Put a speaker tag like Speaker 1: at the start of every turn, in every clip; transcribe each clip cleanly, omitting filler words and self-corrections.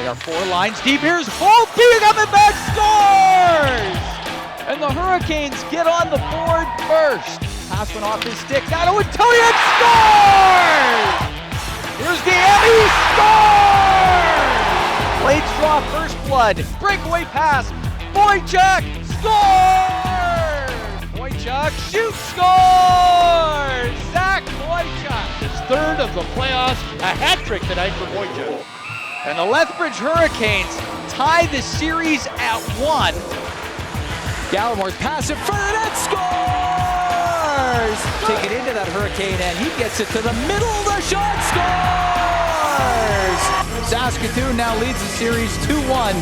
Speaker 1: They are 4 lines deep. Here's Holtby coming back, scores! And the Hurricanes get on the board first. Pass went off his stick. Now to Antonio, scores! Here's Guillemette, scores! Blades draw first blood. Breakaway pass. Boychuk scores! Boychuk shoots, scores! Zach Boychuk.
Speaker 2: His third of the playoffs, a hat trick tonight for Boychuk.
Speaker 1: And the Lethbridge Hurricanes tie the series at 1. Gallimore's pass in front of the net, scores! Take it into that Hurricane and he gets it to the middle of the shot, scores! Saskatoon now leads the series 2-1.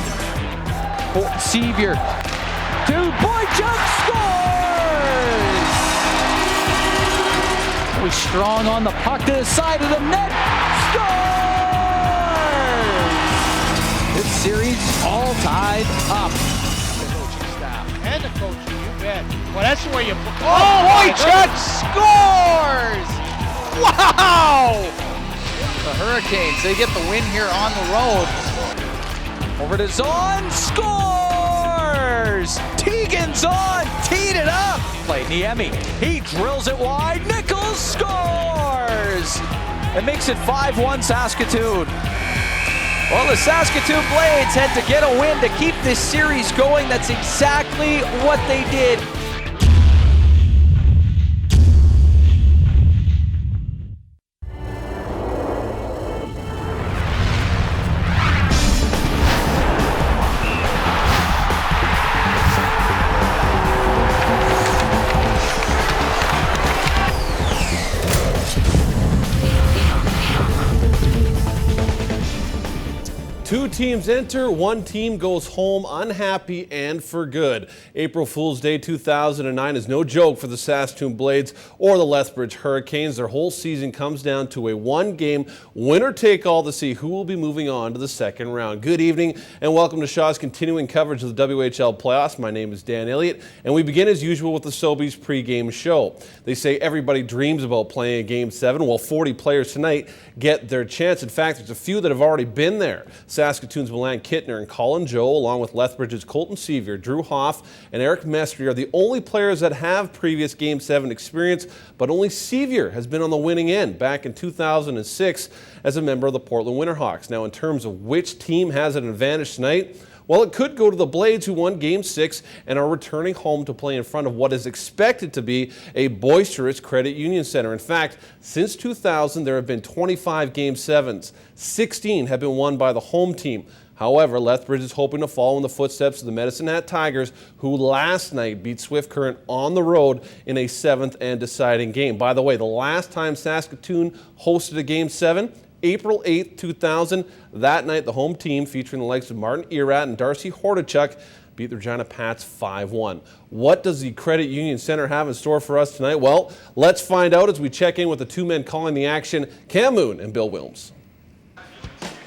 Speaker 1: Sevier to Boychuk, scores! Was strong on the puck to the side of the net, scores! This series all tied up. The coaching staff
Speaker 2: And the coaching, you bet. Well, that's where you...
Speaker 1: Boychuk scores! Wow! The Hurricanes, they get the win here on the road. Over to Zahn, scores! Tegan's on, teed it up! Play Niemi, he drills it wide, Nichols scores! It makes it 5-1 Saskatoon. Well, the Saskatoon Blades had to get a win to keep this series going. That's exactly what they did.
Speaker 3: Two teams enter, one team goes home unhappy and for good. April Fool's Day 2009 is no joke for the Saskatoon Blades or the Lethbridge Hurricanes. Their whole season comes down to a one-game winner-take-all to see who will be moving on to the second round. Good evening and welcome to Shaw's continuing coverage of the WHL playoffs. My name is Dan Elliott and we begin as usual with the Sobeys pregame show. They say everybody dreams about playing a Game 7. Well, 40 players tonight get their chance. In fact, there's a few that have already been there. Saskatoon's Milan Kittner and Colin Joe, along with Lethbridge's Colton Sevier, Drew Hoff, and Eric Mestry are the only players that have previous Game 7 experience, but only Sevier has been on the winning end back in 2006 as a member of the Portland Winterhawks. Now, in terms of which team has an advantage tonight, well, it could go to the Blades, who won Game 6 and are returning home to play in front of what is expected to be a boisterous Credit Union Center. In fact, since 2000, there have been 25 Game 7s. 16 have been won by the home team. However, Lethbridge is hoping to follow in the footsteps of the Medicine Hat Tigers, who last night beat Swift Current on the road in a 7th and deciding game. By the way, the last time Saskatoon hosted a Game 7, April 8th, 2000. That night, the home team, featuring the likes of Martin Erat and Darcy Hordichuk, beat the Regina Pats 5-1. What does the Credit Union Center have in store for us tonight? Well, let's find out as we check in with the two men calling the action, Cam Moon and Bill Wilms.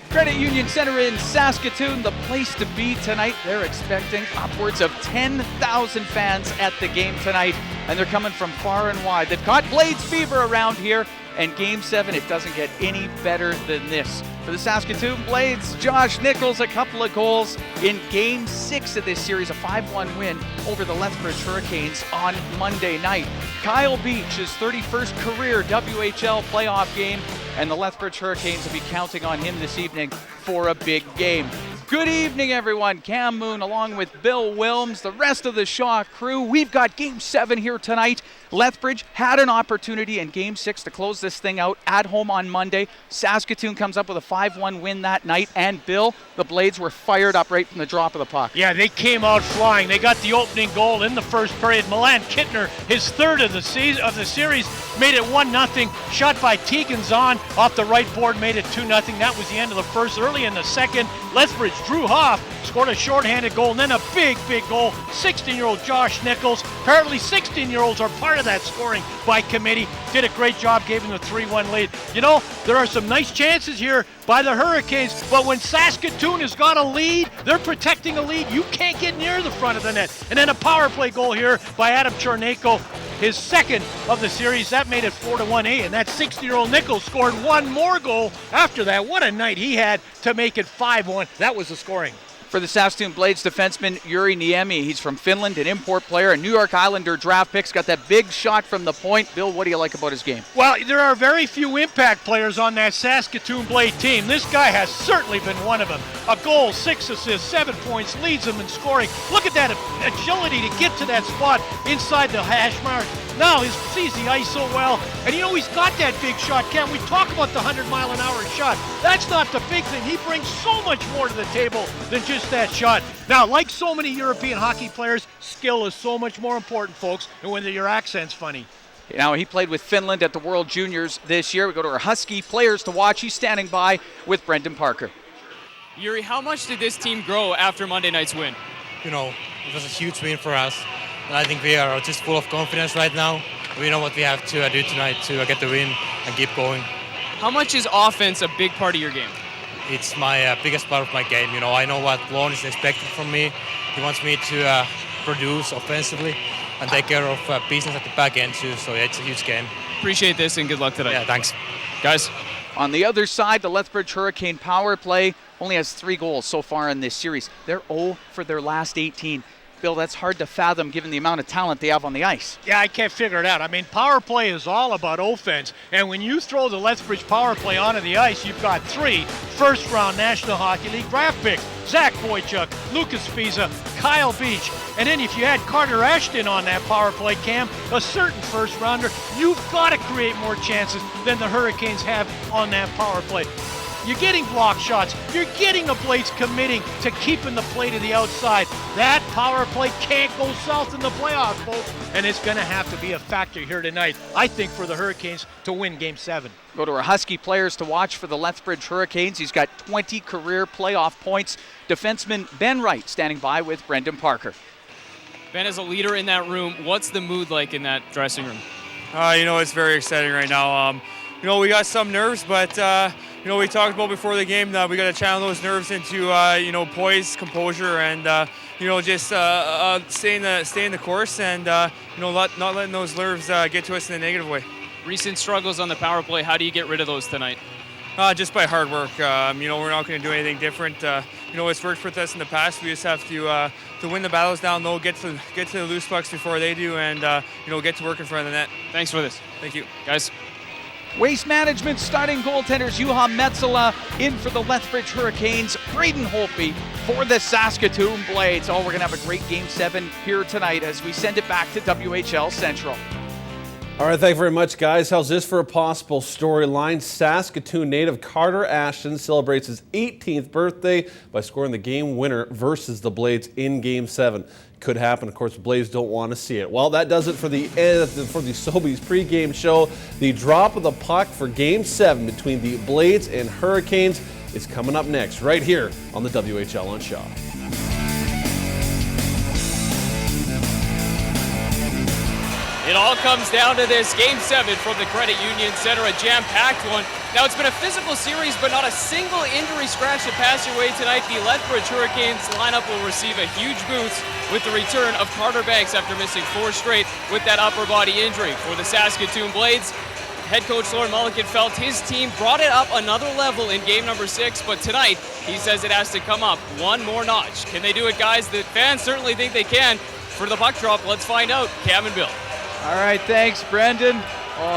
Speaker 1: Credit Union Center in Saskatoon, the place to be tonight. They're expecting upwards of 10,000 fans at the game tonight, and they're coming from far and wide. They've caught Blades fever around here, and Game 7, it doesn't get any better than this. For the Saskatoon Blades, Josh Nichols, a couple of goals in Game 6 of this series, a 5-1 win over the Lethbridge Hurricanes on Monday night. Kyle Beach, his 31st career WHL playoff game, and the Lethbridge Hurricanes will be counting on him this evening for a big game. Good evening, everyone. Cam Moon along with Bill Wilms, the rest of the Shaw crew. We've got Game 7 here tonight. Lethbridge had an opportunity in Game 6 to close this thing out at home on Monday. Saskatoon comes up with a 5-1 win that night. And Bill, the Blades were fired up right from the drop of the puck.
Speaker 2: Yeah, they came out flying. They got the opening goal in the first period. Milan Kittner, his third of the series, made it 1-0. Shot by Tegan Zahn off the right board, made it 2-0. That was the end of the first. Early in the second, Lethbridge, Drew Hoff scored a shorthanded goal, and then a big goal. 16-year-old Josh Nichols. Apparently 16-year-olds are part of that scoring by committee. Did a great job, gave them the 3-1 lead. You know, there are some nice chances here by the Hurricanes, but when Saskatoon has got a lead, they're protecting a lead. You can't get near the front of the net. And then a power play goal here by Adam Chornenko. his second of the series. That made it 4-1, and that 60-year-old Nichols scored one more goal after that. What a night he had to make it 5-1. That was the scoring.
Speaker 1: For the Saskatoon Blades defenseman Yuri Niemi, he's from Finland, an import player, a New York Islander draft pick. He's got that big shot from the point. Bill, what do you like about his game?
Speaker 2: Well, there are very few impact players on that Saskatoon Blade team. This guy has certainly been one of them. A goal, 6 assists, 7 points, leads them in scoring. Look at that agility to get to that spot inside the hash mark. Now he sees the ice so well, and he's got that big shot. Ken, we talk about the 100-mile-an-hour shot. That's not the big thing. He brings so much more to the table than just that shot. Now, like so many European hockey players, skill is so much more important, folks, and when your accent's funny.
Speaker 1: Now, he played with Finland at the World Juniors this year. We go to our Husky players to watch. He's standing by with Brendan Parker.
Speaker 4: Yuri, how much did this team grow after Monday night's win?
Speaker 5: It was a huge win for us. And I think we are just full of confidence right now. We know what we have to do tonight to get the win and keep going.
Speaker 4: How much is offense a big part of your game?
Speaker 5: It's my biggest part of my game. I know what Lon is expecting from me. He wants me to produce offensively and take care of business at the back end too. So it's a huge game.
Speaker 4: Appreciate this and good luck tonight.
Speaker 5: Yeah, thanks.
Speaker 4: Guys.
Speaker 1: On the other side, the Lethbridge Hurricane power play only has 3 goals so far in this series. They're 0 for their last 18. Bill, that's hard to fathom given the amount of talent they have on the ice.
Speaker 2: Yeah, I can't figure it out. I mean, power play is all about offense, and when you throw the Lethbridge power play onto the ice, you've got 3 first-round National Hockey League draft picks. Zach Boychuk, Lucas Fiza, Kyle Beach, and then if you had Carter Ashton on that power play, Cam, a certain first-rounder, you've got to create more chances than the Hurricanes have on that power play. You're getting block shots. You're getting the Blades committing to keeping the play to the outside. That power play can't go south in the playoffs, folks. And it's going to have to be a factor here tonight, I think, for the Hurricanes to win Game 7.
Speaker 1: Go to our Husky players to watch for the Lethbridge Hurricanes. He's got 20 career playoff points. Defenseman Ben Wright standing by with Brendan Parker.
Speaker 4: Ben, as a leader in that room, what's the mood like in that dressing room?
Speaker 6: It's very exciting right now. We got some nerves, but we talked about before the game that we got to channel those nerves into poise, composure, and just stay in the course, and not letting those nerves get to us in a negative way.
Speaker 4: Recent struggles on the power play. How do you get rid of those tonight?
Speaker 6: Just by hard work. We're not going to do anything different. It's worked for us in the past. We just have to win the battles down low, get to the loose pucks before they do, and get to work in front of the net.
Speaker 4: Thanks for this.
Speaker 6: Thank you,
Speaker 4: guys.
Speaker 1: Waste Management starting goaltenders Juha Metsola in for the Lethbridge Hurricanes, Braden Holtby for the Saskatoon Blades. We're going to have a great Game 7 here tonight as we send it back to WHL Central.
Speaker 3: All right, thank you very much, guys. How's this for a possible storyline? Saskatoon native Carter Ashton celebrates his 18th birthday by scoring the game winner versus the Blades in Game 7. Could happen. Of course, the Blades don't want to see it. Well, that does it for the Sobeys pregame show. The drop of the puck for Game 7 between the Blades and Hurricanes is coming up next, right here on the WHL on Shaw.
Speaker 4: It all comes down to this Game 7 from the Credit Union Center, a jam-packed one. Now, it's been a physical series, but not a single injury scratch to pass your way tonight. The Lethbridge Hurricanes lineup will receive a huge boost with the return of Carter Banks after missing 4 straight with that upper body injury. For the Saskatoon Blades, head coach Lord Mulligan felt his team brought it up another level in game number 6, but tonight he says it has to come up one more notch. Can they do it, guys? The fans certainly think they can. For the puck drop, let's find out. Cam and Bill.
Speaker 1: All right, thanks, Brendan.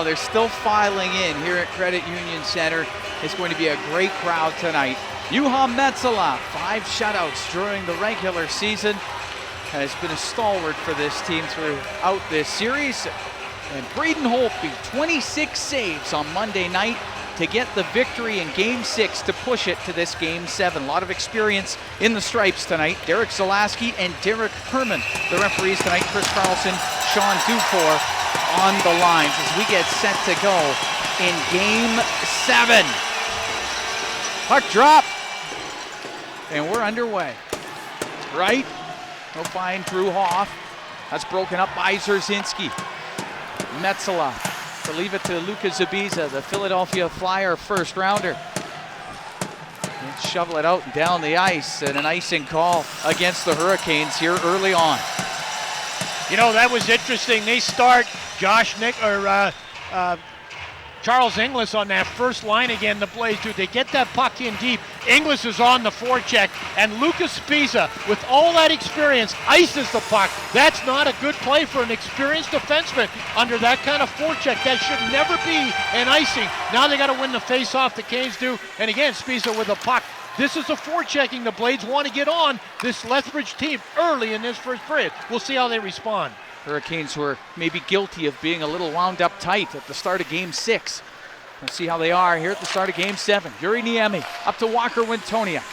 Speaker 1: They're still filing in here at Credit Union Center. It's going to be a great crowd tonight. Juha Metsola, 5 shutouts during the regular season, has been a stalwart for this team throughout this series. And Braden Holtby, 26 saves on Monday night to get the victory in Game 6 to push it to this Game 7. A lot of experience in the stripes tonight. Derek Zalaski and Derek Herman, the referees tonight. Chris Carlson, Sean Dufour on the lines as we get set to go in Game 7. Puck drop, and we're underway. Right? No find Drew Hoff. That's broken up by Zerzinski. Metsola to leave it to Luka Zabiza, the Philadelphia Flyer first rounder. And shovel it out and down the ice, and an icing call against the Hurricanes here early on.
Speaker 2: You know, that was interesting. They start Charles Inglis on that first line again, the Blaze do. They get that puck in deep. Inglis is on the forecheck, and Lucas Spiza, with all that experience, ices the puck. That's not a good play for an experienced defenseman under that kind of forecheck. That should never be an icing. Now they got to win the face-off, the Canes do. And again, Spiza with the puck. This is a forechecking. The Blades want to get on this Lethbridge team early in this first period. We'll see how they respond.
Speaker 1: Hurricanes were maybe guilty of being a little wound up tight at the start of Game 6. We'll see how they are here at the start of Game 7. Yuri Niemi up to Walker Wintoniak.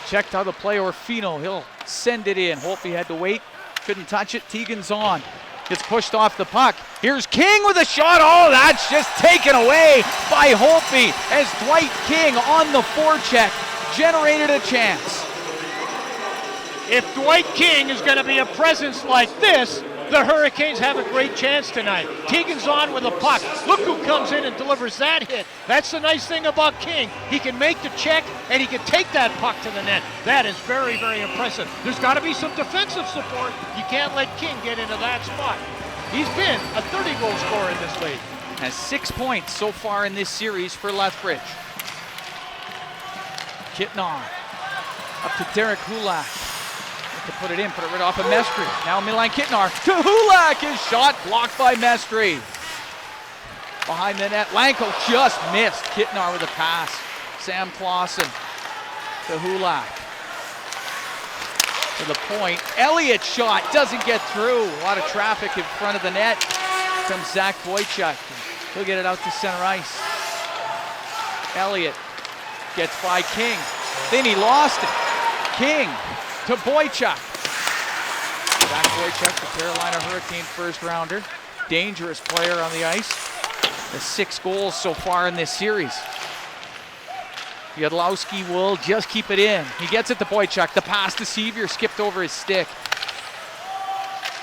Speaker 1: Checked out the play, Orfino. He'll send it in. Holtby had to wait. Couldn't touch it. Tegan's on. Gets pushed off the puck. Here's King with a shot. Oh, that's just taken away by Holtby as Dwight King on the forecheck generated a chance.
Speaker 2: If Dwight King is going to be a presence like this, the Hurricanes have a great chance tonight. Tegan's on with a puck. Look who comes in and delivers that hit. That's the nice thing about King. He can make the check, and he can take that puck to the net. That is very, very impressive. There's got to be some defensive support. You can't let King get into that spot. He's been a 30-goal scorer in this league.
Speaker 1: Has 6 points so far in this series for Lethbridge. Kitnar up to Derek Hulak. To put it in, put it right off of Mestry. Now Milan Kitnar to Hulak. His shot blocked by Mestry. Behind the net, Lanko just missed. Kitnar with a pass. Sam Clausen to Hulak. To the point. Elliott's shot doesn't get through. A lot of traffic in front of the net from Zach Boychuk. He'll get it out to center ice. Elliott gets by King. Then he lost it. King to Boychuk. Zach Boychuk, the Carolina Hurricane first rounder. Dangerous player on the ice. The 6 goals so far in this series. Yadlowski will just keep it in. He gets it to Boychuk. The pass to Sevier skipped over his stick.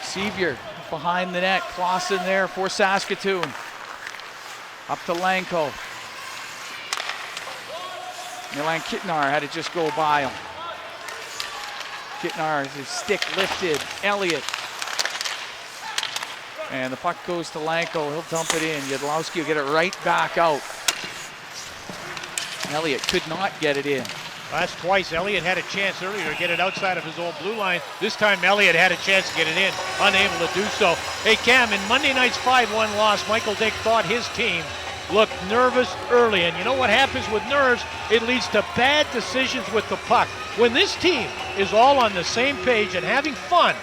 Speaker 1: Sevier behind the net. Clausen there for Saskatoon. Up to Lanko. Milan Kitnar had to just go by him. Kitnar, his stick lifted. Elliott. And the puck goes to Lanko. He'll dump it in. Yadlowski will get it right back out. Elliott could not get it in.
Speaker 2: That's twice. Elliott had a chance earlier to get it outside of his old blue line. This time Elliott had a chance to get it in. Unable to do so. Hey Cam, in Monday night's 5-1 loss, Michael Dick thought his team looked nervous early. And you know what happens with nerves? It leads to bad decisions with the puck. When this team is all on the same page and having fun,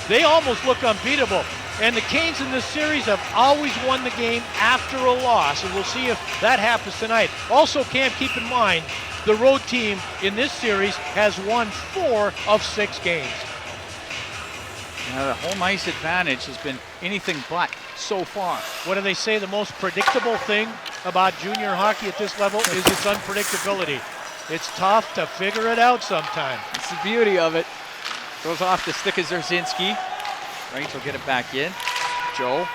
Speaker 2: they almost look unbeatable. And the Canes in this series have always won the game after a loss, and we'll see if that happens tonight. Also, Cam, keep in mind, the road team in this series has won 4 of 6 games.
Speaker 1: Now, the home ice advantage has been anything but so far.
Speaker 2: What do they say? The most predictable thing about junior hockey at this level is its unpredictability. It's tough to figure it out sometimes.
Speaker 1: That's the beauty of it. Goes off the stick of Zerzinski. Right, he'll get it back in. Joe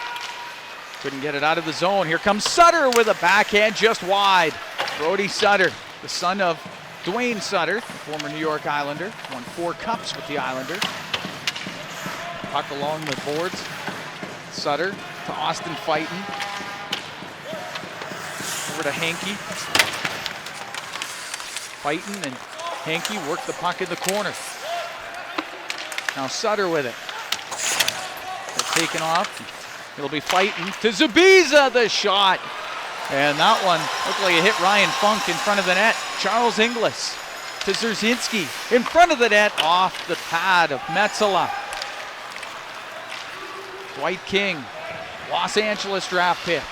Speaker 1: couldn't get it out of the zone. Here comes Sutter with a backhand just wide. Brody Sutter, the son of Dwayne Sutter, former New York Islander, won 4 cups with the Islanders. Puck along the boards. Sutter to Austin Fighton. Over to Hankey. Fighton and Hankey work the puck in the corner. Now Sutter with it. They're taken off. It'll be Fighton to Zubiza, the shot. And that one looked like it hit Ryan Funk in front of the net. Charles Inglis to Zerzinski in front of the net off the pad of Metzela. Dwight King, Los Angeles draft pick.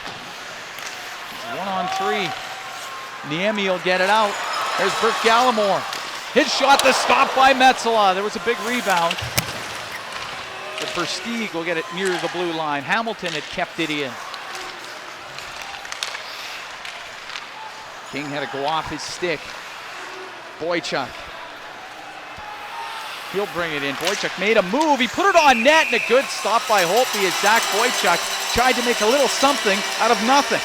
Speaker 1: 1-on-3. Niemi will get it out. There's Bert Gallimore. His shot to stop by Metzela. There was a big rebound. But Versteeg will get it near the blue line. Hamilton had kept it in. King had to go off his stick. Boychuk. He'll bring it in. Boychuk made a move. He put it on net, and a good stop by Holtby as Zach Boychuk tried to make a little something out of nothing.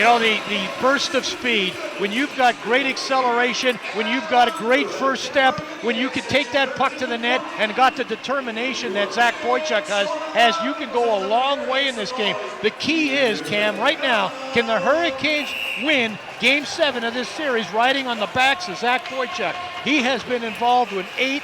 Speaker 2: You know, the burst of speed, when you've got great acceleration, when you've got a great first step, when you can take that puck to the net and got the determination that Zach Boychuk has, you can go a long way in this game. The key is, Cam, right now, can the Hurricanes win Game 7 of this series riding on the backs of Zach Boychuk? He has been involved with 8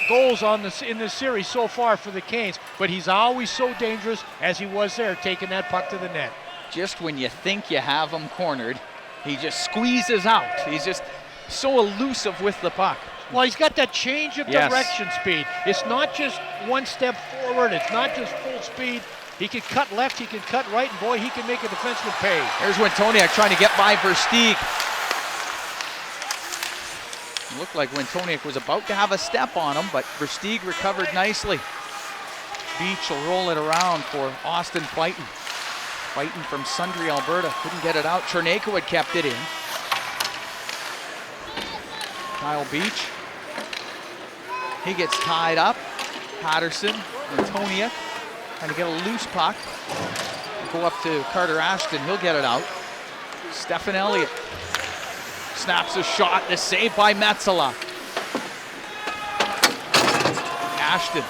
Speaker 2: goals in this series so far for the Canes, but he's always so dangerous as he was there, taking that puck to the net.
Speaker 1: Just when you think you have him cornered, he just squeezes out. He's just so elusive with the puck.
Speaker 2: Well, he's got that change of direction speed. It's not just one step forward. It's not just full speed. He can cut left, he can cut right, and boy, he can make a defenseman pay.
Speaker 1: There's Wintoniak trying to get by Versteeg. It looked like Wintoniak was about to have a step on him, but Versteeg recovered nicely. Beach will roll it around for Austin Fighton. Fighting from Sundre, Alberta. Couldn't get it out. Cherneko had kept it in. Kyle Beach. He gets tied up. Patterson, Antonia, trying to get a loose puck. Go up to Carter Ashton. He'll get it out. Stephen Elliott snaps a shot. The save by Metzola. Ashton,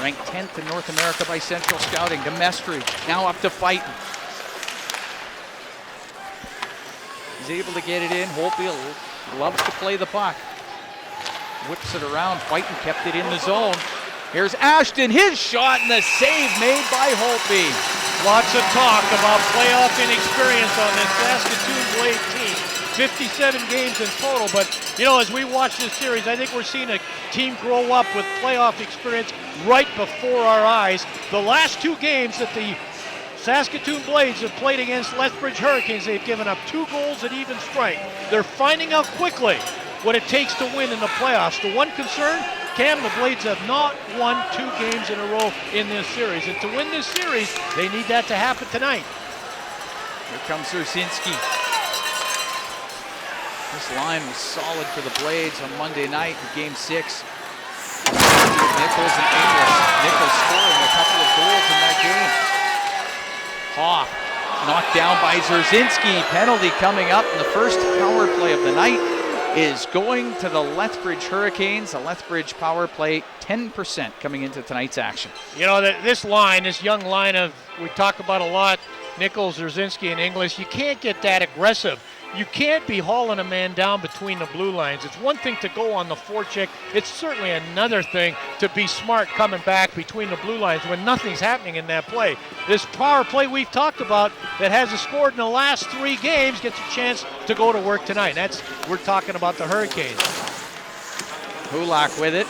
Speaker 1: ranked 10th in North America by Central Scouting. To Mestry. Now up to Fighton. He's able to get it in. Holtby loves to play the puck. Whips it around. Fighton kept it in the zone. Here's Ashton. His shot and the save made by Holtby.
Speaker 2: Lots of talk about playoff inexperience on this Saskatoon Blade team. 57 games in total, but you know, as we watch this series, I think we're seeing a team grow up with playoff experience right before our eyes. The last 2 games that the Saskatoon Blades have played against Lethbridge Hurricanes, they've given up 2 goals at even strength. They're finding out quickly what it takes to win in the playoffs. The one concern, Cam, the Blades have not won 2 games in a row in this series. And to win this series, they need that to happen tonight.
Speaker 1: Here comes Ursinski. This line was solid for the Blades on Monday night in Game 6. Nichols and Inglis. Nichols scoring a couple of goals in that game. Hoff knocked down by Zerzinski. Penalty coming up, and the first power play of the night is going to the Lethbridge Hurricanes. The Lethbridge power play, 10% coming into tonight's action.
Speaker 2: You know, this line, this young line of, we talk about a lot, Nichols, Zerzinski, and Inglis, you can't get that aggressive. You can't be hauling a man down between the blue lines. It's one thing to go on the forecheck. It's certainly another thing to be smart coming back between the blue lines when nothing's happening in that play. This power play we've talked about that hasn't scored in the last 3 games gets a chance to go to work tonight. We're talking about the Hurricanes.
Speaker 1: Kulak with it.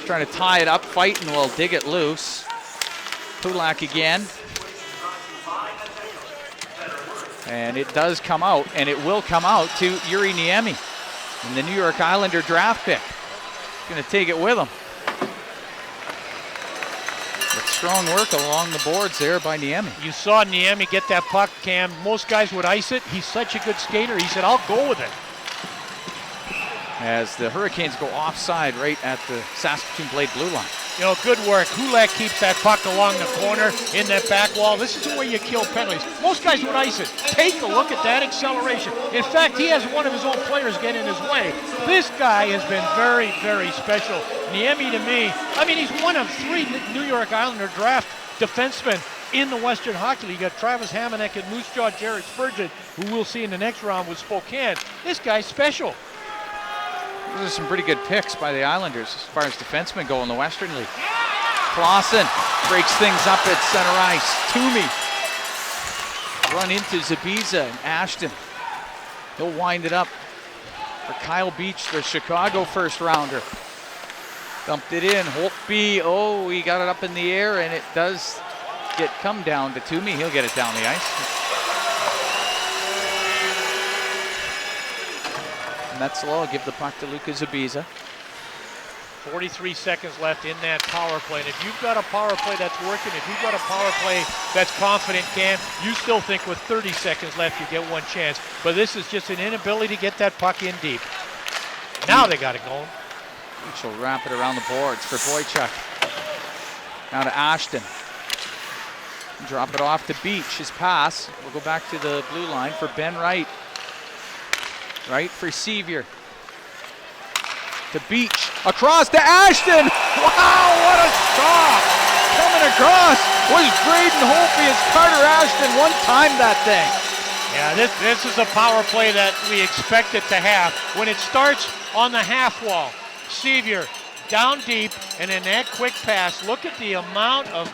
Speaker 1: Trying to tie it up. Fighting will dig it loose. Kulak again. And it does come out, and it will come out to Yuri Niemi in the New York Islander draft pick. Going to take it with him. But strong work along the boards there by Niemi.
Speaker 2: You saw Niemi get that puck, Cam. Most guys would ice it. He's such a good skater. He said, I'll go with it.
Speaker 1: As the Hurricanes go offside right at the Saskatoon Blade blue line.
Speaker 2: You know, good work. Kulak keeps that puck along the corner in that back wall. This is the way you kill penalties. Most guys would ice it. Take a look at that acceleration. In fact, he has one of his own players get in his way. This guy has been very, very special. Niemi, to me, I mean, he's one of 3 New York Islander draft defensemen in the Western Hockey League. You got Travis Hamannek and Moose Jaw Jared Spurgeon, who we'll see in the next round with Spokane. This guy's special.
Speaker 1: Those are some pretty good picks by the Islanders as far as defensemen go in the Western League. Clausen breaks things up at center ice. Toomey run into Zabiza and Ashton. He'll wind it up for Kyle Beach, the Chicago first rounder. Dumped it in. Holtby, oh, he got it up in the air, and it does come down to Toomey. He'll get it down the ice. Metzola will give the puck to Luka Zabiza.
Speaker 2: 43 seconds left in that power play. And if you've got a power play that's working, if you've got a power play that's confident, Cam, you still think with 30 seconds left you get one chance. But this is just an inability to get that puck in deep. Now they got it going.
Speaker 1: Each will wrap it around the boards for Boychuk. Now to Ashton. Drop it off to Beach. His pass. We'll go back to the blue line for Ben Wright. Wright for Sevier. To Beach. Across to Ashton. Wow, what a stop. Coming across was Braden Holtby as Carter Ashton one-timed that thing.
Speaker 2: Yeah, this is a power play that we expect it to have. When it starts on the half wall, Sevier down deep, and in that quick pass, look at the amount of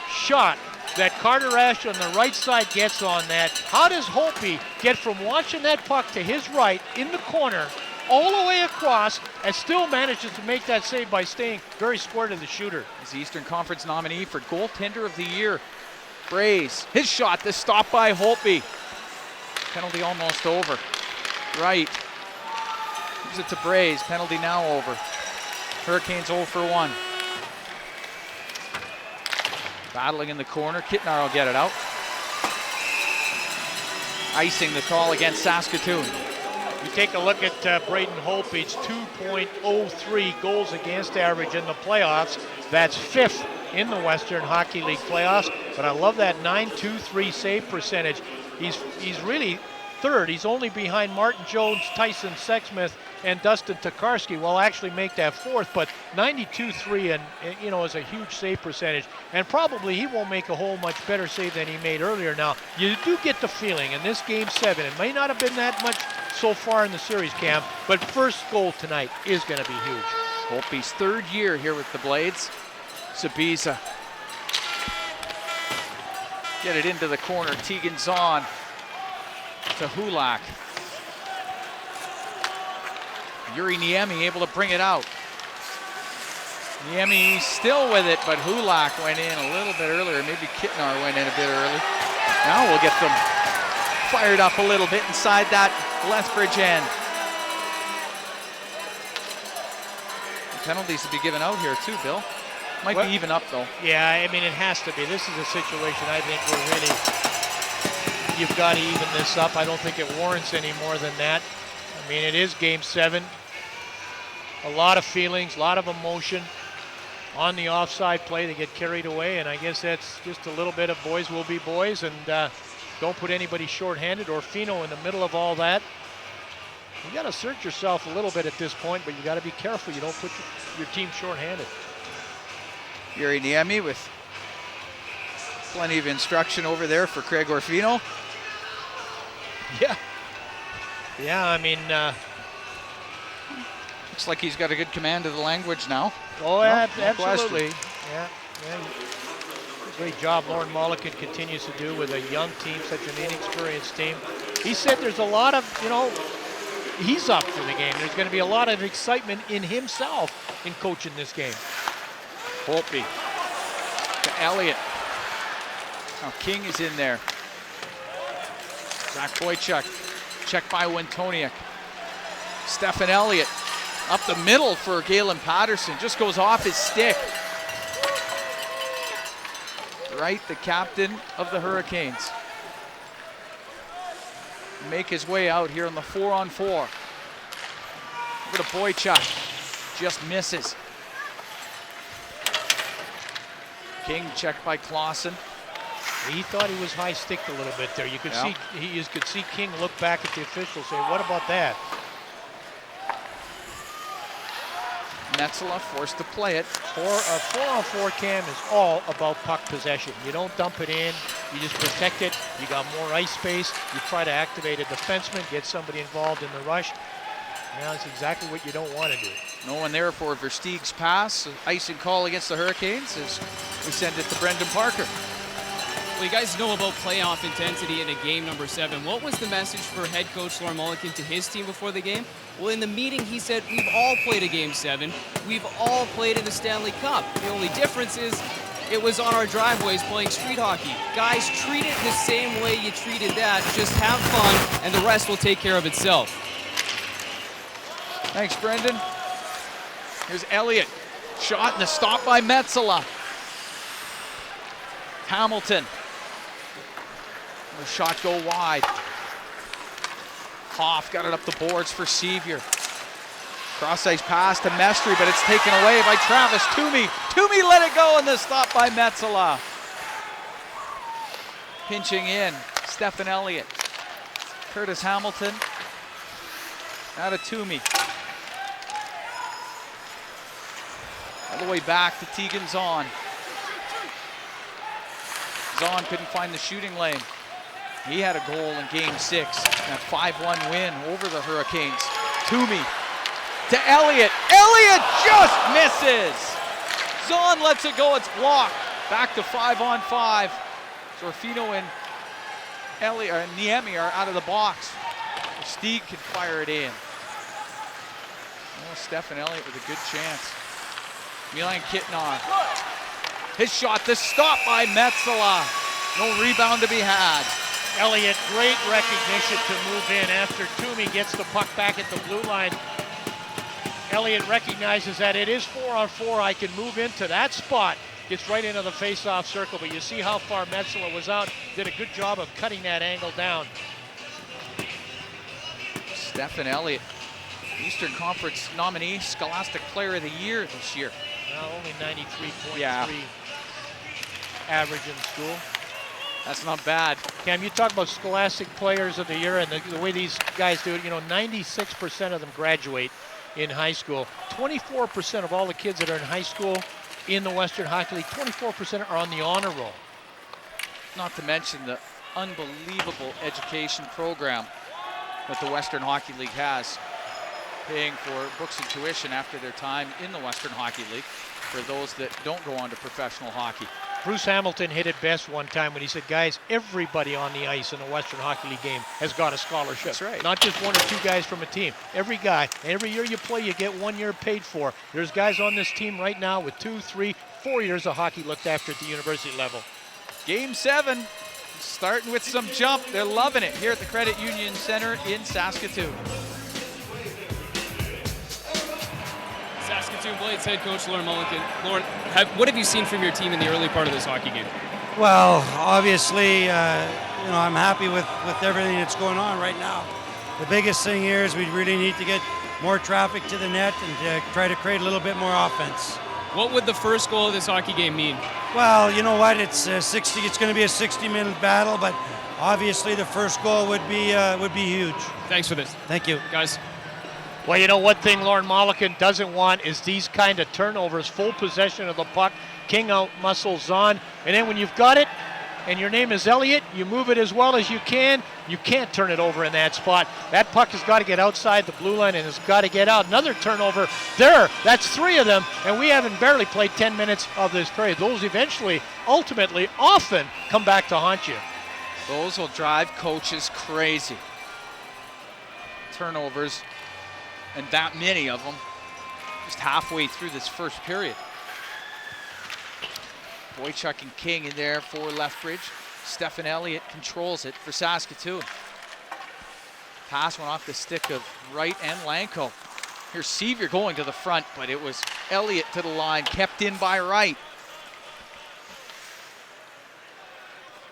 Speaker 2: shot that Carter Ashton on the right side gets on that. How does Holtby get from watching that puck to his right in the corner all the way across and still manages to make that save by staying very square to the shooter?
Speaker 1: He's the Eastern Conference nominee for goaltender of the year. Braze, his shot, the stop by Holtby. Penalty almost over. Right. Gives it to Braze, penalty now over. Hurricanes 0 for 1. Battling in the corner, Kittnar will get it out. Icing the call against Saskatoon.
Speaker 2: You take a look at Braden Holtby's 2.03 goals against average in the playoffs. That's 5th in the Western Hockey League playoffs. But I love that .923 save percentage. He's really third. He's only behind Martin Jones, Tyson Sexsmith, and Dustin Tokarski. Well, actually make that 4th, but 92.3 and is a huge save percentage. And probably he won't make a whole much better save than he made earlier. Now, you do get the feeling in this Game 7, it may not have been that much so far in the series, Cam, but first goal tonight is going to be huge.
Speaker 1: Holtby's 3rd year here with the Blades. Sabiza. Get it into the corner. Tegan's on to Hulak. Yuri Niemi able to bring it out. Niemi still with it, but Hulak went in a little bit earlier. Maybe Kittnar went in a bit early. Now we'll get them fired up a little bit inside that Lethbridge end. Penalties to be given out here too, Bill. Might be even up though.
Speaker 2: Yeah, I mean it has to be. This is a situation I think where really you've got to even this up. I don't think it warrants any more than that. I mean, it is Game 7. A lot of feelings, a lot of emotion on the offside play. They get carried away, and I guess that's just a little bit of boys will be boys, and don't put anybody shorthanded or Fino in the middle of all that. You got to search yourself a little bit at this point, but you got to be careful you don't put your team shorthanded.
Speaker 1: Yuri Niemi with plenty of instruction over there for Craig Orfino.
Speaker 2: Yeah, I mean...
Speaker 1: looks like he's got a good command of the language now.
Speaker 2: Oh,
Speaker 1: no
Speaker 2: absolutely.
Speaker 1: Question.
Speaker 2: Yeah. Great job Lauren Mulliken continues to do with a young team, such an inexperienced team. He said there's a lot of, he's up for the game. There's going to be a lot of excitement in himself in coaching this game.
Speaker 1: Holtby to Elliott. Now King is in there. Zach Boychuk, checked by Wintoniak. Stephen Elliott up the middle for Galen Patterson. Just goes off his stick. Wright, the captain of the Hurricanes, make his way out here on the 4-on-4. Over to Boychuk, just misses. King checked by Clausen.
Speaker 2: He thought he was high-sticked a little bit there. You could see King look back at the officials, say, "What about that?"
Speaker 1: Metzela forced to play it.
Speaker 2: A 4-on-4 Cam is all about puck possession. You don't dump it in, you just protect it. You got more ice space. You try to activate a defenseman, get somebody involved in the rush. Now that's exactly what you don't want to do.
Speaker 1: No one there for Versteeg's pass. Icing call against the Hurricanes as we send it to Brendan Parker.
Speaker 4: Well, you guys know about playoff intensity in a game number 7. What was the message for head coach Lauren Mulliken to his team before the game? Well, in the meeting, he said, we've all played a Game 7. We've all played in the Stanley Cup. The only difference is it was on our driveways playing street hockey. Guys, treat it the same way you treated that. Just have fun, and the rest will take care of itself.
Speaker 1: Thanks, Brendan. Here's Elliott. Shot and a stop by Metzela. Hamilton. The shot go wide. Hoff got it up the boards for Sevier. Cross-ice pass to Mestry, but it's taken away by Travis Toomey. Toomey let it go, and the stop by Metzela. Pinching in, Stephen Elliott. Curtis Hamilton. Now to Toomey. All the way back to Tegan Zahn. Zahn couldn't find the shooting lane. He had a goal in Game 6. A 5-1 win over the Hurricanes. Toomey to Elliott. Elliott just misses. Zahn lets it go. It's blocked. Back to 5-on-5. Zorfino and Niemi are out of the box. Stieg can fire it in. Oh, Stephen Elliott with a good chance. Milan Kitnar. His shot, the stop by Metsola. No rebound to be had.
Speaker 2: Elliott, great recognition to move in after Toomey gets the puck back at the blue line. Elliott recognizes that it is 4-on-4. I can move into that spot. Gets right into the face-off circle, but you see how far Metsola was out. Did a good job of cutting that angle down.
Speaker 1: Stephen Elliott, Eastern Conference nominee, Scholastic Player of the Year this year.
Speaker 2: Well, only 93.3 average in school.
Speaker 1: That's not bad.
Speaker 2: Cam, you talk about Scholastic Players of the Year and the way these guys do it. 96% of them graduate in high school. 24% of all the kids that are in high school in the Western Hockey League, 24% are on the honor roll.
Speaker 1: Not to mention the unbelievable education program that the Western Hockey League has, paying for books and tuition after their time in the Western Hockey League for those that don't go on to professional hockey.
Speaker 2: Bruce Hamilton hit it best one time when he said, guys, everybody on the ice in the Western Hockey League game has got a scholarship.
Speaker 1: That's right.
Speaker 2: Not just one or two guys from a team. Every guy, every year you play, you get 1 year paid for. There's guys on this team right now with 2, 3, 4 years of hockey looked after at the university level. Game 7,
Speaker 1: starting with some jump. They're loving it here at the Credit Union Center in Saskatoon.
Speaker 4: Saskatoon Blades head coach Lauren Mulliken. Lauren, what have you seen from your team in the early part of this hockey game?
Speaker 7: Well, obviously, I'm happy with everything that's going on right now. The biggest thing here is we really need to get more traffic to the net and to try to create a little bit more offense.
Speaker 4: What would the first goal of this hockey game mean?
Speaker 7: Well, you know what? It's 60. It's going to be a 60-minute battle, but obviously the first goal would be huge.
Speaker 4: Thanks for this.
Speaker 7: Thank you,
Speaker 4: guys.
Speaker 2: Well, one thing Lauren Mulliken doesn't want is these kind of turnovers, full possession of the puck. King out muscles on, and then when you've got it and your name is Elliott, you move it as well as you can. You can't turn it over in that spot. That puck has got to get outside the blue line and has got to get out. Another turnover there. That's 3 of them, and we haven't barely played 10 minutes of this period. Those eventually, ultimately, often come back to haunt you.
Speaker 1: Those will drive coaches crazy. Turnovers, and that many of them, just halfway through this first period. Boychuk and King in there for Lethbridge. Stephen Elliott controls it for Saskatoon. Pass went off the stick of Wright and Lanko. Here's Sevier going to the front, but it was Elliott to the line, kept in by Wright.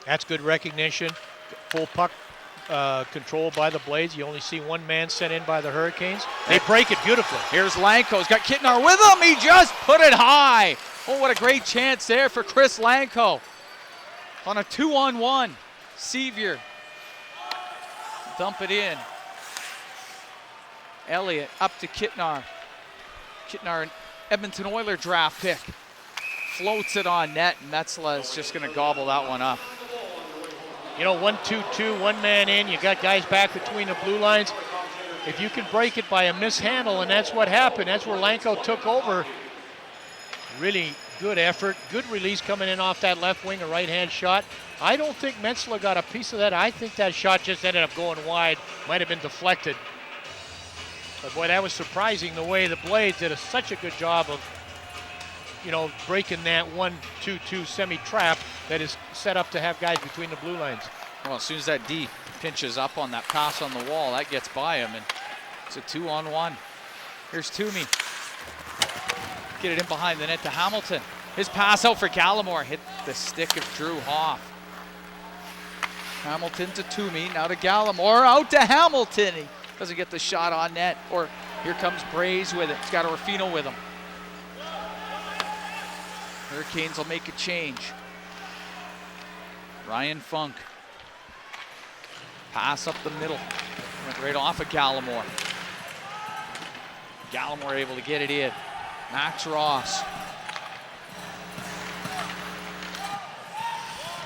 Speaker 2: That's good recognition. Full puck control by the Blades. You only see one man sent in by the Hurricanes. They break it beautifully.
Speaker 1: Here's Lanko. He's got Kitnar with him. He just put it high. Oh, what a great chance there for Chris Lanko. On a 2-on-1. Sevier. Dump it in. Elliott up to Kitnar. Kitnar, an Edmonton Oiler draft pick. Floats it on net. Metsola is just going to gobble that one up.
Speaker 2: 1-2-2, one man in. You got guys back between the blue lines. If you can break it by a mishandle, and that's what happened. That's where Lanko took over. Really good effort, good release coming in off that left wing, a right-hand shot. I don't think Metsola got a piece of that. I think that shot just ended up going wide. Might have been deflected. But boy, that was surprising the way the Blades did such a good job of, breaking that 1-2-2 semi-trap that is set up to have guys between the blue lines.
Speaker 1: Well, as soon as that D pinches up on that pass on the wall, that gets by him, and it's a 2-on-1. Here's Toomey. Get it in behind the net to Hamilton. His pass out for Gallimore. Hit the stick of Drew Hoff. Hamilton to Toomey. Now to Gallimore. Out to Hamilton. He doesn't get the shot on net. Or here comes Braze with it. He's got Orfino with him. Hurricanes will make a change. Ryan Funk Pass up the middle. Went right off of Gallimore. Gallimore able to get it in. Max Ross.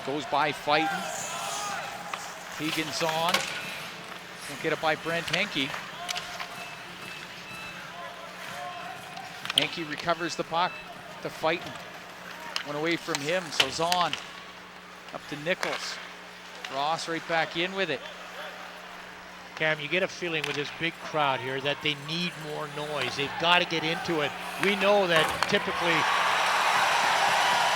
Speaker 1: Goes by fighting. Tegan's on. Won't get it by Brent Henke. Henke recovers the puck to fighting. Went away from him, so Zahn up to Nichols. Ross right back in with it.
Speaker 2: Cam, you get a feeling with this big crowd here that they need more noise. They've got to get into it. We know that typically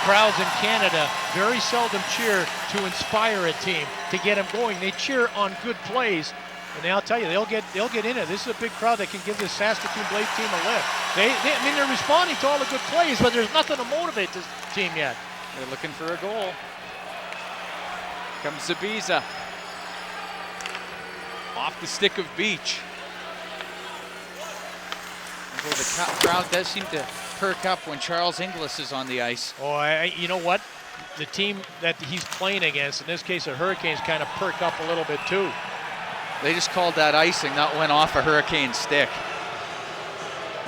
Speaker 2: crowds in Canada very seldom cheer to inspire a team, to get them going. They cheer on good plays, and I'll tell you, they'll get in it. This is a big crowd that can give this Saskatoon Blade team a lift. I mean, they're responding to all the good plays, but there's nothing to motivate this team yet.
Speaker 1: They're looking for a goal. Comes Zabiza. Off the stick of Beach. Although the crowd does seem to perk up when Charles Inglis is on the ice.
Speaker 2: Oh, you know what? The team that he's playing against, in this case the Hurricanes, kind of perk up a little bit too.
Speaker 1: They just called that icing. That went off a Hurricane stick.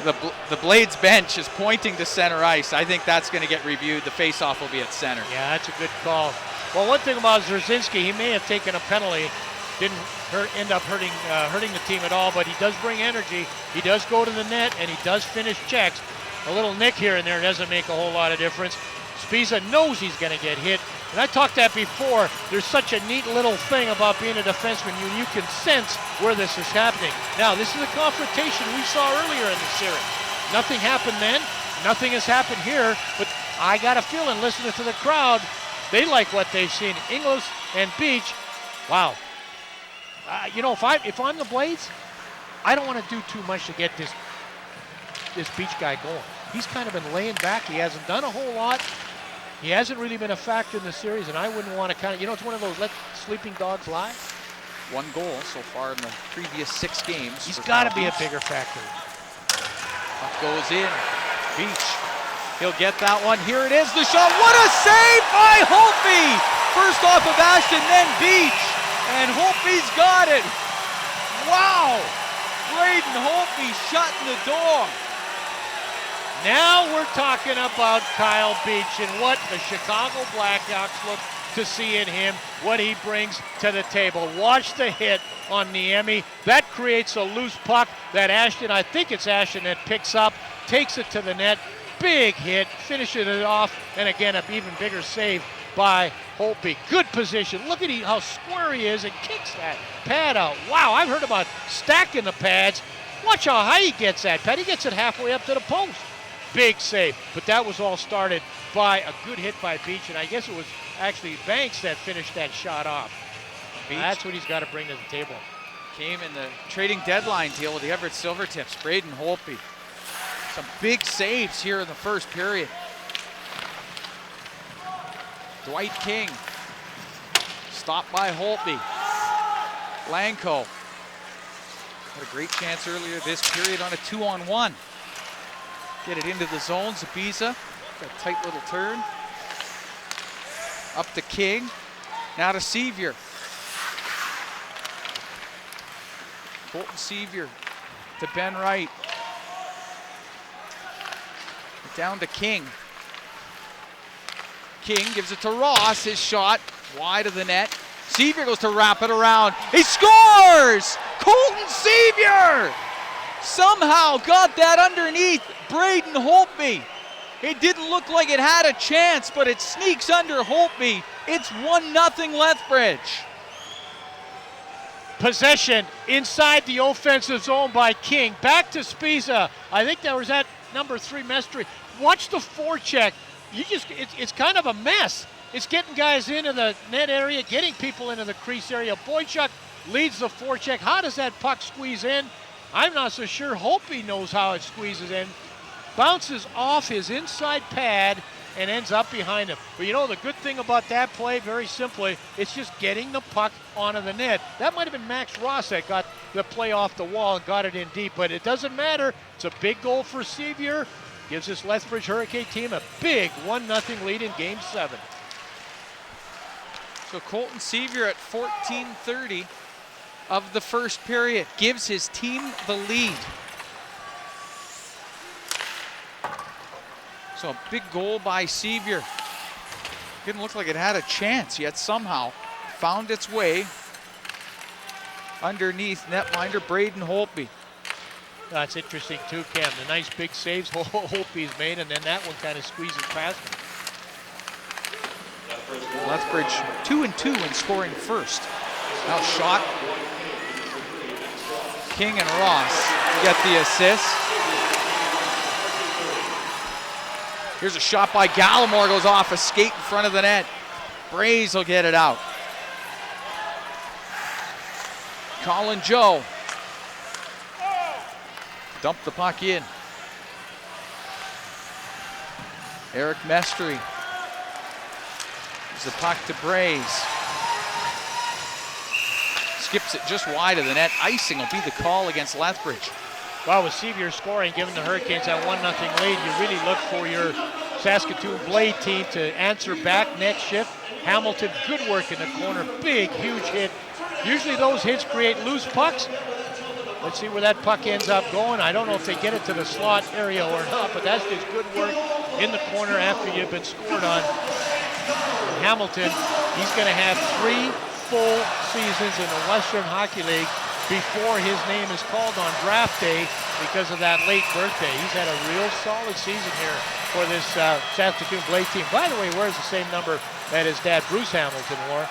Speaker 1: The Blades bench is pointing to center ice. I think that's going to get reviewed. The face-off will be at center.
Speaker 2: Yeah, that's a good call. Well, one thing about Zerzinski, he may have taken a penalty. Didn't end up hurting the team at all, but he does bring energy. He does go to the net, and he does finish checks. A little nick here and there doesn't make a whole lot of difference. Spiza knows he's going to get hit. And I talked that before. There's such a neat little thing about being a defenseman. You can sense where this is happening. Now, this is a confrontation we saw earlier in the series. Nothing happened then. Nothing has happened here. But I got a feeling, listening to the crowd, they like what they've seen. Inglis and Beach, wow. You know, if I'm the Blades, I don't want to do too much to get this Beach guy going. He's kind of been laying back. He hasn't done a whole lot. He hasn't really been a factor in the series, and I wouldn't want to kind of, it's one of those let sleeping dogs lie.
Speaker 1: One goal so far in the previous 6 games.
Speaker 2: He's got to be a bigger factor.
Speaker 1: Puck goes in. Beach. He'll get that one. Here it is, the shot. What a save by Holtby! First off of Ashton, then Beach. And Holtby's got it. Wow! Braden Holtby shutting the door.
Speaker 2: Now we're talking about Kyle Beach and what the Chicago Blackhawks look to see in him, what he brings to the table. Watch the hit on Niemi. That creates a loose puck that Ashton, I think it's Ashton, that picks up, takes it to the net. Big hit, finishes it off, and again, an even bigger save by Holtby. Good position. Look at how square he is and kicks that pad out. Wow, I've heard about stacking the pads. Watch how high he gets that pad. He gets it halfway up to the post. Big save, but that was all started by a good hit by Beach, and I guess it was actually Banks that finished that shot off.
Speaker 1: Beach.
Speaker 2: That's what he's got to bring to the table.
Speaker 1: Came in the trading deadline deal with the Everett Silvertips. Braden Holtby. Some big saves here in the first period. Dwight King. Stopped by Holtby. Blanco. Had a great chance earlier this period on a 2-on-1. Get it into the zone. Zabiza. Got a tight little turn. Up to King. Now to Sevier. Colton Sevier to Ben Wright. Down to King. King gives it to Ross. His shot wide of the net. Sevier goes to wrap it around. He scores! Colton Sevier somehow got that underneath Braden Holtby. It didn't look like it had a chance, but it sneaks under Holtby. It's 1-0 Lethbridge. Possession inside the offensive zone by King. Back to Spiza. I think that was at number 3, Mestry. Watch the forecheck. It's kind of a mess. It's getting guys into the net area, getting people into the crease area. Boychuk leads the forecheck. How does that puck squeeze in? I'm not so sure. Holtby knows how it squeezes in. Bounces off his inside pad and ends up behind him. But you know the good thing about that play, very simply, it's just getting the puck onto the net. That might have been Max Ross that got the play off the wall and got it in deep, but it doesn't matter. It's a big goal for Sevier. Gives this Lethbridge Hurricane team a big 1-0 lead in Game 7. So Colton Sevier at 14:30 of the first period. Gives his team the lead. So a big goal by Sevier. Didn't look like it had a chance, yet somehow found its way underneath netminder Braden Holtby.
Speaker 2: That's interesting too, Cam. The nice big saves Holtby's made, and then that one kind of squeezes past him.
Speaker 1: Lethbridge 2-2 in scoring first. Now shot. King and Ross get the assist. Here's a shot by Gallimore, goes off a skate in front of the net. Braze will get it out. Colin Joe. Dump the puck in. Eric Mestry. Gives the puck to Braze. Skips it just wide of the net. Icing will be the call against Lethbridge.
Speaker 2: Well, with Sevier scoring, giving the Hurricanes that 1-0 lead, you really look for your Saskatoon Blade team to answer back next shift. Hamilton, good work in the corner, big, huge hit. Usually those hits create loose pucks. Let's see where that puck ends up going. I don't know if they get it to the slot area or not, but that's just good work in the corner after you've been scored on. Hamilton, he's going to have 3 full seasons in the Western Hockey League before his name is called on draft day because of that late birthday. He's had a real solid season here for this Saskatoon Blade team. By the way, wears the same number that his dad, Bruce Hamilton, wore.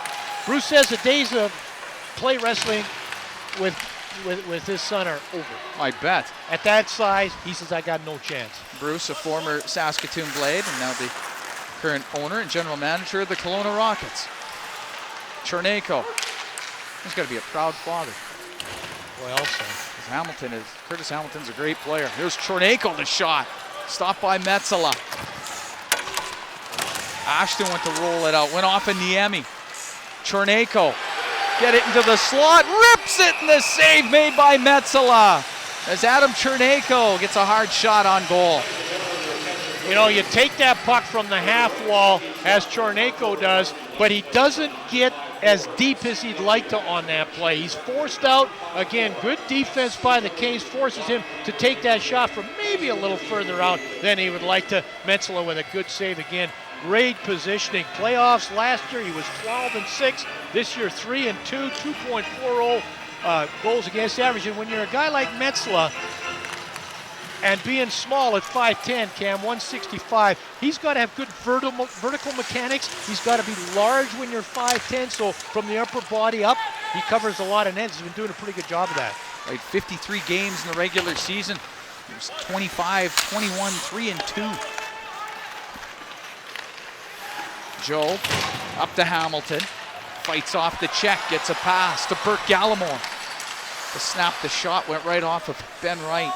Speaker 2: Bruce says the days of play wrestling with his son are over.
Speaker 1: I bet.
Speaker 2: At that size, he says, I got no chance.
Speaker 1: Bruce, a former Saskatoon Blade and now the current owner and general manager of the Kelowna Rockets. Cherneyko. He's got to be a proud father.
Speaker 2: Well, so.
Speaker 1: Curtis Hamilton's a great player. Here's Cherneyko, the shot. Stopped by Metzela. Ashton went to roll it out. Went off of Niemi. Cherneyko. Get it into the slot. Rips it, and the save made by Metzela. As Adam Cherneyko gets a hard shot on goal.
Speaker 2: You know, you take that puck from the half wall, as Cherneyko does, but he doesn't get as deep as he'd like to on that play. He's forced out. Again, good defense by the Canes forces him to take that shot from maybe a little further out than he would like to. Metzela with a good save again. Great positioning. Playoffs last year, he was 12-6. This year, 3-2, 2.40 goals against average. And when you're a guy like Metzela, and being small at 5'10", Cam, 165, he's got to have good vertical mechanics. He's got to be large when you're 5'10", so from the upper body up, he covers a lot of nets. He's been doing a pretty good job of that.
Speaker 1: Played 53 games in the regular season. He was 25, 21, 3-2. Joe up to Hamilton. Fights off the check, gets a pass to Bert Gallimore. The snap, the shot went right off of Ben Wright.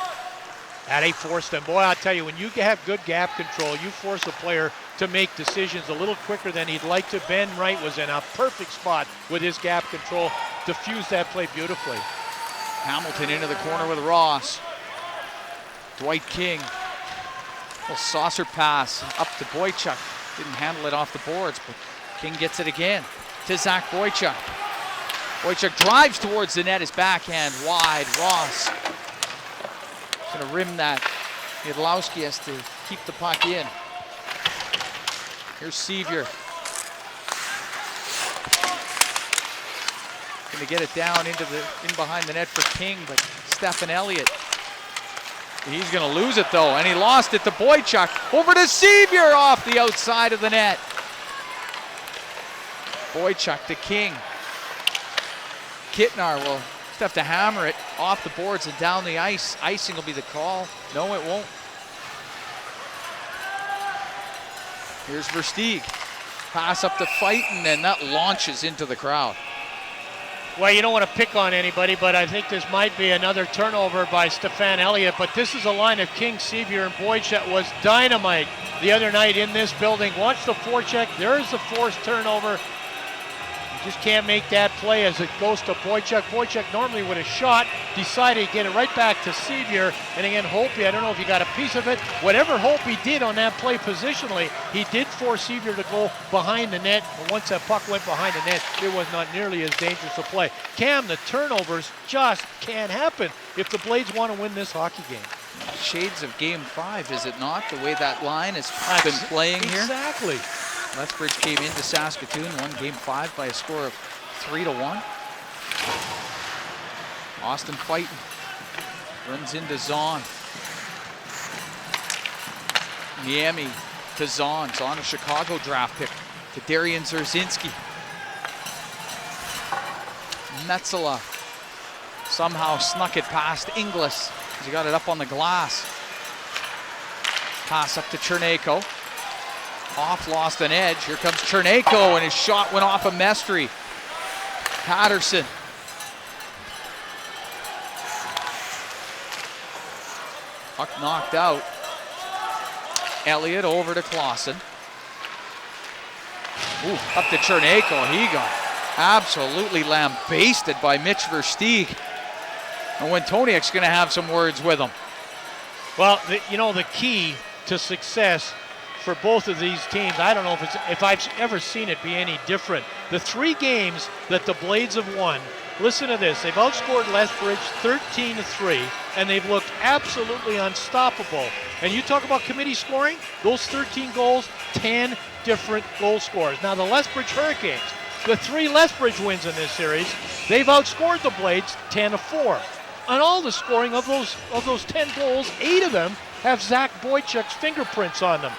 Speaker 2: And he forced them. Boy, I'll tell you, when you have good gap control, you force a player to make decisions a little quicker than he'd like to. Ben Wright was in a perfect spot with his gap control. Diffused that play beautifully.
Speaker 1: Hamilton into the corner with Ross. Dwight King. Little saucer pass up to Boychuk. Didn't handle it off the boards, but King gets it again to Zach Boychuk. Boychuk drives towards the net, his backhand wide. Ross gonna rim that. Yadlowski has to keep the puck in. Here's Sevier. Gonna get it down in behind the net for King, but Stephen Elliott. He's gonna lose it though, and he lost it to Boychuk. Over to Sevier off the outside of the net. Boychuk to King. Kittnar will just have to hammer it off the boards and down the ice. Icing will be the call. No, it won't. Here's Versteeg. Pass up to Fighton, and that launches into the crowd.
Speaker 2: Well, you don't want to pick on anybody, but I think this might be another turnover by Stefan Elliott. But this is a line of King, Sevier, and Boychuk that was dynamite the other night in this building. Watch the forecheck. There's the forced turnover. just can't make that play as it goes to Boychuk. Boychuk normally would have shot, decided to get it right back to Sevier. And again, Holtby, I don't know if he got a piece of it. Whatever Holtby did on that play positionally, he did force Sevier to go behind the net. And once that puck went behind the net, it was not nearly as dangerous a play. Cam, the turnovers just can't happen if the Blades want to win this hockey game.
Speaker 1: Shades of Game 5, is it not? The way that line has been playing here.
Speaker 2: Exactly.
Speaker 1: Lethbridge came into Saskatoon, won Game 5 by a score of 3-1. Austin fighting. Runs into Zahn. Niemi to Zahn. Zahn, a Chicago draft pick, to Darian Zerzinski. Metzela somehow snuck it past Inglis. He got it up on the glass. Pass up to Cherneyko. Off, lost an edge. Here comes Cherneyko, and his shot went off of Mestry. Patterson. Puck knocked out. Elliott over to Clausen. Ooh, up to Cherneyko. He got absolutely lambasted by Mitch Versteeg. And Wintoniak's going to have some words with him.
Speaker 2: Well, the key to success for both of these teams, I don't know if I've ever seen it be any different. The 3 games that the Blades have won, listen to this, they've outscored Lethbridge 13-3, and they've looked absolutely unstoppable. And you talk about committee scoring, those 13 goals, 10 different goal scorers. Now the Lethbridge Hurricanes, the 3 Lethbridge wins in this series, they've outscored the Blades 10-4. On all the scoring of those 10 goals, 8 of them have Zach Boychuk's fingerprints on them.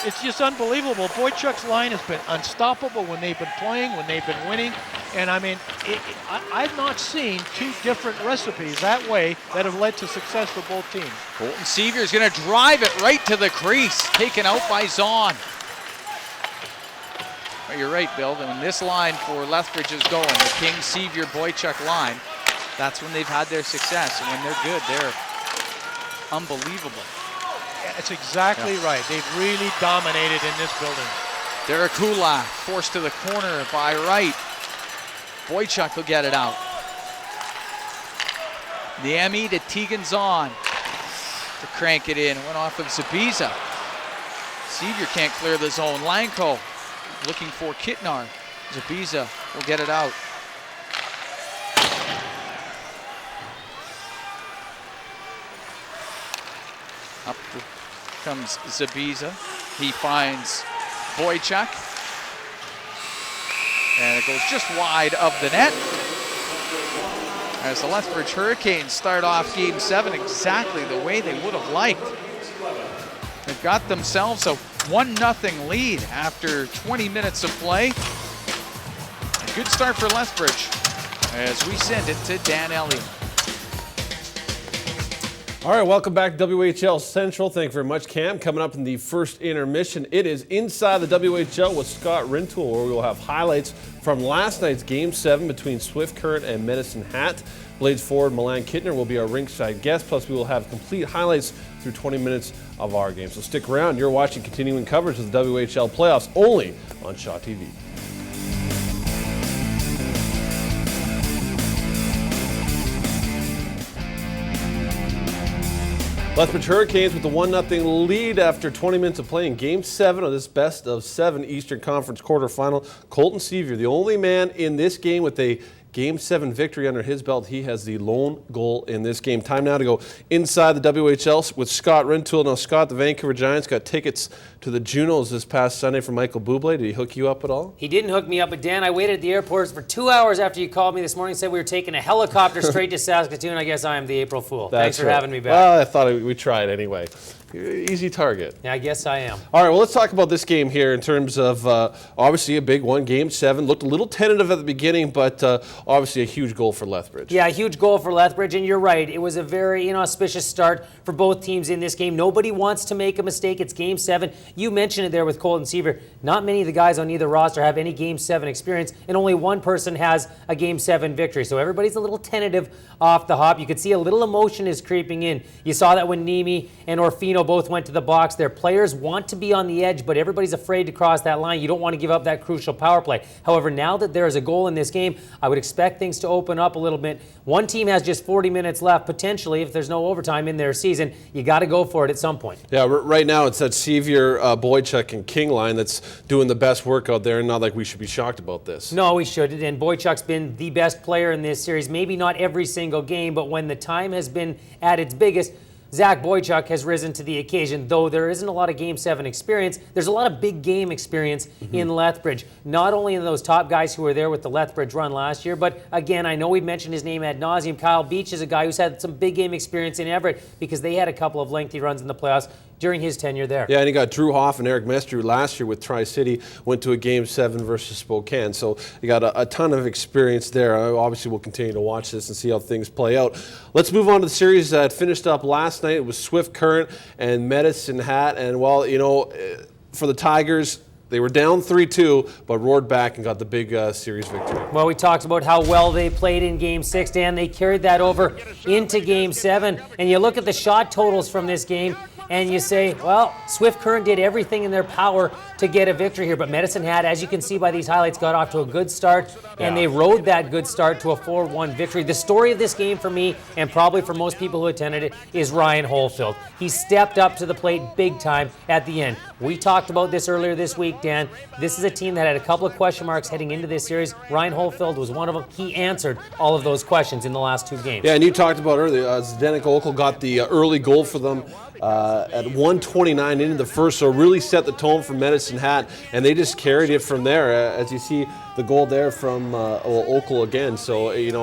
Speaker 2: It's just unbelievable. Boychuk's line has been unstoppable when they've been playing, when they've been winning. And I mean, I've not seen 2 different recipes that way that have led to success for both teams.
Speaker 1: Colton Sevier is going to drive it right to the crease, taken out by Zahn. Well, you're right, Bill. When this line for Lethbridge is going, the King, Sevier, Boychuk line, that's when they've had their success. And when they're good, they're unbelievable.
Speaker 2: That's exactly right. They've really dominated in this building.
Speaker 1: Derek Kulak forced to the corner by Wright. Boychuk will get it out. Niemi to Tegan Zahn to crank it in. Went off of Zabiza. Sevier can't clear the zone. Lanko looking for Kitnar. Zabiza will get it out. Up comes Zabiza. He finds Boychuk. And it goes just wide of the net. As the Lethbridge Hurricanes start off Game 7 exactly the way they would have liked. They've got themselves a 1-0 lead after 20 minutes of play. A good start for Lethbridge as we send it to Dan Elliott.
Speaker 3: All right, welcome back to WHL Central. Thank you very much, Cam. Coming up in the first intermission, it is Inside the WHL with Scott Rintoul, where we will have highlights from last night's Game 7 between Swift Current and Medicine Hat. Blades forward Milan Kittner will be our ringside guest, plus we will have complete highlights through 20 minutes of our game. So stick around. You're watching continuing coverage of the WHL playoffs only on Shaw TV. Lethbridge Hurricanes with the 1-0 lead after 20 minutes of play in Game 7 of this best of 7 Eastern Conference quarterfinal. Colton Sevier, the only man in this game with a Game 7 victory under his belt. He has the lone goal in this game. Time now to go inside the WHL with Scott Rintoul. Now, Scott, the Vancouver Giants got tickets to the Junos this past Sunday from Michael Bublé. Did he hook you up at all?
Speaker 8: He didn't hook me up, but Dan, I waited at the airport for 2 hours after you called me this morning and said we were taking a helicopter straight to Saskatoon. I guess I am the April Fool. Thanks for having me back.
Speaker 3: Well, I thought we tried anyway. Easy target.
Speaker 8: Yeah, I guess I am.
Speaker 3: All right, well, let's talk about this game here in terms of obviously a big one. Game 7 looked a little tentative at the beginning, but obviously a huge goal for Lethbridge.
Speaker 8: Yeah, a huge goal for Lethbridge, and you're right. It was a very inauspicious start for both teams in this game. Nobody wants to make a mistake. It's Game 7. You mentioned it there with Colton Sevier. Not many of the guys on either roster have any Game 7 experience, and only one person has a Game 7 victory. So everybody's a little tentative off the hop. You could see a little emotion is creeping in. You saw that when Niemi and Orfino both went to the box. Their players want to be on the edge, but everybody's afraid to cross that line. You don't want to give up that crucial power play. However, now that there is a goal in this game, I would expect things to open up a little bit. One team has just 40 minutes left, potentially, if there's no overtime in their season. You got to go for it at some point.
Speaker 3: Yeah, right now it's that Sevier, Boychuk, and King line that's doing the best work out there, and not like we should be shocked about this.
Speaker 8: No, we shouldn't. And Boychuk's been the best player in this series. Maybe not every single game, but when the time has been at its biggest, Zach Boychuk has risen to the occasion. Though there isn't a lot of Game 7 experience, there's a lot of big game experience in Lethbridge. Not only in those top guys who were there with the Lethbridge run last year, but again, I know we've mentioned his name ad nauseum. Kyle Beach is a guy who's had some big game experience in Everett because they had a couple of lengthy runs in the playoffs during his tenure there.
Speaker 3: Yeah, and you got Drew Hoff and Eric Mester last year with Tri-City, went to a Game 7 versus Spokane. So you got a ton of experience there. Obviously, we'll continue to watch this and see how things play out. Let's move on to the series that finished up last night. It was Swift Current and Medicine Hat. And, well, for the Tigers, they were down 3-2, but roared back and got the big series victory.
Speaker 8: Well, we talked about how well they played in Game 6, Dan. They carried that over into Game 7. And you look at the shot totals from this game, and you say, well, Swift Current did everything in their power to get a victory here. But Medicine Hat, as you can see by these highlights, got off to a good start, and they rode that good start to a 4-1 victory. The story of this game for me, and probably for most people who attended it, is Ryan Holefield. He stepped up to the plate big time at the end. We talked about this earlier this week, Dan. This is a team that had a couple of question marks heading into this series. Ryan Holefield was one of them. He answered all of those questions in the last two games.
Speaker 3: Yeah, and you talked about earlier, Zdenek Okel got the early goal for them at 1:29 into the first, so really set the tone for Medicine Hat, and they just carried it from there. As you see the goal there from Okel again, so it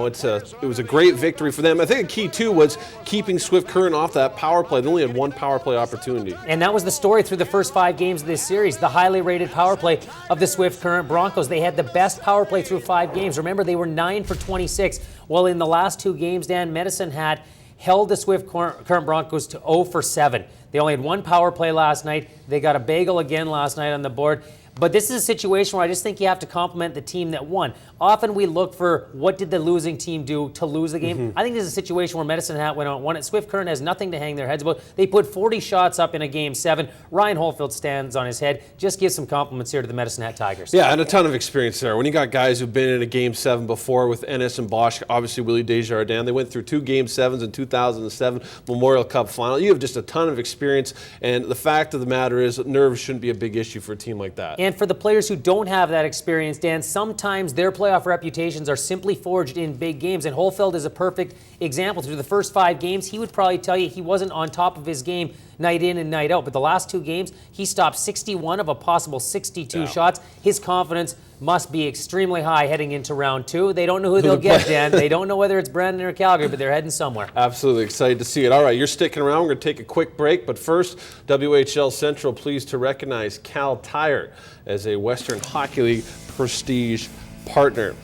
Speaker 3: was a great victory for them. I think the key too was keeping Swift Current off that power play. They only had one power play opportunity,
Speaker 8: and that was the story through the first 5 games of this series. The highly rated power play of the Swift Current Broncos. They had the best power play through 5 games. Remember, they were 9 for 26. Well, in the last 2 games, Dan, Medicine Hat held the Swift Current Broncos to 0 for 7. They only had 1 power play last night. They got a bagel again last night on the board. But this is a situation where I just think you have to compliment the team that won. Often we look for what did the losing team do to lose the game. I think this is a situation where Medicine Hat went out and won it. Swift Current has nothing to hang their heads about. They put 40 shots up in a Game 7. Ryan Holefield stands on his head. Just give some compliments here to the Medicine Hat Tigers.
Speaker 3: Yeah, and a ton of experience there. When you got guys who've been in a Game 7 before with Ennis and Bosch, obviously Willie Desjardins, they went through 2 Game 7s in 2007 Memorial Cup final. You have just a ton of experience, and the fact of the matter is that nerves shouldn't be a big issue for a team like that.
Speaker 8: And for the players who don't have that experience, Dan, sometimes their playoff reputations are simply forged in big games, and Holefield is a perfect example. Through the first 5 games, he would probably tell you he wasn't on top of his game night in and night out, but the last 2 games, he stopped 61 of a possible 62 shots. His confidence must be extremely high heading into round 2. They don't know who they'll get, Dan. They don't know whether it's Brandon or Calgary, but they're heading somewhere.
Speaker 3: Absolutely excited to see it. All right, you're sticking around. We're going to take a quick break, but first, WHL Central pleased to recognize Cal Tire as a Western Hockey League prestige partner.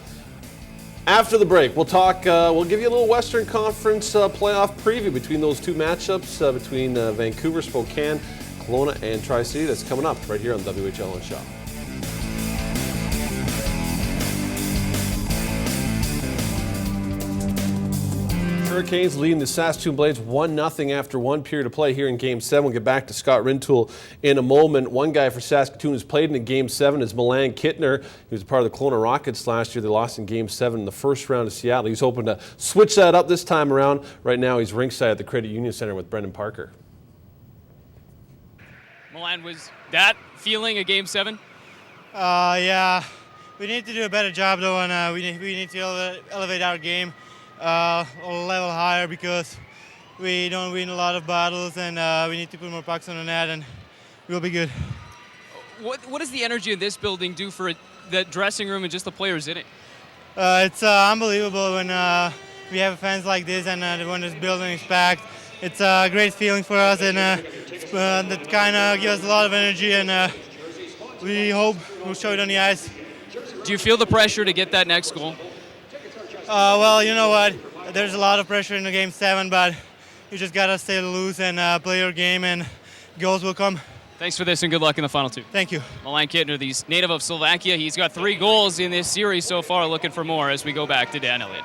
Speaker 3: After the break, we'll talk. We'll give you a little Western Conference playoff preview between those 2 matchups between Vancouver, Spokane, Kelowna, and Tri-City. That's coming up right here on WHL and Shaw. Hurricanes leading the Saskatoon Blades 1-0 after 1 period of play here in Game 7. We'll get back to Scott Rintoul in a moment. One guy for Saskatoon who's played in Game 7 is Milan Kittner. He was a part of the Kelowna Rockets last year. They lost in Game 7 in the first round of Seattle. He's hoping to switch that up this time around. Right now he's ringside at the Credit Union Center with Brendan Parker.
Speaker 4: Milan, was that feeling a Game 7?
Speaker 9: Yeah. We need to do a better job though, and we need to elevate our game a level higher because we don't win a lot of battles, and we need to put more pucks on the net, and we'll be good.
Speaker 4: What does the energy of this building do for the dressing room and just the players in it?
Speaker 9: It's unbelievable when we have fans like this, and when this building is packed. It's a great feeling for us, and that kind of gives us a lot of energy, and we hope we'll show it on the ice.
Speaker 4: Do you feel the pressure to get that next goal?
Speaker 9: Well, you know what? There's a lot of pressure in the Game 7, but you just got to stay loose and play your game, and goals will come.
Speaker 4: Thanks for this and good luck in the final two.
Speaker 9: Thank you.
Speaker 4: Milan Kittner, the native of Slovakia. He's got 3 goals in this series so far, looking for more as we go back to Dan Elliott.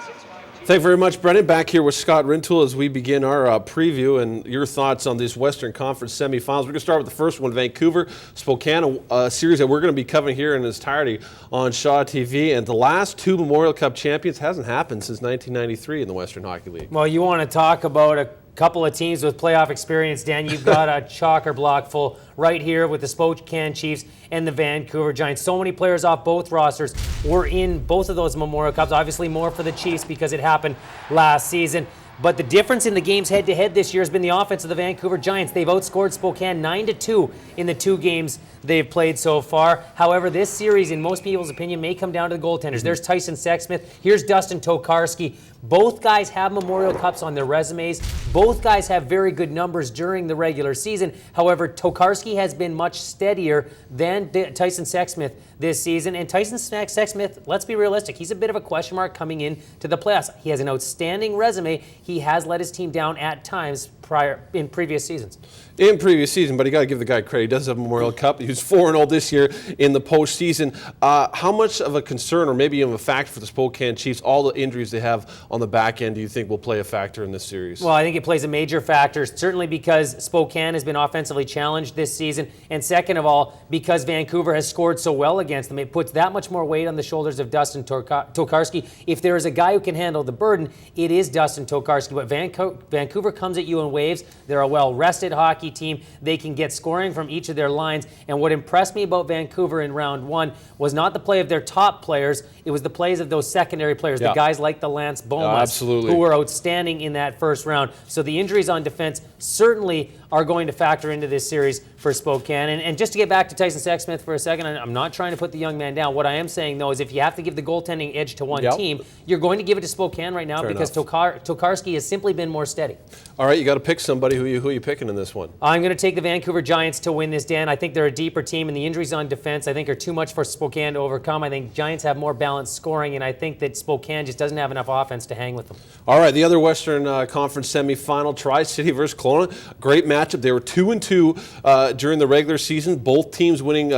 Speaker 3: Thank you very much, Brendan. Back here with Scott Rintoul as we begin our preview and your thoughts on these Western Conference semifinals. We're going to start with the first one, Vancouver, Spokane, a series that we're going to be covering here in its entirety on Shaw TV. And the last 2 Memorial Cup champions hasn't happened since 1993 in the Western Hockey League.
Speaker 8: Well, you want to talk about a couple of teams with playoff experience, Dan. You've got a chocker block full right here with the Spokane Chiefs and the Vancouver Giants. So many players off both rosters were in both of those Memorial Cups. Obviously more for the Chiefs because it happened last season. But the difference in the games head-to-head this year has been the offense of the Vancouver Giants. They've outscored Spokane 9-2 in the 2 games they've played so far. However, this series, in most people's opinion, may come down to the goaltenders. There's Tyson Sexsmith. Here's Dustin Tokarski. Both guys have Memorial Cups on their resumes. Both guys have very good numbers during the regular season. However, Tokarski has been much steadier than Tyson Sexsmith this season. And Tyson Sexsmith, let's be realistic, he's a bit of a question mark coming into the playoffs. He has an outstanding resume. He has let his team down at times in previous seasons.
Speaker 3: In previous season, but you got to give the guy credit. He does have a Memorial Cup. He was 4-0 this year in the postseason. How much of a concern, or maybe even a factor for the Spokane Chiefs, all the injuries they have on the back end, do you think will play a factor in this series?
Speaker 8: Well, I think it plays a major factor, certainly because Spokane has been offensively challenged this season, and second of all, because Vancouver has scored so well against them. It puts that much more weight on the shoulders of Dustin Tokarski. If there is a guy who can handle the burden, it is Dustin Tokarski. But Vancouver comes at you in waves. They're a well-rested hockey team. They can get scoring from each of their lines. And what impressed me about Vancouver in round 1 was not the play of their top players. It was the plays of those secondary players, the guys like the Lance Bomas, who were outstanding in that first round. So the injuries on defense certainly are going to factor into this series for Spokane. And just to get back to Tyson Sexsmith for a second, I'm not trying to put the young man down. What I am saying, though, is if you have to give the goaltending edge to one team, you're going to give it to Spokane right now because Tokarski has simply been more steady.
Speaker 3: All right, you got to pick somebody. Who are you picking in this one?
Speaker 8: I'm going to take the Vancouver Giants to win this, Dan. I think they're a deeper team, and the injuries on defense, I think, are too much for Spokane to overcome. I think Giants have more balanced scoring, and I think that Spokane just doesn't have enough offense to hang with them.
Speaker 3: All right, the other Western Conference semifinal, Tri-City versus Kelowna. Great matchup. They were 2-2 during the regular season. Both teams winning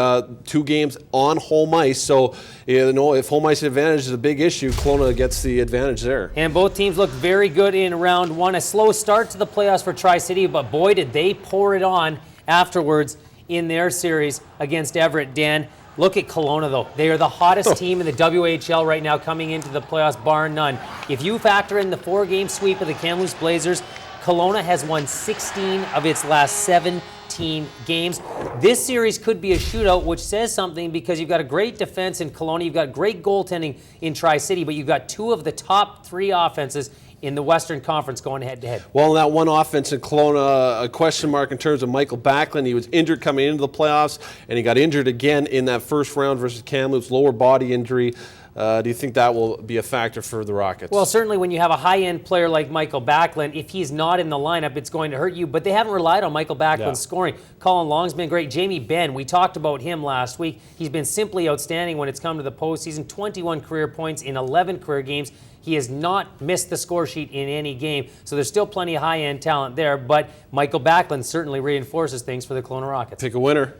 Speaker 3: 2 games on home ice. So, if home ice advantage is a big issue, Kelowna gets the advantage there. And
Speaker 8: both teams look very good in round 1. A slow start to the playoffs for Tri-City, but boy, did they pour it on afterwards in their series against Everett. Dan, look at Kelowna, though. They are the hottest team in the WHL right now coming into the playoffs, bar none. If you factor in the 4-game sweep of the Kamloops Blazers, Kelowna has won 16 of its last 17 games. This series could be a shootout, which says something because you've got a great defense in Kelowna, you've got great goaltending in Tri-City, but you've got 2 of the top 3 offenses in the Western Conference going head-to-head.
Speaker 3: Well, that one offense in Kelowna, a question mark in terms of Michael Backlund. He was injured coming into the playoffs, and he got injured again in that first round versus Kamloops, lower body injury. Do you think that will be a factor for the Rockets?
Speaker 8: Well, certainly when you have a high-end player like Michael Backlund, if he's not in the lineup, it's going to hurt you. But they haven't relied on Michael Backlund's scoring. Colin Long's been great. Jamie Benn, we talked about him last week. He's been simply outstanding when it's come to the postseason. 21 career points in 11 career games. He has not missed the score sheet in any game. So there's still plenty of high-end talent there. But Michael Backlund certainly reinforces things for the Kelowna Rockets.
Speaker 3: Pick a winner.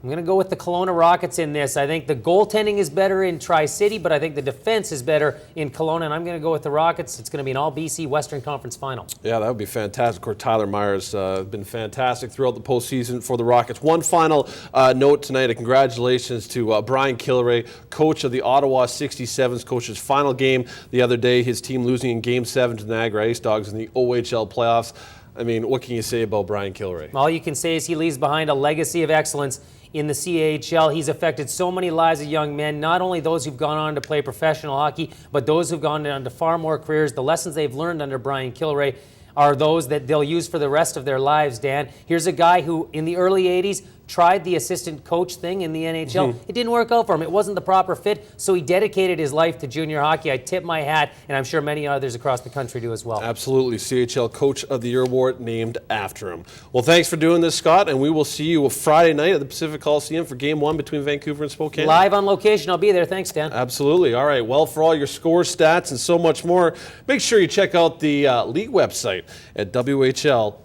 Speaker 8: I'm going to go with the Kelowna Rockets in this. I think the goaltending is better in Tri-City, but I think the defense is better in Kelowna, and I'm going to go with the Rockets. It's going to be an all-BC Western Conference final.
Speaker 3: Yeah, that would be fantastic. Of course, Tyler Myers has been fantastic throughout the postseason for the Rockets. One final note tonight, congratulations to Brian Kilray, coach of the Ottawa 67s, coached his final game the other day, his team losing in Game 7 to the Niagara Ice Dogs in the OHL playoffs. I mean, what can you say about Brian Kilray?
Speaker 8: All you can say is he leaves behind a legacy of excellence in the CHL. He's affected so many lives of young men, not only those who've gone on to play professional hockey, but those who've gone on to far more careers. The lessons they've learned under Brian Kilray are those that they'll use for the rest of their lives, Dan. Here's a guy who, in the early 80s, tried the assistant coach thing in the NHL. It didn't work out for him. It wasn't the proper fit, so he dedicated his life to junior hockey. I tip my hat, and I'm sure many others across the country do as well.
Speaker 3: Absolutely. CHL Coach of the Year award named after him. Well, thanks for doing this, Scott, and we will see you Friday night at the Pacific Coliseum for Game 1 between Vancouver and Spokane.
Speaker 8: Live on location. I'll be there. Thanks, Dan.
Speaker 3: Absolutely. All right. Well, for all your score stats and so much more, make sure you check out the league website at WHL.ca.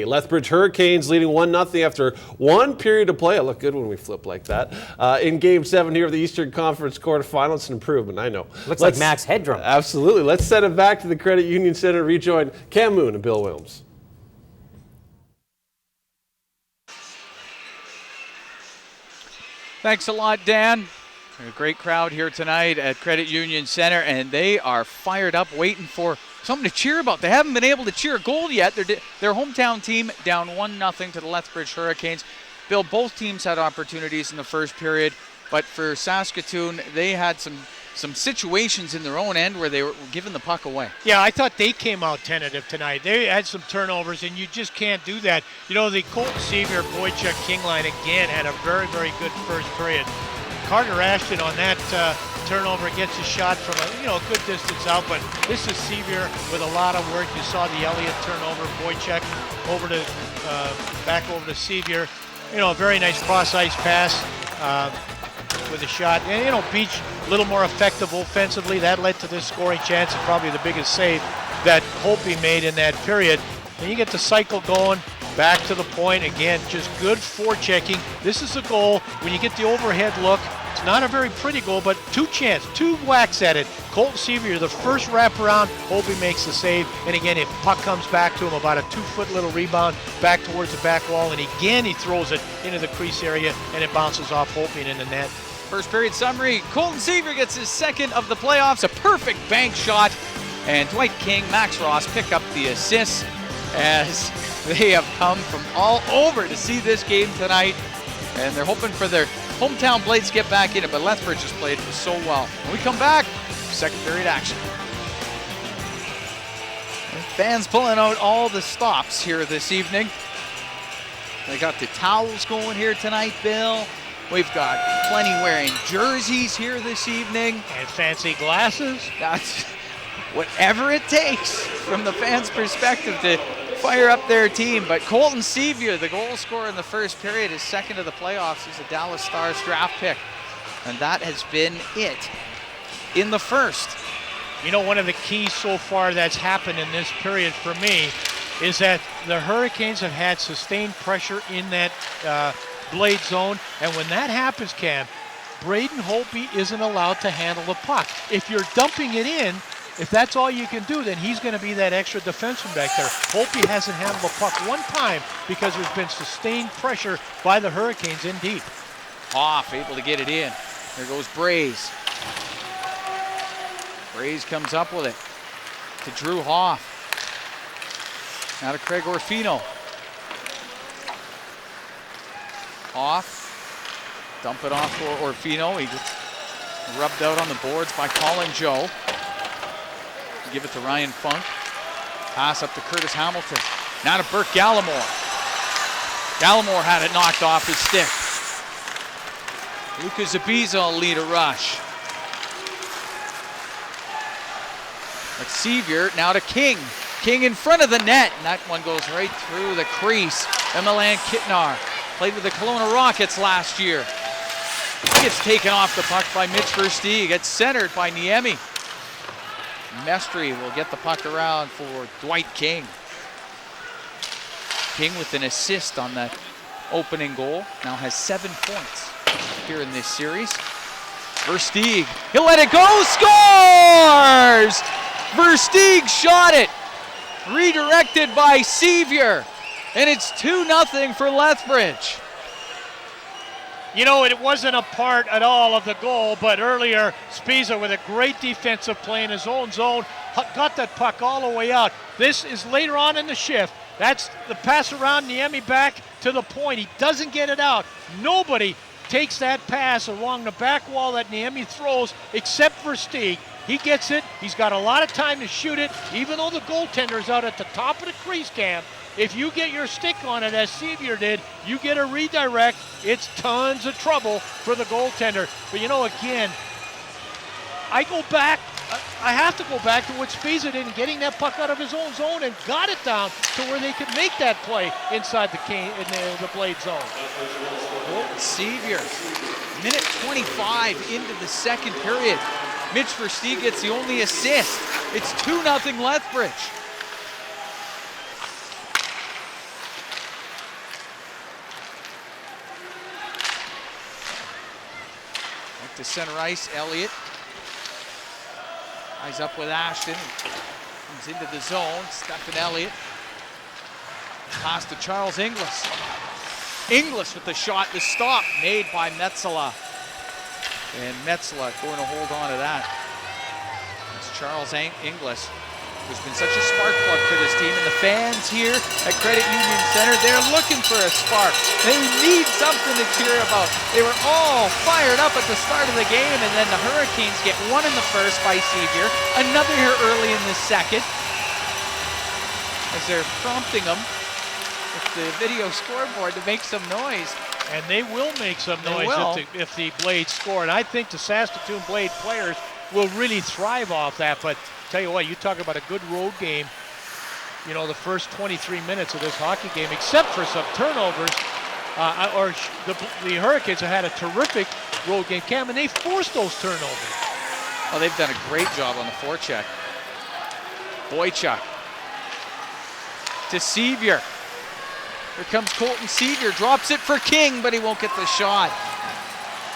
Speaker 3: Lethbridge Hurricanes leading 1-0 after after one period to play. It looked good when we flip like that. In Game 7 here of the Eastern Conference quarterfinal. It's an improvement, I know.
Speaker 8: Looks like Max Headroom.
Speaker 3: Absolutely. Let's send it back to the Credit Union Center and rejoin Cam Moon and Bill Williams.
Speaker 1: Thanks a lot, Dan. A great crowd here tonight at Credit Union Center, and they are fired up, waiting for something to cheer about. They haven't been able to cheer a goal yet. Their hometown team down 1-0 to the Lethbridge Hurricanes. Bill, both teams had opportunities in the first period, but for Saskatoon, they had some situations in their own end where they were giving the puck away.
Speaker 2: Yeah, I thought they came out tentative tonight. They had some turnovers, and you just can't do that. You know, the Colton Sevier, Boychuk, King line again had a very, very good first period. Carter Ashton on that turnover gets a shot from a good distance out, but this is Sevier with a lot of work. You saw the Elliott turnover, Boychuk over to back over to Sevier. A very nice cross-ice pass with a shot. And, Beach a little more effective offensively. That led to this scoring chance and probably the biggest save that Holtby made in that period. And you get the cycle going, back to the point. Again, just good forechecking. This is a goal. When you get the overhead look, it's not a very pretty goal, but two whacks at it. Colton Sevier, the first wraparound, Holtby makes the save. And again, if puck comes back to him, about a 2-foot little rebound back towards the back wall. And again, he throws it into the crease area, and it bounces off Holtby and in the net.
Speaker 1: First period summary, Colton Sevier gets his second of the playoffs, a perfect bank shot. And Dwight King, Max Ross pick up the assists as they have come from all over to see this game tonight. And they're hoping for their hometown Blades to get back in it, but Lethbridge has played so well. When we come back, second period action. Fans pulling out all the stops here this evening. They got the towels going here tonight, Bill. We've got plenty wearing jerseys here this evening.
Speaker 2: And fancy glasses.
Speaker 1: That's whatever it takes from the fans' perspective to fire up their team. But Colton Sevier, the goal scorer in the first period, is second of the playoffs. He's a Dallas Stars draft pick. And that has been it in the first.
Speaker 2: One of the keys so far that's happened in this period for me is that the Hurricanes have had sustained pressure in that blade zone, and when that happens, Cam, Braden Holtby isn't allowed to handle the puck. If you're dumping it in, if that's all you can do, then he's going to be that extra defenseman back there. Holtby hasn't handled the puck one time because there's been sustained pressure by the Hurricanes in deep.
Speaker 1: Hoff able to get it in. There goes Braze. Braze comes up with it to Drew Hoff. Now to Craig Orfino. Hoff, dump it off for Orfino. He gets rubbed out on the boards by Colin Joe. Give it to Ryan Funk. Pass up to Curtis Hamilton. Now to Burke Gallimore. Gallimore had it knocked off his stick. Lucas Zabiza will lead a rush. But Sevier now to King. King in front of the net, and that one goes right through the crease. Milan Kitnar played with the Kelowna Rockets last year. He gets taken off the puck by Mitch Versteeg. Gets centered by Niemi. Mestry will get the puck around for Dwight King. King with an assist on that opening goal. Now has 7 points here in this series. Versteeg, he'll let it go, scores! Versteeg shot it. Redirected by Sevier. And it's 2-0 for Lethbridge.
Speaker 2: It wasn't a part at all of the goal, but earlier, Spiza with a great defensive play in his own zone, got that puck all the way out. This is later on in the shift. That's the pass around Niemi back to the point. He doesn't get it out. Nobody takes that pass along the back wall that Niemi throws except for Versteeg. He gets it. He's got a lot of time to shoot it, even though the goaltender's out at the top of the crease, Cam. If you get your stick on it, as Sevier did, you get a redirect. It's tons of trouble for the goaltender. But again, I have to go back to what Spiza did in getting that puck out of his own zone and got it down to where they could make that play inside the blade zone.
Speaker 1: Sevier, minute 25 into the second period. Mitch Versteeg gets the only assist. It's 2-0 Lethbridge. to center ice, Elliott. Eyes up with Ashton. Comes into the zone, Stephen Elliott. Pass to Charles Inglis. Inglis with the shot, the stop made by Metsala. And Metsala going to hold on to that. It's Charles Inglis, who's been such a spark plug for this team. And the fans here at Credit Union Center, they're looking for a spark. They need something to cheer about. They were all fired up at the start of the game, and then the Hurricanes get one in the first by Sevier, another here early in the second, as they're prompting them with the video scoreboard to make some noise.
Speaker 2: And they will make some noise if the Blades score. And I think the Saskatoon Blade players will really thrive off that. But tell you what, you talk about a good road game. You know, the first 23 minutes of this hockey game, except for some turnovers, the Hurricanes have had a terrific road game, Cam, and they forced those turnovers.
Speaker 1: Oh, they've done a great job on the forecheck. Boychuk to Sevier. Here comes Colton Sevier, drops it for King, but he won't get the shot.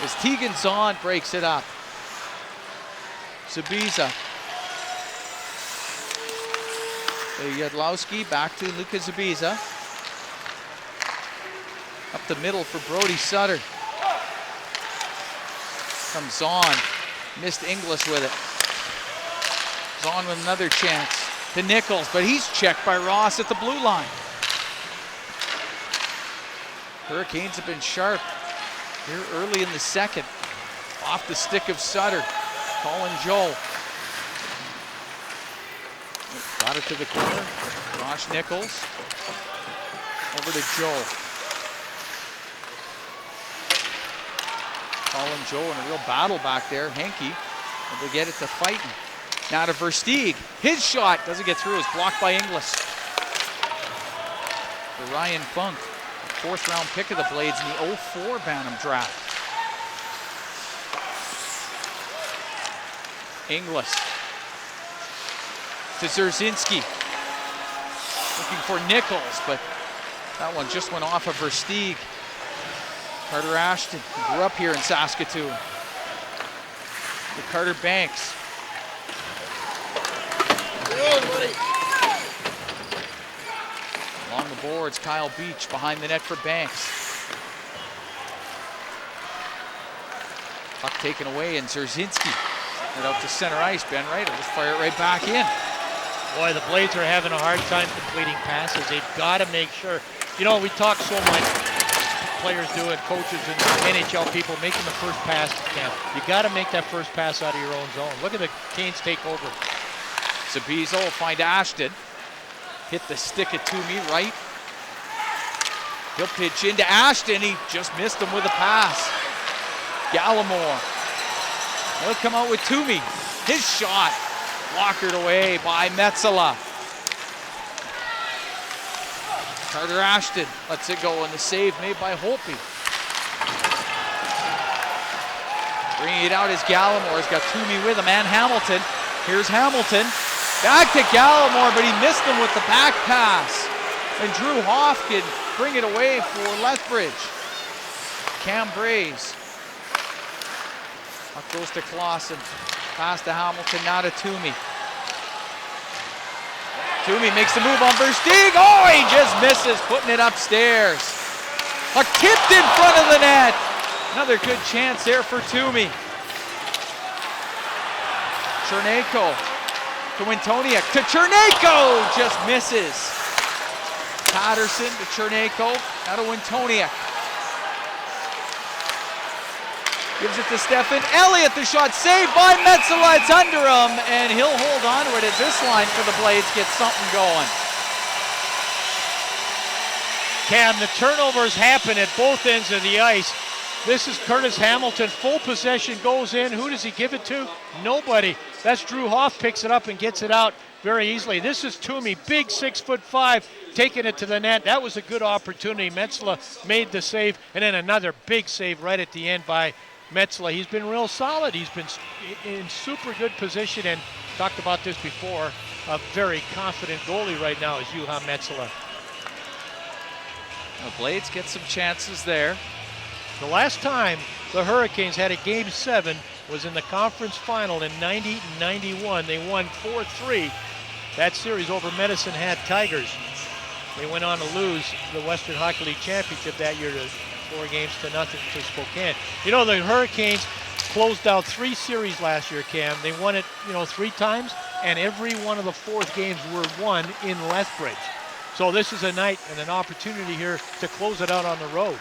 Speaker 1: As Tegan Zahn breaks it up. Zabiza. Yudlowski back to Luka Zabiza. Up the middle for Brody Sutter. Comes Zahn. Missed Inglis with it. Zahn with another chance to Nichols, but he's checked by Ross at the blue line. Hurricanes have been sharp here early in the second. Off the stick of Sutter. Colin Joel. Got it to the corner. Josh Nichols. Over to Joel. Colin Joel in a real battle back there. Henke able to get it to fighting. Now to Versteeg. His shot doesn't get through. It's blocked by Inglis. For Ryan Funk. Fourth round pick of the Blades in the 04 Bantam draft. Inglis to Zerzinski. Looking for Nichols, but that one just went off of Versteeg. Carter Ashton grew up here in Saskatoon. To Carter Banks. Along the boards, Kyle Beach behind the net for Banks. Puck taken away, and Zerzinski right out to center ice. Ben Wright will just fire it right back in.
Speaker 2: Boy, the Blades are having a hard time completing passes. They've got to make sure. You know, we talk so much, players do it, coaches and NHL people, making the first pass. You got to make that first pass out of your own zone. Look at the Canes take over.
Speaker 1: Zabiza will find Ashton. Hit the stick of Toomey right. He'll pitch into Ashton. He just missed him with a pass. Gallimore. He'll come out with Toomey. His shot blockered away by Metsala. Carter Ashton lets it go, and the save made by Holtby. Bringing it out is Gallimore. He's got Toomey with him and Hamilton. Here's Hamilton. Back to Gallimore, but he missed him with the back pass. And Drew Hoff can bring it away for Lethbridge. Cam Braze. Puck goes to Clausen. Pass to Hamilton, now to Toomey. Toomey makes the move on Versteeg. Oh, he just misses, putting it upstairs. Puck tipped in front of the net. Another good chance there for Toomey. Chernenko to Wintoniak, to Chernenko, just misses. Patterson to Chernenko, now to Wintoniak. Gives it to Stephen Elliott, the shot saved by Metsala, it's under him, and he'll hold on to it as this line for the Blades gets something going.
Speaker 2: Cam, the turnovers happen at both ends of the ice. This is Curtis Hamilton, full possession goes in. Who does he give it to? Nobody. That's Drew Hoff, picks it up and gets it out very easily. This is Toomey, big 6'5", taking it to the net. That was a good opportunity. Metsala made the save, and then another big save right at the end by Metsala. He's been real solid. He's been in super good position, and talked about this before, a very confident goalie right now is Juha Metsala.
Speaker 1: The Blades get some chances there.
Speaker 2: The last time the Hurricanes had a Game 7, was in the conference final in 90-91. They won 4-3 that series over Medicine Hat Tigers. They went on to lose the Western Hockey League Championship that year to 4-0 to Spokane. You know, the Hurricanes closed out 3 series last year, Cam. They won it, 3 times, and every one of the 4th games were won in Lethbridge. So this is a night and an opportunity here to close it out on the road.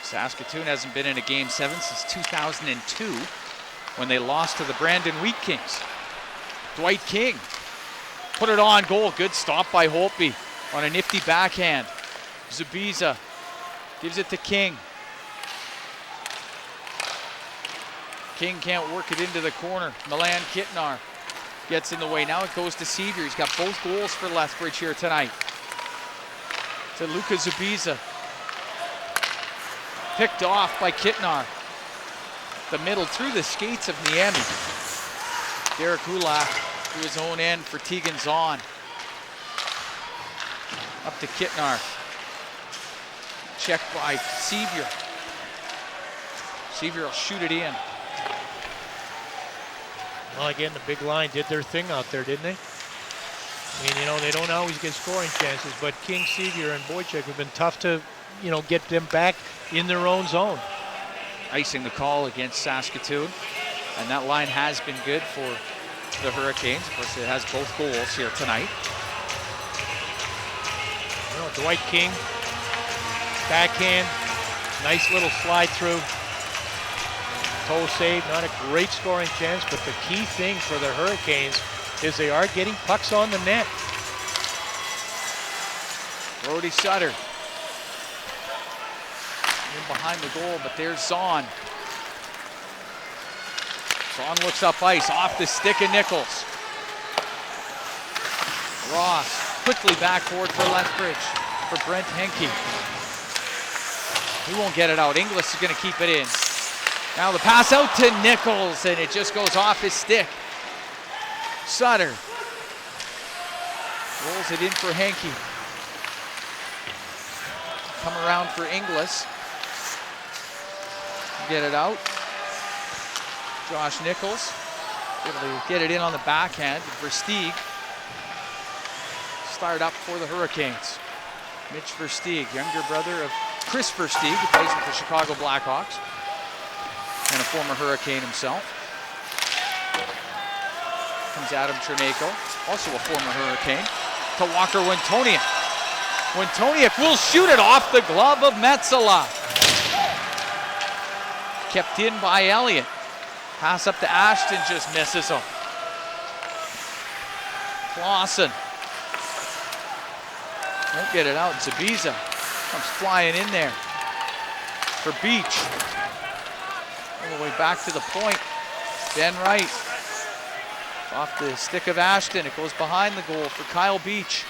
Speaker 1: Saskatoon hasn't been in a Game 7 since 2002 when they lost to the Brandon Wheat Kings. Dwight King put it on goal. Good stop by Holtby on a nifty backhand. Zubiza gives it to King. King can't work it into the corner. Milan Kitnar gets in the way. Now it goes to Sevier. He's got both goals for Lethbridge here tonight. To Luka Zubiza. Picked off by Kitnar. The middle through the skates of Niemi. Derek Hulak to his own end for Tegan Zahn. Up to Kitnar. Checked by Sevier. Sevier will shoot it in.
Speaker 2: Well, again, the big line did their thing out there, didn't they? I mean, they don't always get scoring chances, but King, Sevier, and Boychuk have been tough to, get them back in their own zone.
Speaker 1: Icing the call against Saskatoon, and that line has been good for the Hurricanes. Of course, it has both goals here tonight.
Speaker 2: Dwight King, backhand, nice little slide through. Toe save, not a great scoring chance, but the key thing for the Hurricanes is they are getting pucks on the net.
Speaker 1: Brody Sutter in behind the goal, but there's Zahn. Zahn looks up ice, off the stick of Nichols. Ross quickly back forward for Lethbridge, for Brent Henke. He won't get it out. Inglis is going to keep it in. Now the pass out to Nichols, and it just goes off his stick. Sutter rolls it in for Henke. Come around for Inglis. Get it out. Josh Nichols able to get it in on the backhand. Versteeg start up for the Hurricanes. Mitch Versteeg, younger brother of Chris Versteeg, who plays with the Chicago Blackhawks, and a former Hurricane himself. Comes Adam Tremako, also a former Hurricane, to Walker Wintoniak. Wintoniak will shoot it off the glove of Metzola. Kept in by Elliott. Pass up to Ashton, just misses him. Clausen won't get it out. Zabiza comes flying in there for Beach. All the way back to the point. Ben Wright. Off the stick of Ashton. It goes behind the goal for Kyle Beach.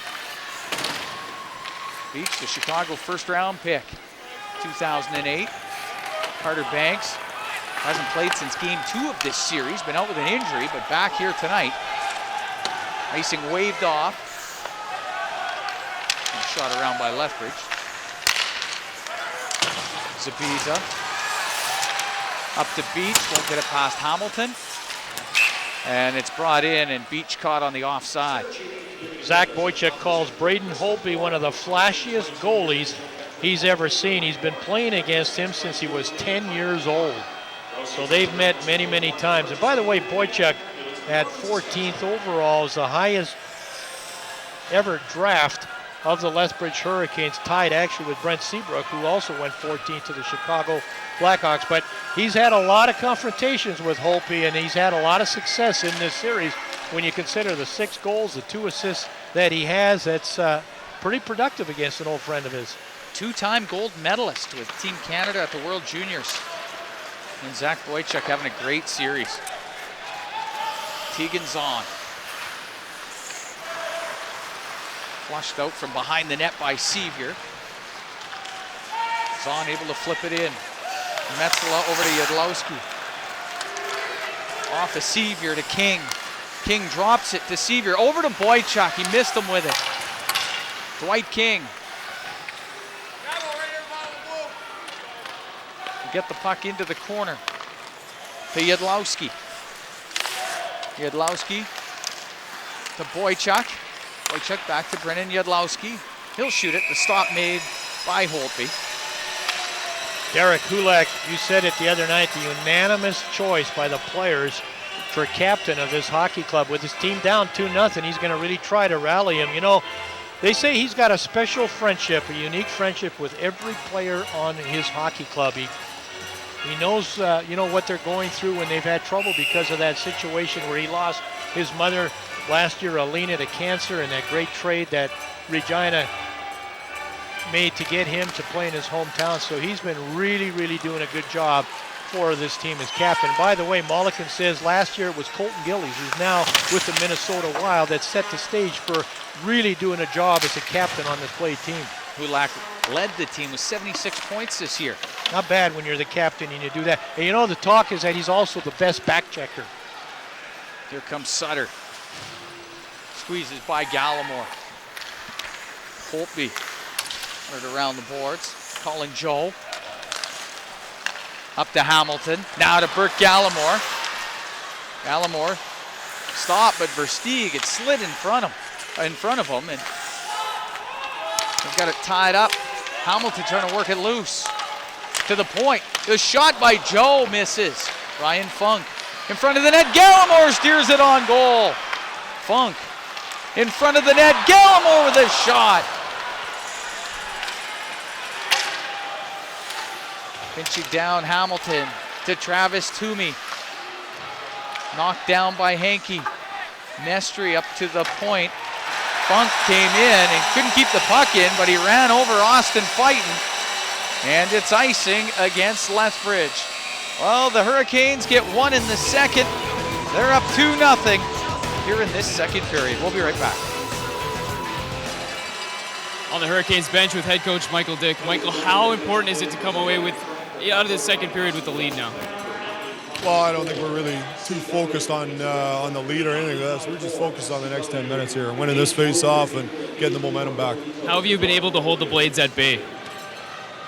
Speaker 1: Beach, the Chicago first-round pick, 2008. Carter Banks hasn't played since game 2 of this series. Been out with an injury, but back here tonight. Icing waved off. And shot around by Lethbridge. Zabiza. Up to Beach, won't get it past Hamilton. And it's brought in, and Beach caught on the offside.
Speaker 2: Zach Boychuk calls Braden Holtby one of the flashiest goalies he's ever seen. He's been playing against him since he was 10 years old. So they've met many, many times. And by the way, Boychuk at 14th overall is the highest ever draft of the Lethbridge Hurricanes, tied actually with Brent Seabrook, who also went 14th to the Chicago Blackhawks. But he's had a lot of confrontations with Holtby, and he's had a lot of success in this series. When you consider the 6 goals, the 2 assists that he has, that's pretty productive against an old friend of his.
Speaker 1: 2-time gold medalist with Team Canada at the World Juniors. And Zach Boychuk having a great series. Tegan Zahn. Flushed out from behind the net by Sevier. Zahn able to flip it in. Metzola over to Yadlowski. Off of Sevier to King. King drops it to Sevier. Over to Boychuk. He missed him with it. Dwight King. get the puck into the corner to Yadlowski. Yadlowski to Boychuk. Boychuk back to Brennan Yadlowski. He'll shoot it. The stop made by Holtby.
Speaker 2: Derek Kulak, you said it the other night, the unanimous choice by the players for captain of this hockey club. With his team down 2-0, he's going to really try to rally him. You know, they say he's got a special friendship, a unique friendship with every player on his hockey club. He knows, you know, what they're going through when they've had trouble because of that situation where he lost his mother last year, Alina, to cancer, and that great trade that Regina made to get him to play in his hometown. So he's been really, really doing a good job for this team as captain. By the way, Mulliken says last year it was Colton Gillies, who's now with the Minnesota Wild, that set the stage for really doing a job as a captain on this play team.
Speaker 1: Kulak led the team with 76 points this year.
Speaker 2: Not bad when you're the captain and you do that. And you know, the talk is that he's also the best back checker.
Speaker 1: Here comes Sutter. Squeezes by Gallimore. Holtby right around the boards. Calling Joe. Up to Hamilton. Now to Burke Gallimore. Gallimore stopped, but Versteeg had slid in front of him, and he's got it tied up. Hamilton trying to work it loose. To the point. The shot by Joe misses. Ryan Funk in front of the net. Gallimore steers it on goal. Funk in front of the net. Gallimore with a shot. Pinching down Hamilton to Travis Toomey. Knocked down by Hankey. Mestry up to the point. Funk came in and couldn't keep the puck in, but he ran over Austin Fighton. And it's icing against Lethbridge. Well, the Hurricanes get one in the second. They're up 2-0 here in this second period. We'll be right back.
Speaker 4: On the Hurricanes bench with head coach Michael Dick. Michael, how important is it to come away with out of this second period with the lead now?
Speaker 10: Well, I don't think we're really too focused on the lead or anything like that. We're just focused on the next 10 minutes here, winning this face-off and getting the momentum back.
Speaker 4: How have you been able to hold the Blades at bay?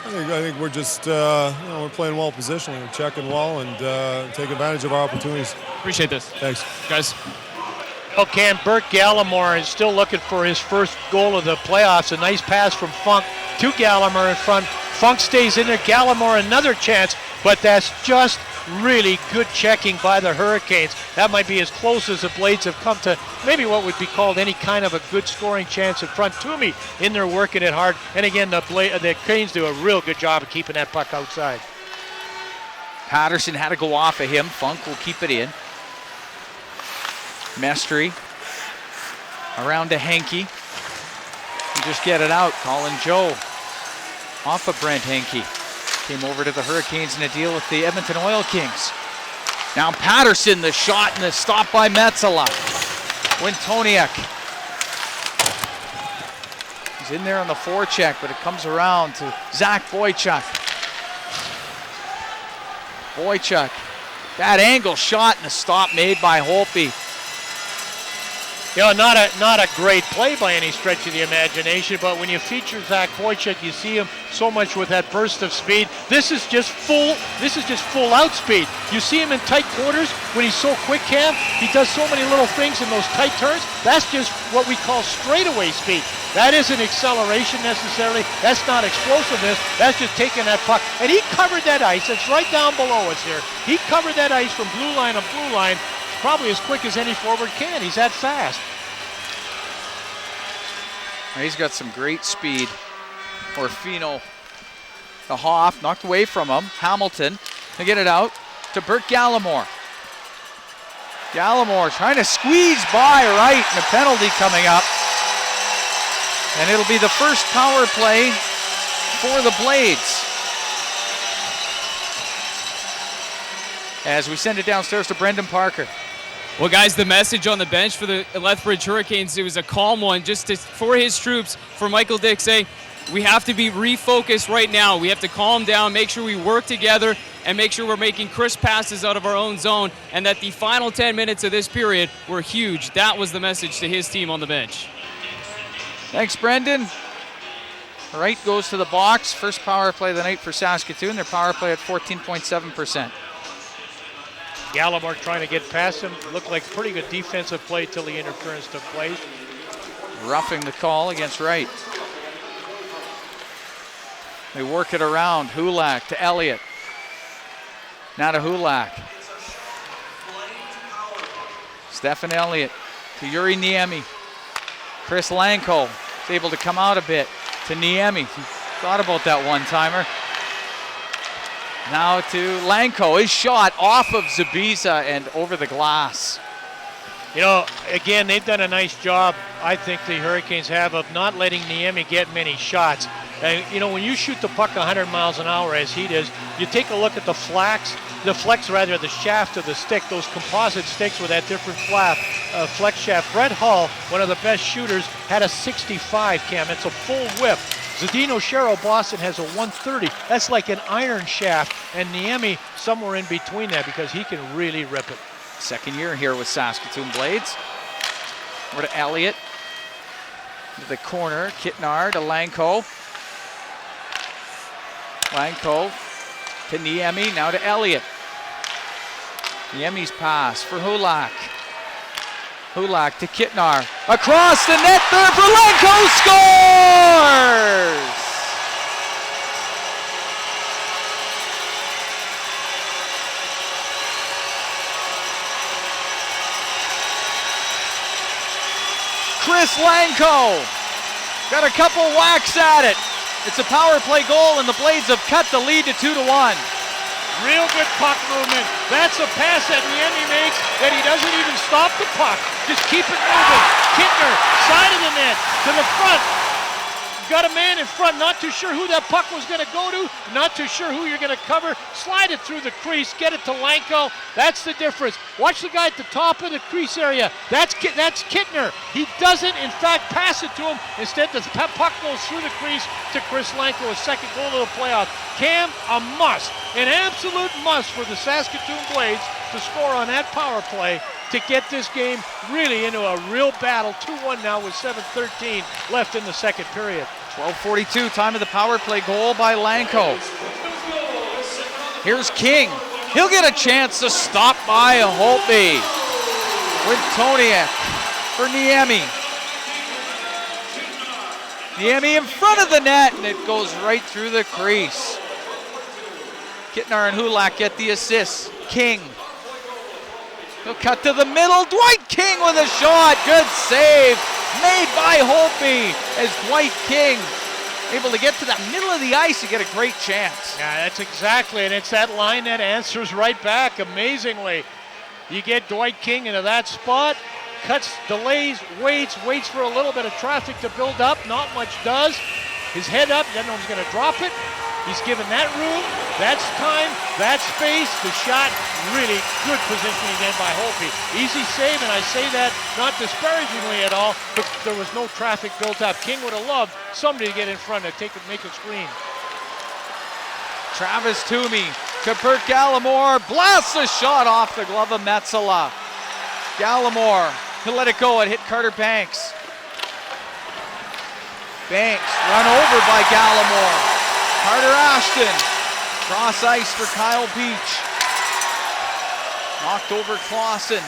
Speaker 10: I think we're just, we're playing well positionally. We're checking well and take advantage of our opportunities.
Speaker 4: Appreciate this.
Speaker 10: Thanks.
Speaker 4: Guys.
Speaker 2: Okay, Burke Gallimore is still looking for his first goal of the playoffs. A nice pass from Funk to Gallimore in front. Funk stays in there. Gallimore another chance, but that's just really good checking by the Hurricanes. That might be as close as the Blades have come to maybe what would be called any kind of a good scoring chance in front. Toomey in there working it hard. And again, the Canes do a real good job of keeping that puck outside.
Speaker 1: Patterson had to go off of him. Funk will keep it in. Mestry around to Hankey. And just get it out. Colin Joe off of Brent Hankey. Came over to the Hurricanes in a deal with the Edmonton Oil Kings. Now Patterson, the shot and the stop by Metzela. Wintoniak. He's in there on the forecheck, but it comes around to Zach Boychuk. Boychuk. That angle shot and the stop made by Holtby.
Speaker 2: You know, not a great play by any stretch of the imagination, but when you feature Zach Boychuk, you see him so much with that burst of speed. This is just full out speed. You see him in tight quarters when he's so quick, Cam. He does so many little things in those tight turns. That's just what we call straightaway speed. That isn't acceleration necessarily. That's not explosiveness. That's just taking that puck. And he covered that ice. It's right down below us here. He covered that ice from blue line to blue line probably as quick as any forward can. He's that fast.
Speaker 1: He's got some great speed. Orfino, the Hoff, knocked away from him. Hamilton, to get it out to Burke Gallimore. Gallimore trying to squeeze by right, and a penalty coming up. And it'll be the first power play for the Blades. As we send it downstairs to Brendan Parker.
Speaker 4: Well, guys, the message on the bench for the Lethbridge Hurricanes, it was a calm one for his troops, for Michael Dick saying, we have to be refocused right now. We have to calm down, make sure we work together, and make sure we're making crisp passes out of our own zone, and that the final 10 minutes of this period were huge. That was the message to his team on the bench.
Speaker 1: Thanks, Brendan. Wright goes to the box. First power play of the night for Saskatoon. Their power play at 14.7%.
Speaker 2: Gallimore trying to get past him. Looked like pretty good defensive play till the interference took place.
Speaker 1: Roughing the call against Wright. They work it around. Hulak to Elliott. Now to Hulak. Stefan Elliott to Yuri Niemi. Chris Lanko is able to come out a bit to Niemi. Thought about that one-timer. Now to Lanko. His shot off of Zabiza and over the glass.
Speaker 2: You know, again, they've done a nice job, I think the Hurricanes have, of not letting Niemi get many shots. You know, when you shoot the puck 100 miles an hour, as he does, you take a look at the flex the shaft of the stick, those composite sticks with that different flex shaft. Brett Hull, one of the best shooters, had a 65, Cam. It's a full whip. Zdeno Chara, Boston, has a 130. That's like an iron shaft, and Niemi somewhere in between that because he can really rip it.
Speaker 1: Second year here with Saskatoon Blades. Over to Elliott. To the corner, Kitnar to Lanko. Lanko to Niemi, now to Elliott. Niemi's pass for Hulak. Hulak to Kitnar. Across the net there for Lanko, scores! Chris Lanko got a couple whacks at it. It's a power play goal, and the Blades have cut the lead to 2-1.
Speaker 2: Real good puck movement. That's a pass that Niemi makes that he doesn't even stop the puck. Just keep it moving. Kittner, side of the net, to the front. Got a man in front, not too sure who that puck was going to go to, not too sure who you're going to cover. Slide it through the crease, get it to Lanko. That's the difference. Watch the guy at the top of the crease area. That's Kittner. He doesn't, in fact, pass it to him. Instead, the puck goes through the crease to Chris Lanko, his second goal of the playoff. Cam, a must, an absolute must for the Saskatoon Blades to score on that power play to get this game really into a real battle. 2-1 now with 7:13 left in the second period.
Speaker 1: 12:42, time of the power play goal by Lanko. Here's King. He'll get a chance to stop by Holtby with Toniak for Niemi. Niemi in front of the net, and it goes right through the crease. Kitnar and Hulak get the assists. King. He'll cut to the middle. Dwight King with a shot. Good save made by Holtby as Dwight King able to get to the middle of the ice and get a great chance.
Speaker 2: Yeah, that's exactly, and it's that line that answers right back amazingly. You get Dwight King into that spot, cuts, delays, waits for a little bit of traffic to build up. Not much does. His head up, doesn't know he's going to drop it. He's given that room, that's time, that space, the shot, really good positioning again by Holtby. Easy save, and I say that not disparagingly at all, but there was no traffic built up. King would have loved somebody to get in front and make a screen.
Speaker 1: Travis Toomey to Bert Gallimore, blasts a shot off the glove of Metsola. Gallimore, he'll let it go, it hit Carter Banks. Banks run over by Gallimore. Carter Ashton, cross ice for Kyle Beach. Knocked over Clausen.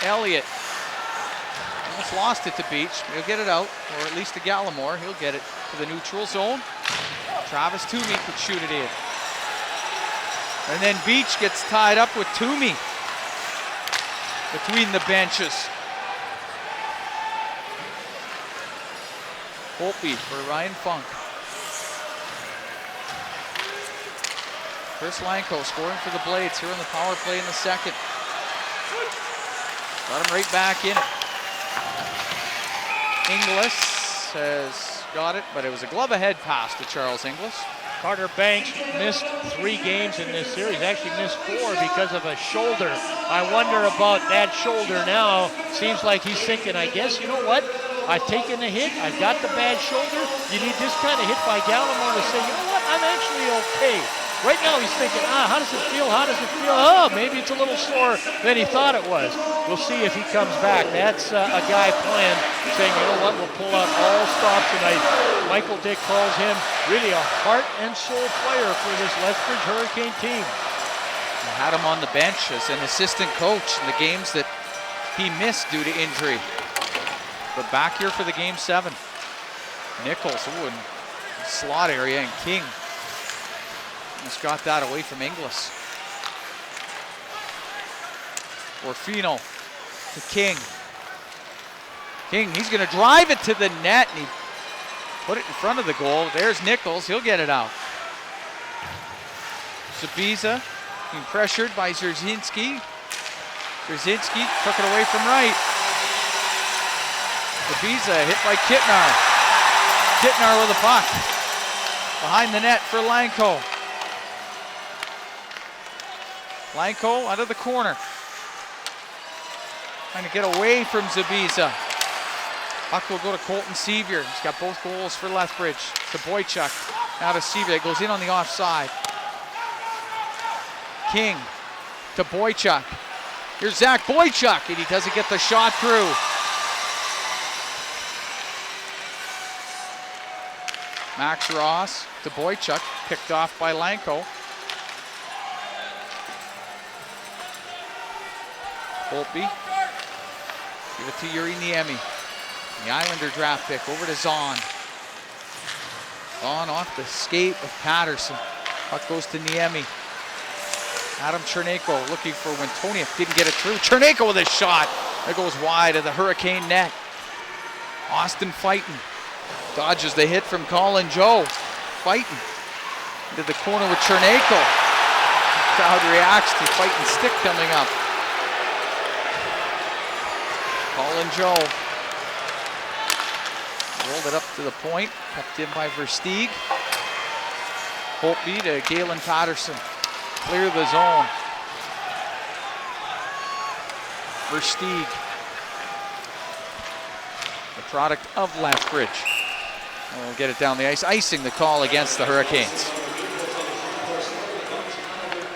Speaker 1: Elliott almost lost it to Beach. He'll get it out, or at least to Gallimore. He'll get it to the neutral zone. Travis Toomey could shoot it in. And then Beach gets tied up with Toomey between the benches. Holtby for Ryan Funk. Chris Lanko scoring for the Blades here on the power play in the second. Got him right back in it. Inglis has got it, but it was a glove ahead pass to Charles Inglis.
Speaker 2: Carter Banks missed 3 games in this series, actually missed 4 because of a shoulder. I wonder about that shoulder now. Seems like he's thinking, I guess, you know what? I've taken the hit, I've got the bad shoulder. You need this kind of hit by Gallimore to say, you know what, I'm actually okay. Right now he's thinking, how does it feel? How does it feel? Oh, maybe it's a little slower than he thought it was. We'll see if he comes back. That's a guy playing, saying, you know what, we'll pull out all stops tonight. Michael Dick calls him really a heart and soul player for this Lethbridge Hurricane team.
Speaker 1: I had him on the bench as an assistant coach in the games that he missed due to injury. But back here for the Game 7. Nichols, in the slot area, and King just got that away from Inglis. Orfino to King. King, he's going to drive it to the net, and he put it in front of the goal. There's Nichols, he'll get it out. Zabiza being pressured by Zerzinski. Zerzinski took it away from right. Zabiza hit by Kittnar. Kittnar with a puck. Behind the net for Lanko. Lanko out of the corner. Trying to get away from Zabiza. Puck will go to Colton Sevier. He's got both goals for Lethbridge. To Boychuk. Now to Sevier. It goes in on the offside. King to Boychuk. Here's Zach Boychuk, and he doesn't get the shot through. Max Ross to Boychuk, picked off by Lanko. Holtby, give it to Yuri Niemi. The Islander draft pick over to Zahn. Zahn off the skate of Patterson. Puck goes to Niemi. Adam Chernenko looking for Wintonieff, didn't get it through. Chernenko with a shot. That goes wide of the Hurricane net. Austin fighting. Dodges the hit from Colin Joe. Fighting. Into the corner with Chernenko. The crowd reacts to fighting stick coming up. Colin Joe. Rolled it up to the point. Kept in by Versteeg. Holtby to Galen Patterson. Clear the zone. Versteeg. The product of Lethbridge. We'll get it down the ice. Icing the call against the Hurricanes.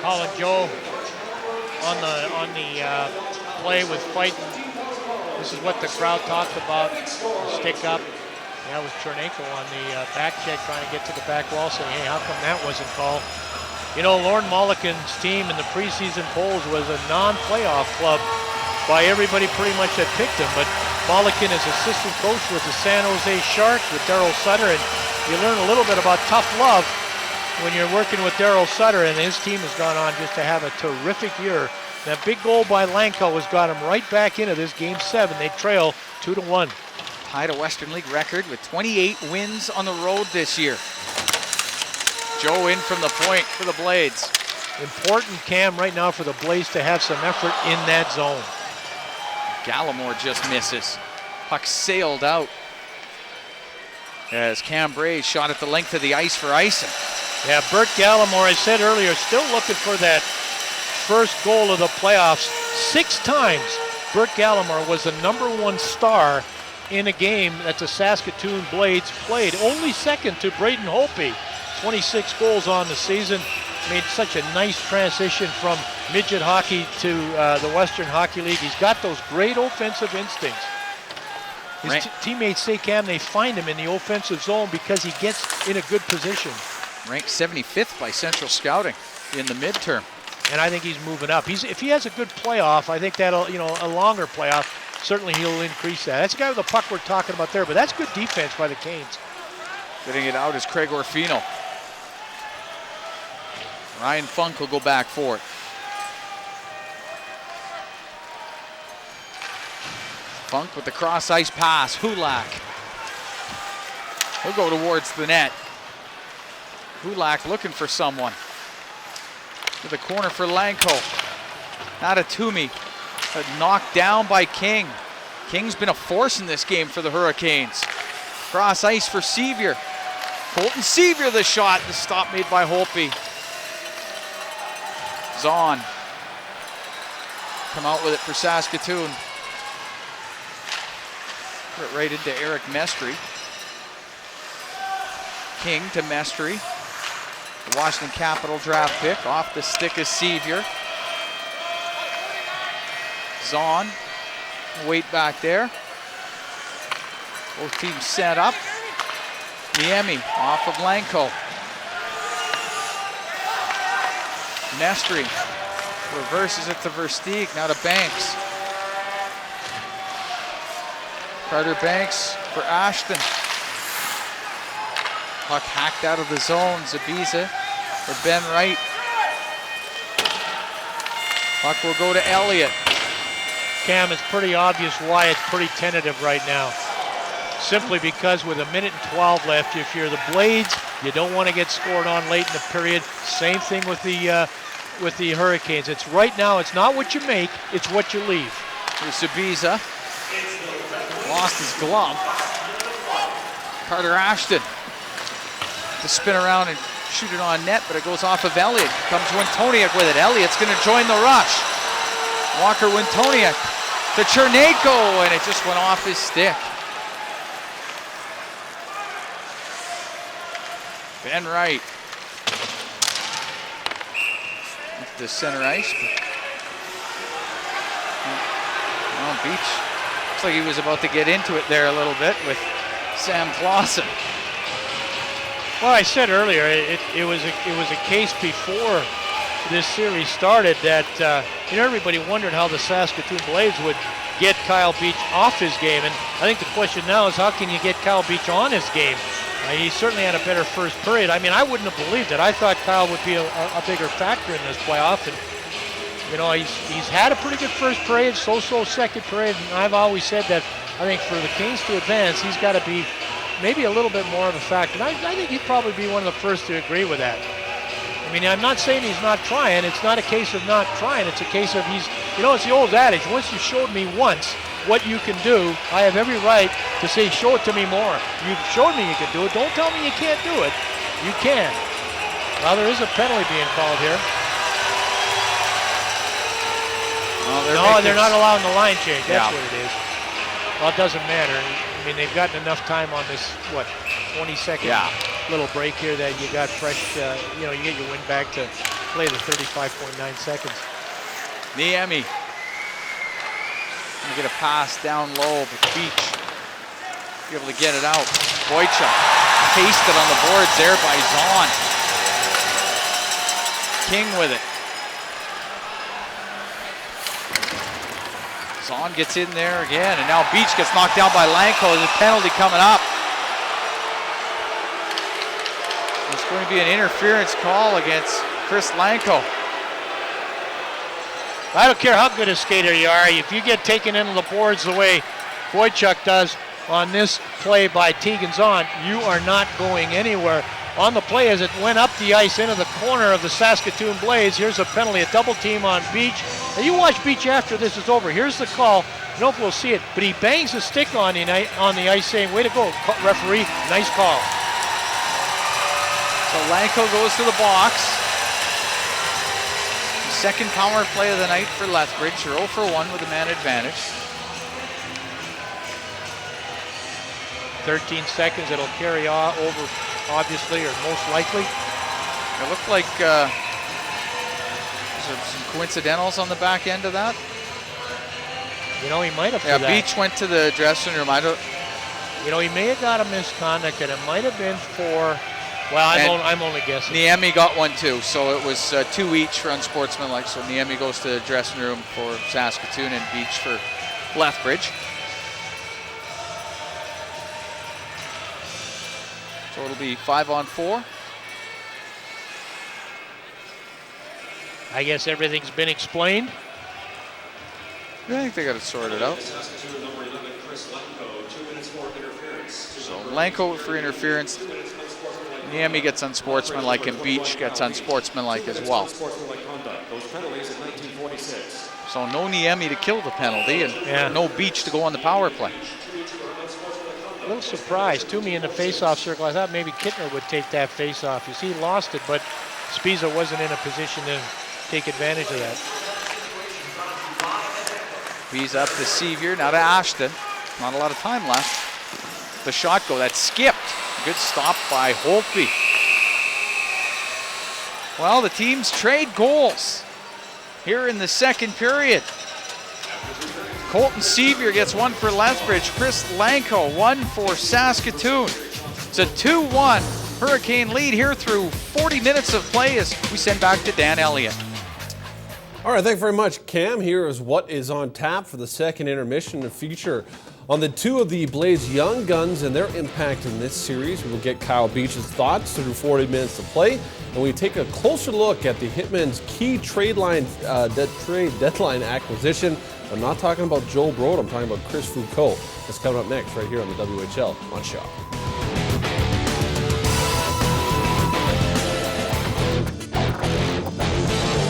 Speaker 2: Colin Joe on the play with fighting. This is what the crowd talked about. Stick up. That was Chernenko on the back check trying to get to the back wall saying, hey, how come that wasn't called? You know, Lorne Mulligan's team in the preseason polls was a non-playoff club by everybody pretty much that picked him, but Mulligan is assistant coach with the San Jose Sharks with Darryl Sutter, and you learn a little bit about tough love when you're working with Darryl Sutter, and his team has gone on just to have a terrific year. That big goal by Lanko has got him right back into this Game 7. They trail 2-1.
Speaker 1: Tied a Western League record with 28 wins on the road this year. Joe in from the point for the Blades.
Speaker 2: Important, Cam, right now for the Blades to have some effort in that zone.
Speaker 1: Gallimore just misses. Puck sailed out as Cam Bray shot at the length of the ice for icing.
Speaker 2: Yeah, Bert Gallimore, I said earlier, still looking for that first goal of the playoffs. 6 times Bert Gallimore was the #1 star in a game that the Saskatoon Blades played. Only second to Braden Holtby. 26 goals on the season. Made such a nice transition from midget hockey to the Western Hockey League. He's got those great offensive instincts. His teammates say, Cam, they find him in the offensive zone because he gets in a good position.
Speaker 1: Ranked 75th by Central Scouting in the midterm.
Speaker 2: And I think he's moving up. If he has a good playoff, I think that'll, a longer playoff, certainly he'll increase that. That's the guy with the puck we're talking about there, but that's good defense by the Canes.
Speaker 1: Getting it out is Craig Orfino. Ryan Funk will go back for it. Funk with the cross ice pass. Hulak. He'll go towards the net. Hulak looking for someone. To the corner for Lanko. Not a Toomey. But knocked down by King. King's been a force in this game for the Hurricanes. Cross ice for Sevier. Colton Sevier the shot. The stop made by Holtby. Zahn. Come out with it for Saskatoon. Put it right into Eric Mestry. King to Mestry. The Washington Capital draft pick off the stick of Sevier. Zahn, wait back there. Both teams set up. Niemi off of Lanko. Nestry reverses it to Versteeg, now to Banks. Carter Banks for Ashton. Puck hacked out of the zone. Zabiza for Ben Wright. Puck will go to Elliott.
Speaker 2: Cam, it's pretty obvious why it's pretty tentative right now. Simply because with 1:12 left, if you're the Blades, you don't want to get scored on late in the period. Same thing with the Hurricanes. It's right now, it's not what you make, it's what you leave.
Speaker 1: Here's Zabiza. Lost his glove. Carter Ashton to spin around and shoot it on net, but it goes off of Elliott. Comes Wintoniak with it. Elliott's going to join the rush. Walker Wintoniak to Chernenko, and it just went off his stick. Ben Wright. At the center ice. Well, Beach looks like he was about to get into it there a little bit with Sam Clausen.
Speaker 2: Well, I said earlier, it was a case before this series started that everybody wondered how the Saskatoon Blades would get Kyle Beach off his game, and I think the question now is how can you get Kyle Beach on his game? He certainly had a better first period. I mean, I wouldn't have believed it. I thought Kyle would be a bigger factor in this playoff, and he's had a pretty good first period, so-so second period, and I've always said that I think for the Kings to advance, he's got to be maybe a little bit more of a factor. And I think he'd probably be one of the first to agree with that. I mean, I'm not saying he's not trying. It's not a case of not trying. It's a case of it's the old adage, once you showed me once what you can do, I have every right to say, show it to me more. You've showed me you can do it. Don't tell me you can't do it. You can. Well, there is a penalty being called here. No, they're not allowing the line change. That's what it is. Well, it doesn't matter. I mean, they've gotten enough time on this, 20-second little break here that you got fresh, you get your wind back to play the 35.9 seconds.
Speaker 1: Niemi. Gonna get a pass down low, but Beach be able to get it out. Boychuk pasted on the boards there by Zahn. King with it. Zahn gets in there again, and now Beach gets knocked down by Lanko. There's a penalty coming up. It's going to be an interference call against Chris Lanko.
Speaker 2: I don't care how good a skater you are, if you get taken into the boards the way Boychuk does on this play by Tegan Zahn, you are not going anywhere. On the play as it went up the ice into the corner of the Saskatoon Blades, here's a penalty, a double team on Beach. Now you watch Beach after this is over. Here's the call. I don't know if we'll see it, but he bangs a stick on the ice saying, way to go, referee, nice call.
Speaker 1: So Lanko goes to the box. Second power play of the night for Lethbridge. They're 0 for 1 with a man advantage.
Speaker 2: 13 seconds, it'll carry over, obviously, or most likely.
Speaker 1: It looked like there's some coincidentals on the back end of that.
Speaker 2: He might have.
Speaker 1: Yeah, Beach went to the dressing room.
Speaker 2: He may have got a misconduct, and it might have been for. Well, I'm only guessing.
Speaker 1: Niemi got one too, so it was 2 each for unsportsmanlike. So Niemi goes to the dressing room for Saskatoon and Beach for Lethbridge. So it'll be 5-on-4.
Speaker 2: I guess everything's been explained.
Speaker 1: I think they got it sorted out. So Lanko for interference. Niemi gets unsportsmanlike, and Beach gets unsportsmanlike as well. So no Niemi to kill the penalty, and no Beach to go on the power play.
Speaker 2: A little surprised. Toomey in the face-off circle. I thought maybe Kittner would take that face-off. You see, he lost it, but Spiza wasn't in a position to take advantage of that.
Speaker 1: He's up to Sevier, now to Ashton. Not a lot of time left. The shot go, that skipped. Good stop by Holtby. Well, the teams trade goals here in the second period. Colton Sevier gets one for Lethbridge. Chris Lanko, one for Saskatoon. It's a 2-1 Hurricane lead here through 40 minutes of play as we send back to Dan Elliott.
Speaker 3: All right, thank you very much, Cam. Here is what is on tap for the second intermission, a feature on the two of the Blades' young guns and their impact in this series. We will get Kyle Beach's thoughts through 40 minutes of play, and we take a closer look at the Hitmen's key trade deadline acquisition. I'm not talking about Joel Broad, I'm talking about Chris Foucault. That's coming up next right here on the WHL on Shaw.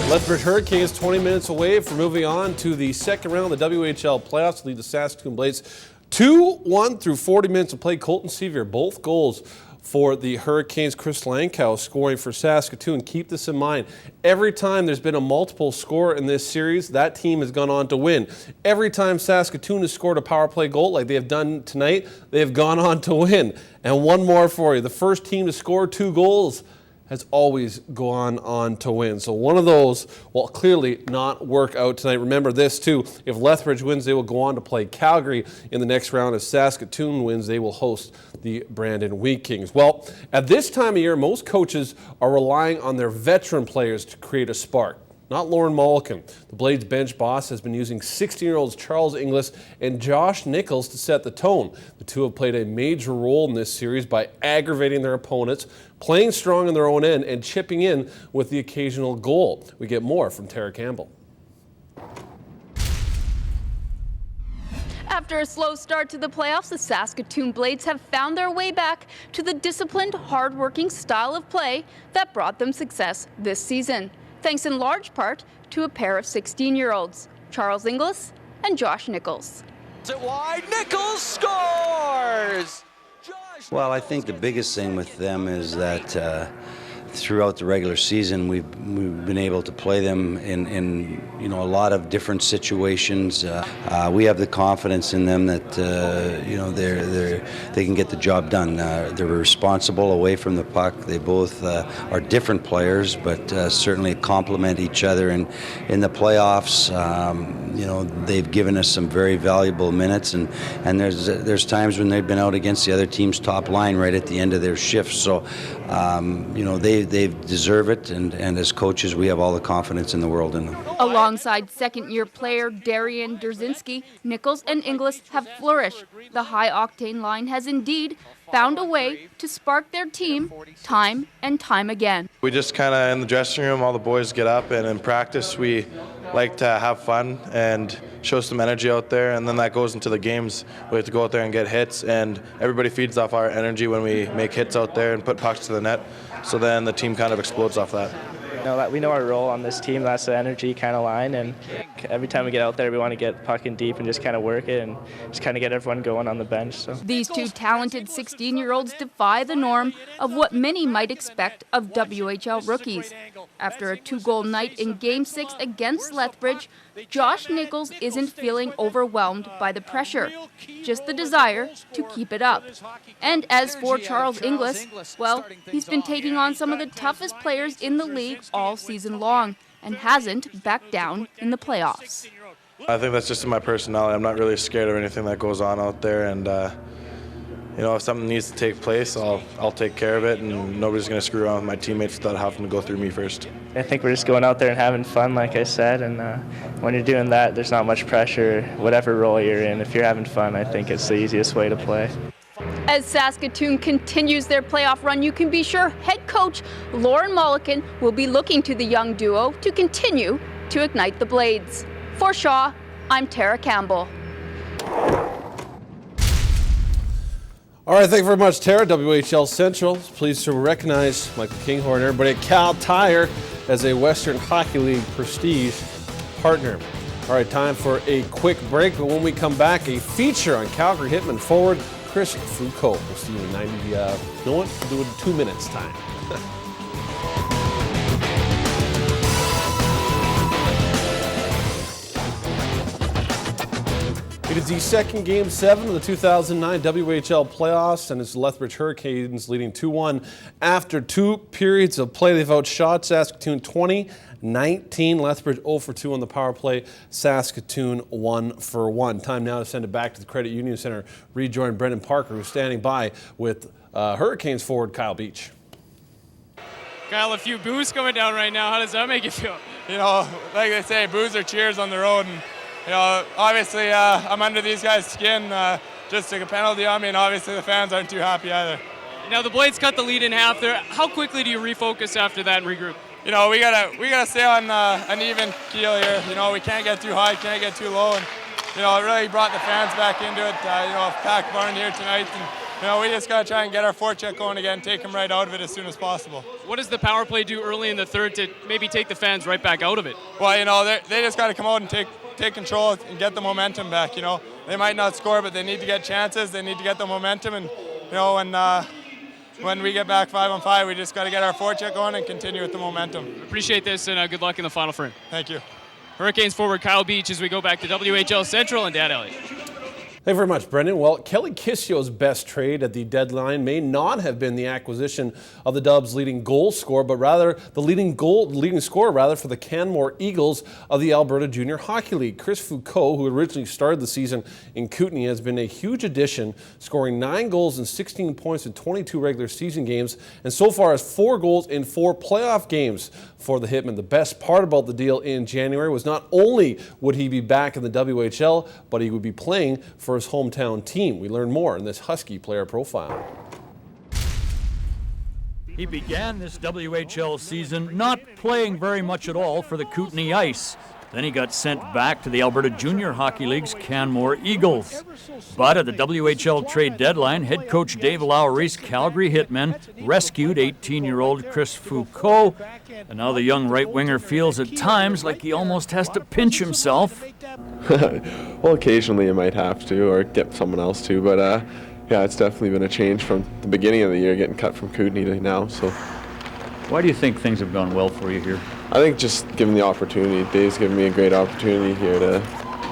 Speaker 3: Lethbridge Hurricanes 20 minutes away from moving on to the second round of the WHL playoffs to lead the Saskatoon Blades 2-1 through 40 minutes of play. Colton Sevier, both goals for the Hurricanes. Chris Lankow scoring for Saskatoon. Keep this in mind. Every time there's been a multiple score in this series, that team has gone on to win. Every time Saskatoon has scored a power play goal like they have done tonight, they have gone on to win. And one more for you. The first team to score 2 goals has always gone on to win. So one of those will clearly not work out tonight. Remember this too, if Lethbridge wins, they will go on to play Calgary in the next round. If Saskatoon wins, they will host the Brandon Wheat Kings. Well, at this time of year, most coaches are relying on their veteran players to create a spark. Not Lauren Mulliken. The Blades bench boss has been using 16-year-olds Charles Inglis and Josh Nichols to set the tone. The two have played a major role in this series by aggravating their opponents, playing strong in their own end, and chipping in with the occasional goal. We get more from Tara Campbell.
Speaker 11: After a slow start to the playoffs, the Saskatoon Blades have found their way back to the disciplined, hard-working style of play that brought them success this season, thanks in large part to a pair of 16-year-olds, Charles Inglis and Josh Nichols.
Speaker 12: It wide, Nichols scores!
Speaker 13: Well, I think the biggest thing with them is that throughout the regular season, we've been able to play them in a lot of different situations. We have the confidence in them that they can get the job done. They're responsible away from the puck. They both are different players, but certainly complement each other. And in the playoffs, they've given us some very valuable minutes. And there's times when they've been out against the other team's top line right at the end of their shift. So they deserve it, and as coaches, we have all the confidence in the world in them.
Speaker 11: Alongside second-year player Darian Derzinski, Nichols and Inglis have flourished. The high-octane line has indeed found a way to spark their team time and time again.
Speaker 14: We just kind of, in the dressing room, all the boys get up, and in practice, we like to have fun and show some energy out there, and then that goes into the games. We have to go out there and get hits, and everybody feeds off our energy when we make hits out there and put pucks to the net. So then the team kind of explodes off that.
Speaker 15: We know our role on this team. That's the energy kind of line, and every time we get out there, we want to get puck in deep and just kind of work it and just kind of get everyone going on the bench. So
Speaker 11: these two talented 16-year-olds defy the norm of what many might expect of WHL rookies. After a 2-goal night in Game 6 against Lethbridge, Josh Nichols isn't feeling overwhelmed by the pressure, just the desire to keep it up. And as for Charles Inglis, well, he's been taking on some of the toughest players in the league all season long and hasn't backed down in the playoffs.
Speaker 14: I think that's just in my personality. I'm not really scared of anything that goes on out there, and if something needs to take place, I'll take care of it, and nobody's going to screw around with my teammates without having to go through me first.
Speaker 15: I think we're just going out there and having fun, like I said, and when you're doing that, there's not much pressure, whatever role you're in. If you're having fun, I think it's the easiest way to play.
Speaker 11: As Saskatoon continues their playoff run, you can be sure head coach Lauren Mulliken will be looking to the young duo to continue to ignite the Blades. For Shaw, I'm Tara Campbell.
Speaker 3: All right, thank you very much, Tara. WHL Central is pleased to recognize Michael Kinghorn and everybody at Cal Tire as a Western Hockey League prestige partner. All right, time for a quick break, but when we come back, a feature on Calgary Hitman forward Chris Foucault. We'll see you in 90, we'll do it in 2 minutes time. It is the second Game 7 of the 2009 WHL playoffs, and it's the Lethbridge Hurricanes leading 2-1 after 2 periods of play. They've outshot Saskatoon 20-19. Lethbridge 0 for 2 on the power play. Saskatoon 1 for 1. Time now to send it back to the Credit Union Center. Rejoin Brendan Parker, who's standing by with Hurricanes forward Kyle Beach.
Speaker 4: Kyle, a few boos coming down right now. How does that make you feel?
Speaker 6: You know, like they say, boos are cheers on the road. And, you know, obviously I'm under these guys' skin. Just took a penalty on me, and obviously the fans aren't too happy either.
Speaker 4: Now the Blades cut the lead in half there. How quickly do you refocus after that and regroup?
Speaker 6: You know, we gotta stay on an even keel here. You know, we can't get too high, can't get too low, and you know, it really brought the fans back into it. You know, a packed barn here tonight, and you know, we just gotta try and get our forecheck going again, take them right out of it as soon as possible.
Speaker 4: What does the power play do early in the third to maybe take the fans right back out of it?
Speaker 6: Well, you know, they just gotta come out and take control and get the momentum back. You know, they might not score, but they need to get chances. They need to get the momentum, and you know, when we get back 5-on-5, we just got to get our forecheck on and continue with the momentum.
Speaker 4: Appreciate this, and good luck in the final frame.
Speaker 6: Thank you.
Speaker 4: Hurricanes forward Kyle Beach as we go back to WHL Central and Dan Elliott.
Speaker 3: Thank you very much, Brendan. Well, Kelly Kissio's best trade at the deadline may not have been the acquisition of the Dubs' leading goal scorer, but rather the leading scorer for the Canmore Eagles of the Alberta Junior Hockey League. Chris Foucault, who originally started the season in Kootenay, has been a huge addition, scoring 9 goals and 16 points in 22 regular season games, and so far has 4 goals in 4 playoff games for the Hitmen. The best part about the deal in January was not only would he be back in the WHL, but he would be playing for his hometown team. We learn more in this Husky player profile.
Speaker 16: He began this WHL season not playing very much at all for the Kootenay Ice. Then he got sent back to the Alberta Junior Hockey League's Canmore Eagles. But at the WHL trade deadline, head coach Dave Lowry's Calgary Hitmen rescued 18-year-old Chris Foucault. And now the young right-winger feels at times like he almost has to pinch himself.
Speaker 17: Well, occasionally you might have to, or get someone else to, but yeah, it's definitely been a change from the beginning of the year, getting cut from Kootenay to now. So,
Speaker 16: why do you think things have gone well for you here?
Speaker 17: I think just given the opportunity, Dave's given me a great opportunity here to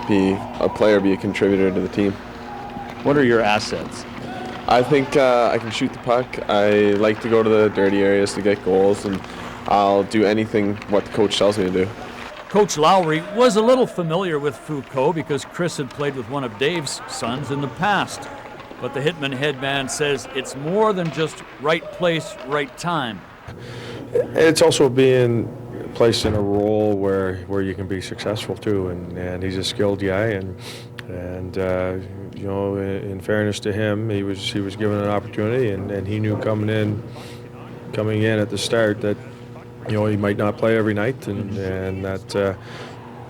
Speaker 17: be a player, be a contributor to the team.
Speaker 16: What are your assets?
Speaker 17: I think I can shoot the puck. I like to go to the dirty areas to get goals, and I'll do anything what the coach tells me to do.
Speaker 16: Coach Lowry was a little familiar with Foucault because Chris had played with one of Dave's sons in the past. But the Hitman head man says it's more than just right place, right time.
Speaker 18: It's also being placed in a role where you can be successful too, and he's a skilled guy, and you know, in fairness to him, he was given an opportunity, and he knew coming in at the start that, you know, he might not play every night, and that.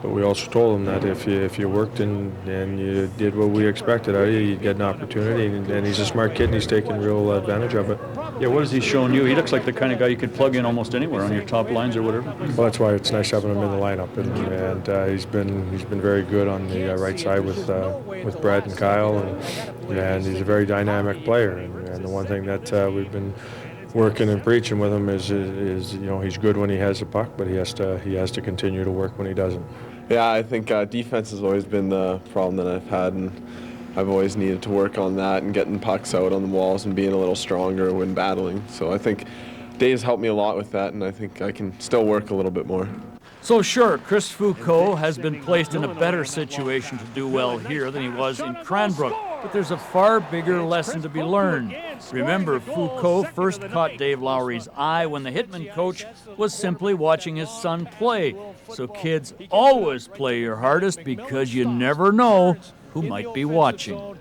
Speaker 18: But we also told him that if you worked and you did what we expected out of you, you'd get an opportunity. And he's a smart kid, and he's taking real advantage of it.
Speaker 16: Yeah, what has he shown you? He looks like the kind of guy you could plug in almost anywhere on your top lines or whatever.
Speaker 18: Well, that's why it's nice having him in the lineup, and he's been very good on the right side with Brad and Kyle, and he's a very dynamic player. And the one thing that we've been working and preaching with him is you know, he's good when he has the puck, but he has to continue to work when he doesn't.
Speaker 17: Yeah, I think defense has always been the problem that I've had, and I've always needed to work on that and getting pucks out on the walls and being a little stronger when battling. So I think Dave's helped me a lot with that, and I think I can still work a little bit more.
Speaker 16: So sure, Chris Foucault has been placed in a better situation to do well here than he was in Cranbrook, but there's a far bigger lesson to be learned. Remember, Foucault first caught Dave Lowry's eye when the Hitman coach was simply watching his son play. So kids, always play your hardest because you never know who might be watching.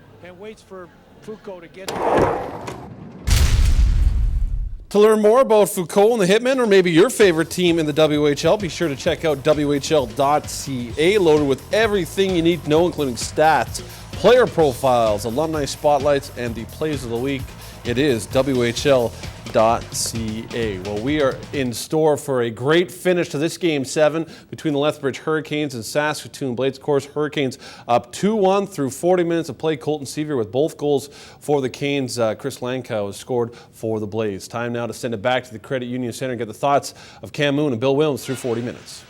Speaker 3: To learn more about Foucault and the Hitmen, or maybe your favorite team in the WHL, be sure to check out WHL.ca, loaded with everything you need to know, including stats, player profiles, alumni spotlights, and the plays of the week. It is WHL.ca. Well, we are in store for a great finish to this Game 7 between the Lethbridge Hurricanes and Saskatoon Blades. Of course, Hurricanes up 2-1 through 40 minutes of play. Colton Sevier with both goals for the Canes. Chris Lankow has scored for the Blades. Time now to send it back to the Credit Union Center and get the thoughts of Cam Moon and Bill Williams through 40 minutes.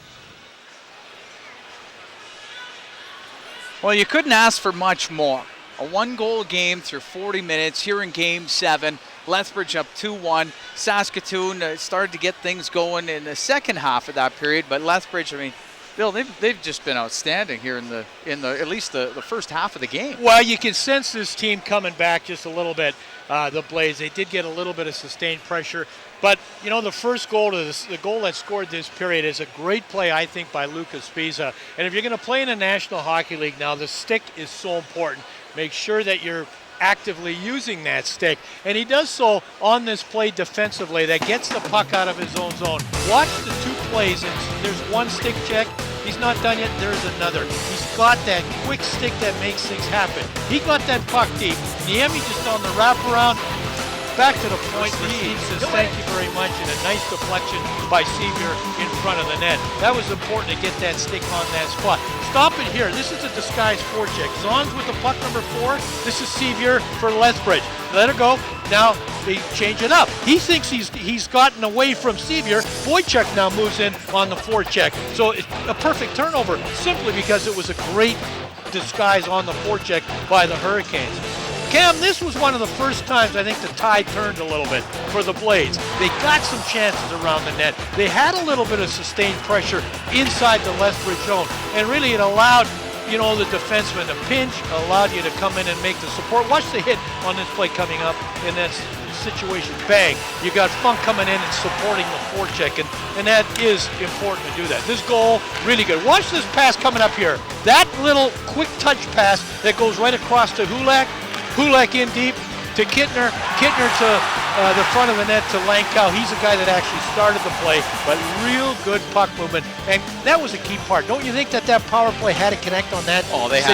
Speaker 1: Well, you couldn't ask for much more. A one-goal game through 40 minutes here in Game 7. Lethbridge up 2-1. Saskatoon started to get things going in the second half of that period, but Lethbridge, I mean, Bill, they've just been outstanding here in the at least the first half of the game.
Speaker 2: Well, you can sense this team coming back just a little bit. The Blades, they did get a little bit of sustained pressure, but you know the first goal the goal that scored this period is a great play, I think, by Lucas Spiza. And if you're going to play in the National Hockey League now, the stick is so important. Make sure that you're actively using that stick, and he does so on this play defensively that gets the puck out of his own zone. Watch the two plays, and there's one stick check. He's not done yet. There's another. He's got that quick stick that makes things happen. He got that puck deep. Niemi just on the wraparound. Back to the point. He says thank you very much, and a nice deflection by Sevier in front of the net. That was important to get that stick on that spot. Stop it here. This is a disguised forecheck. Zon's with the puck number 4. This is Sevier for Lethbridge. Let it go. Now they change it up. He thinks he's gotten away from Sevier. Wojciech now moves in on the forecheck. So it's a perfect turnover simply because it was a great disguise on the forecheck by the Hurricanes. Cam, this was one of the first times I think the tide turned a little bit for the Blades. They got some chances around the net. They had a little bit of sustained pressure inside the Lethbridge zone, and really it allowed, you know, the defenseman to pinch, allowed you to come in and make the support. Watch the hit on this play coming up in that situation. Bang. You got Funk coming in and supporting the forecheck, and that is important to do that. This goal, really good. Watch this pass coming up here. That little quick touch pass that goes right across to Hulak. Hulak in deep to Kittner. Kittner to the front of the net to Lankow. He's the guy that actually started the play, but real good puck movement. And that was a key part. Don't you think that power play had to connect on that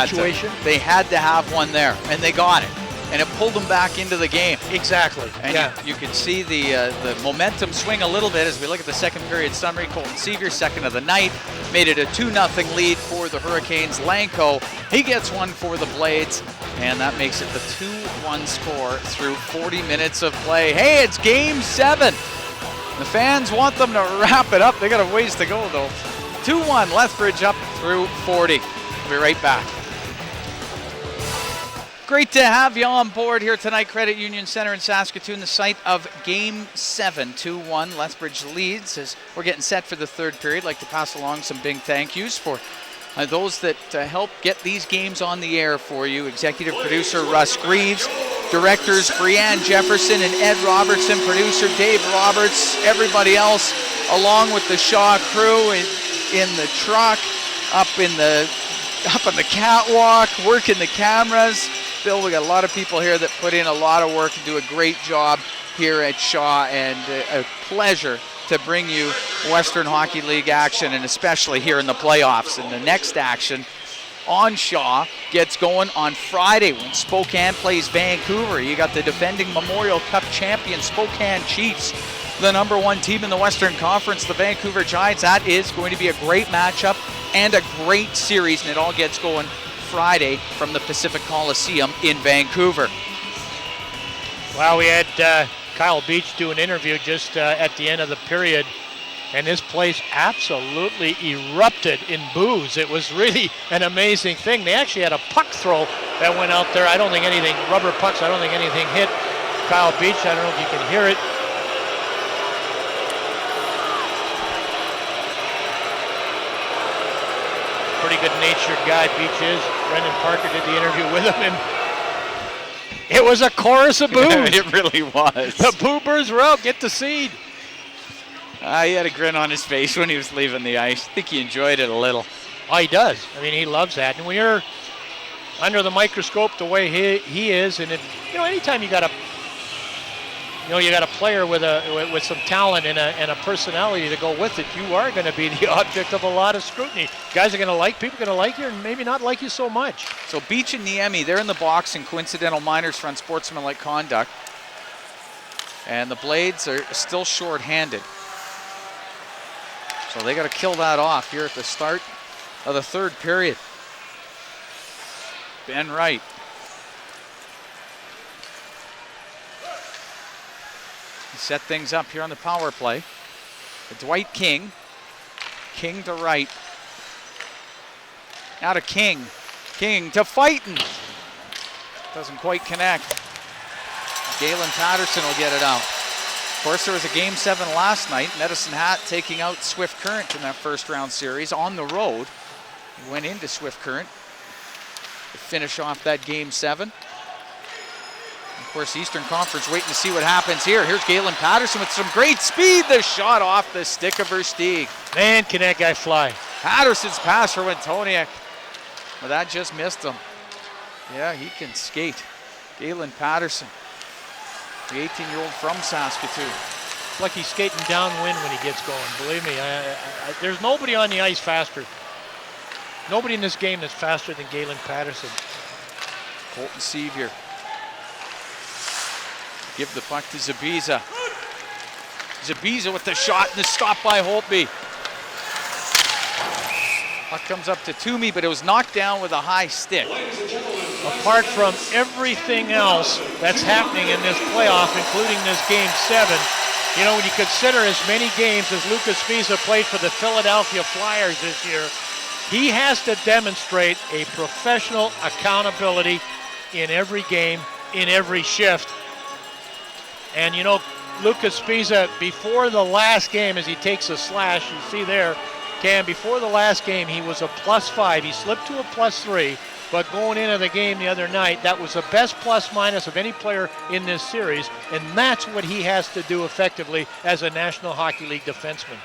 Speaker 2: situation?
Speaker 1: They had to have one there, and they got it. And it pulled them back into the game.
Speaker 2: Exactly.
Speaker 1: And you could see the momentum swing a little bit as we look at the second period summary. Colton Sevier, second of the night, made it a 2-0 lead for the Hurricanes. Lanko, he gets one for the Blades, and that makes it the 2-1 score through 40 minutes of play. Hey, it's Game 7. The fans want them to wrap it up. They got a ways to go, though. 2-1, Lethbridge up through 40. We'll be right back. Great to have you on board here tonight. Credit Union Center in Saskatoon, the site of Game 7. 2-1, Lethbridge leads as we're getting set for the third period. I'd like to pass along some big thank yous for those that help get these games on the air for you. Executive producer Russ Greaves, directors Brianne Jefferson and Ed Robertson, producer Dave Roberts, everybody else along with the Shaw crew in the truck, up on the catwalk, working the cameras. Bill, we got a lot of people here that put in a lot of work and do a great job here at Shaw, and a pleasure to bring you Western Hockey League action, and especially here in the playoffs. And the next action on Shaw gets going on Friday when Spokane plays Vancouver. You got the defending Memorial Cup champion Spokane Chiefs, the #1 team in the Western Conference, the Vancouver Giants. That is going to be a great matchup and a great series, and it all gets going Friday from the Pacific Coliseum in Vancouver.
Speaker 2: Well, we had Kyle Beach do an interview just at the end of the period, and this place absolutely erupted in boos. It was really an amazing thing. They actually had a puck throw that went out there. I don't think anything, rubber pucks, I don't think anything hit Kyle Beach. I don't know if you can hear it. Pretty good-natured guy, Beach is. Brendan Parker did the interview with him, and it was a chorus of boos.
Speaker 1: It really was.
Speaker 2: The Boo Birds were out. Get the seed.
Speaker 1: He had a grin on his face when he was leaving the ice. I think he enjoyed it a little.
Speaker 2: Oh, he does. I mean, he loves that. And when you're under the microscope the way he is, and anytime you got a player with some talent and a personality to go with it, you are going to be the object of a lot of scrutiny. Guys are going to like, people are going to like you and maybe not like you so much.
Speaker 1: So Beach and Niemi, they're in the box in coincidental minors for unsportsmanlike conduct. And the Blades are still short-handed. So they got to kill that off here at the start of the third period. Ben Wright. Set things up here on the power play. Dwight King. King to Wright. Now to King. King to Fighton. Doesn't quite connect. Galen Patterson will get it out. Of course, there was a Game 7 last night. Medicine Hat taking out Swift Current in that first round series on the road. He went into Swift Current to finish off that Game 7. Of course, Eastern Conference waiting to see what happens here. Here's Galen Patterson with some great speed. The shot off the stick of Versteeg.
Speaker 2: Man, can that guy fly.
Speaker 1: Patterson's pass for Wintoniak. Well, that just missed him. Yeah, he can skate. Galen Patterson, the 18-year-old from Saskatoon.
Speaker 2: It's like he's skating downwind when he gets going. Believe me, there's nobody on the ice faster. Nobody in this game that's faster than Galen Patterson.
Speaker 1: Colton Sevier. Give the puck to Zabiza. Zabiza with the shot and the stop by Holtby. Puck comes up to Toomey, but it was knocked down with a high stick.
Speaker 2: Apart from everything else that's happening in this playoff, including this Game 7, you know, when you consider as many games as Lucas Visa played for the Philadelphia Flyers this year, he has to demonstrate a professional accountability in every game, in every shift. And you know, Lucas Visa, before the last game, as he takes a slash, you see there, Cam, before the last game, he was a +5. He slipped to a +3, but going into the game the other night, that was the best plus-minus of any player in this series, and that's what he has to do effectively as a National Hockey League defenseman.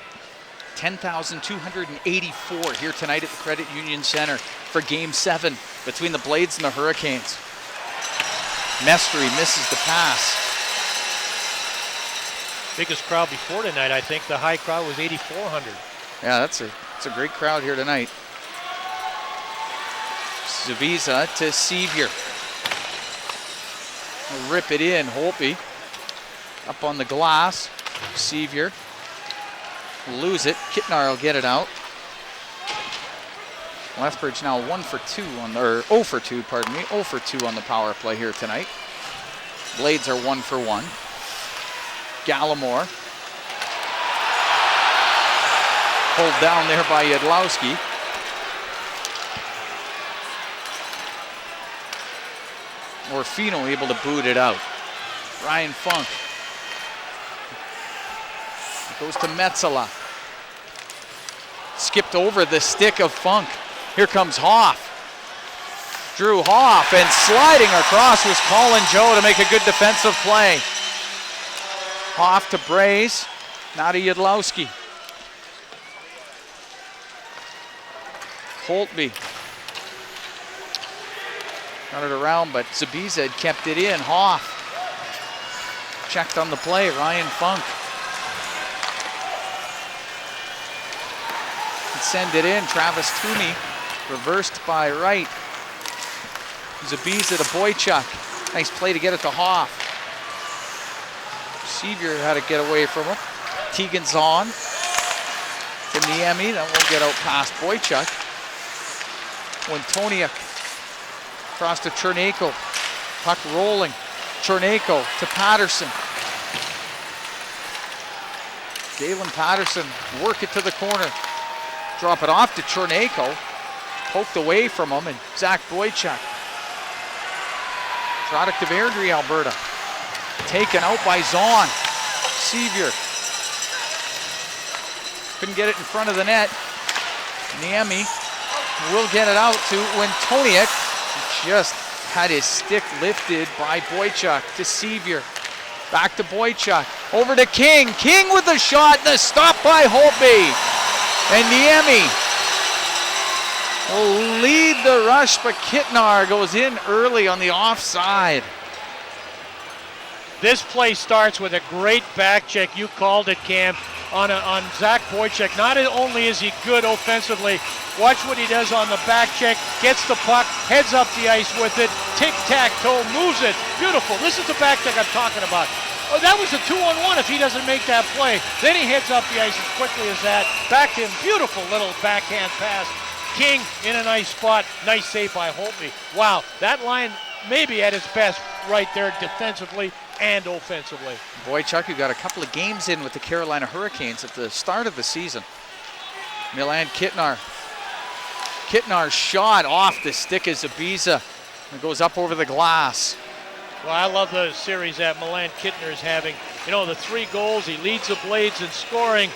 Speaker 1: 10,284 here tonight at the Credit Union Center for Game 7 between the Blades and the Hurricanes. Mestry misses the pass.
Speaker 2: Biggest crowd before tonight, I think. The high crowd was 8,400.
Speaker 1: Yeah, it's a great crowd here tonight. Zabiza to Sevier. Rip it in, Holtby. Up on the glass. Sevier. Lose it. Kittnar will get it out. Lethbridge now 0 for 2 on the power play here tonight. Blades are 1 for 1. Gallimore. Pulled down there by Yadlowski. Orfino able to boot it out. Ryan Funk. It goes to Metzola. Skipped over the stick of Funk. Here comes Hoff. Drew Hoff, and sliding across was Colin Joe to make a good defensive play. Hoff to Braze. Now to Yadlowski. Holtby. Got it around, but Zabiza had kept it in. Hoff checked on the play. Ryan Funk. Can send it in. Travis Toomey reversed by Wright. Zabiza to Boychuk. Nice play to get it to Hoff. Sevier had to get away from him. Tegan's on to Niemi. That won't get out past Boychuk. Wintoniak across to Chernako. Puck rolling. Chernako to Patterson. Galen Patterson work it to the corner. Drop it off to Chernako. Poked away from him, and Zach Boychuk. Product of Airdrie, Alberta. Taken out by Zahn. Sevier. Couldn't get it in front of the net. Niemi will get it out to Wintoniak. Just had his stick lifted by Boychuk to Sevier. Back to Boychuk. Over to King. King with the shot. The stop by Holtby. And Niemi will lead the rush, but Kittnar goes in early on the offside.
Speaker 2: This play starts with a great back check. You called it, Cam, on Zach Boychuk. Not only is he good offensively, watch what he does on the back check. Gets the puck, heads up the ice with it, tic-tac-toe, moves it. Beautiful. This is the back check I'm talking about. Oh, that was a 2-on-1 if he doesn't make that play. Then he heads up the ice as quickly as that. Back to him. Beautiful little backhand pass. King in a nice spot. Nice save by Holtby. Wow, that line maybe at its best right there defensively and offensively.
Speaker 1: Boychuk, who got a couple of games in with the Carolina Hurricanes at the start of the season. Milan Kittnar Kitnar's shot off the stick of Zabiza. It goes up over the glass.
Speaker 2: Well, I love the series that Milan Kittner is having. You know, the 3 goals, he leads the Blades in scoring.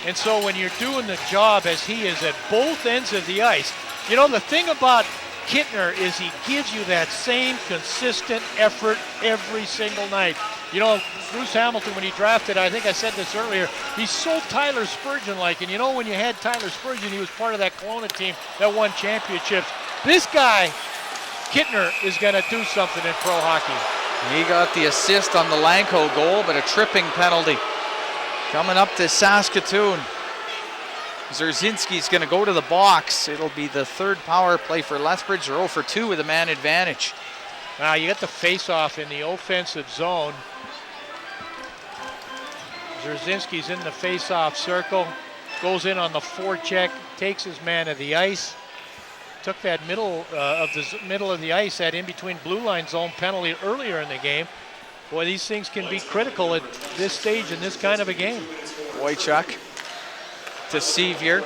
Speaker 2: And so when you're doing the job as he is at both ends of the ice, you know, the thing about Kittner is he gives you that same consistent effort every single night. You know, Bruce Hamilton, when he drafted, I think I said this earlier, he's so Tyler Spurgeon-like. And you know, when you had Tyler Spurgeon, he was part of that Kelowna team that won championships. This guy, Kittner, is going to do something in pro hockey.
Speaker 1: He got the assist on the Lanko goal, but a tripping penalty. Coming up to Saskatoon. Zerzinski's going to go to the box. It'll be the 3rd power play for Lethbridge. They're 0 for 2 with a man advantage.
Speaker 2: Now you got the face-off in the offensive zone. Zerzinski's in the face-off circle. Goes in on the forecheck, takes his man of the ice. Took that middle of the ice, that in-between blue line zone penalty earlier in the game. Boy, these things can be critical at this stage in this kind of a game.
Speaker 1: Boychuk to Sevier.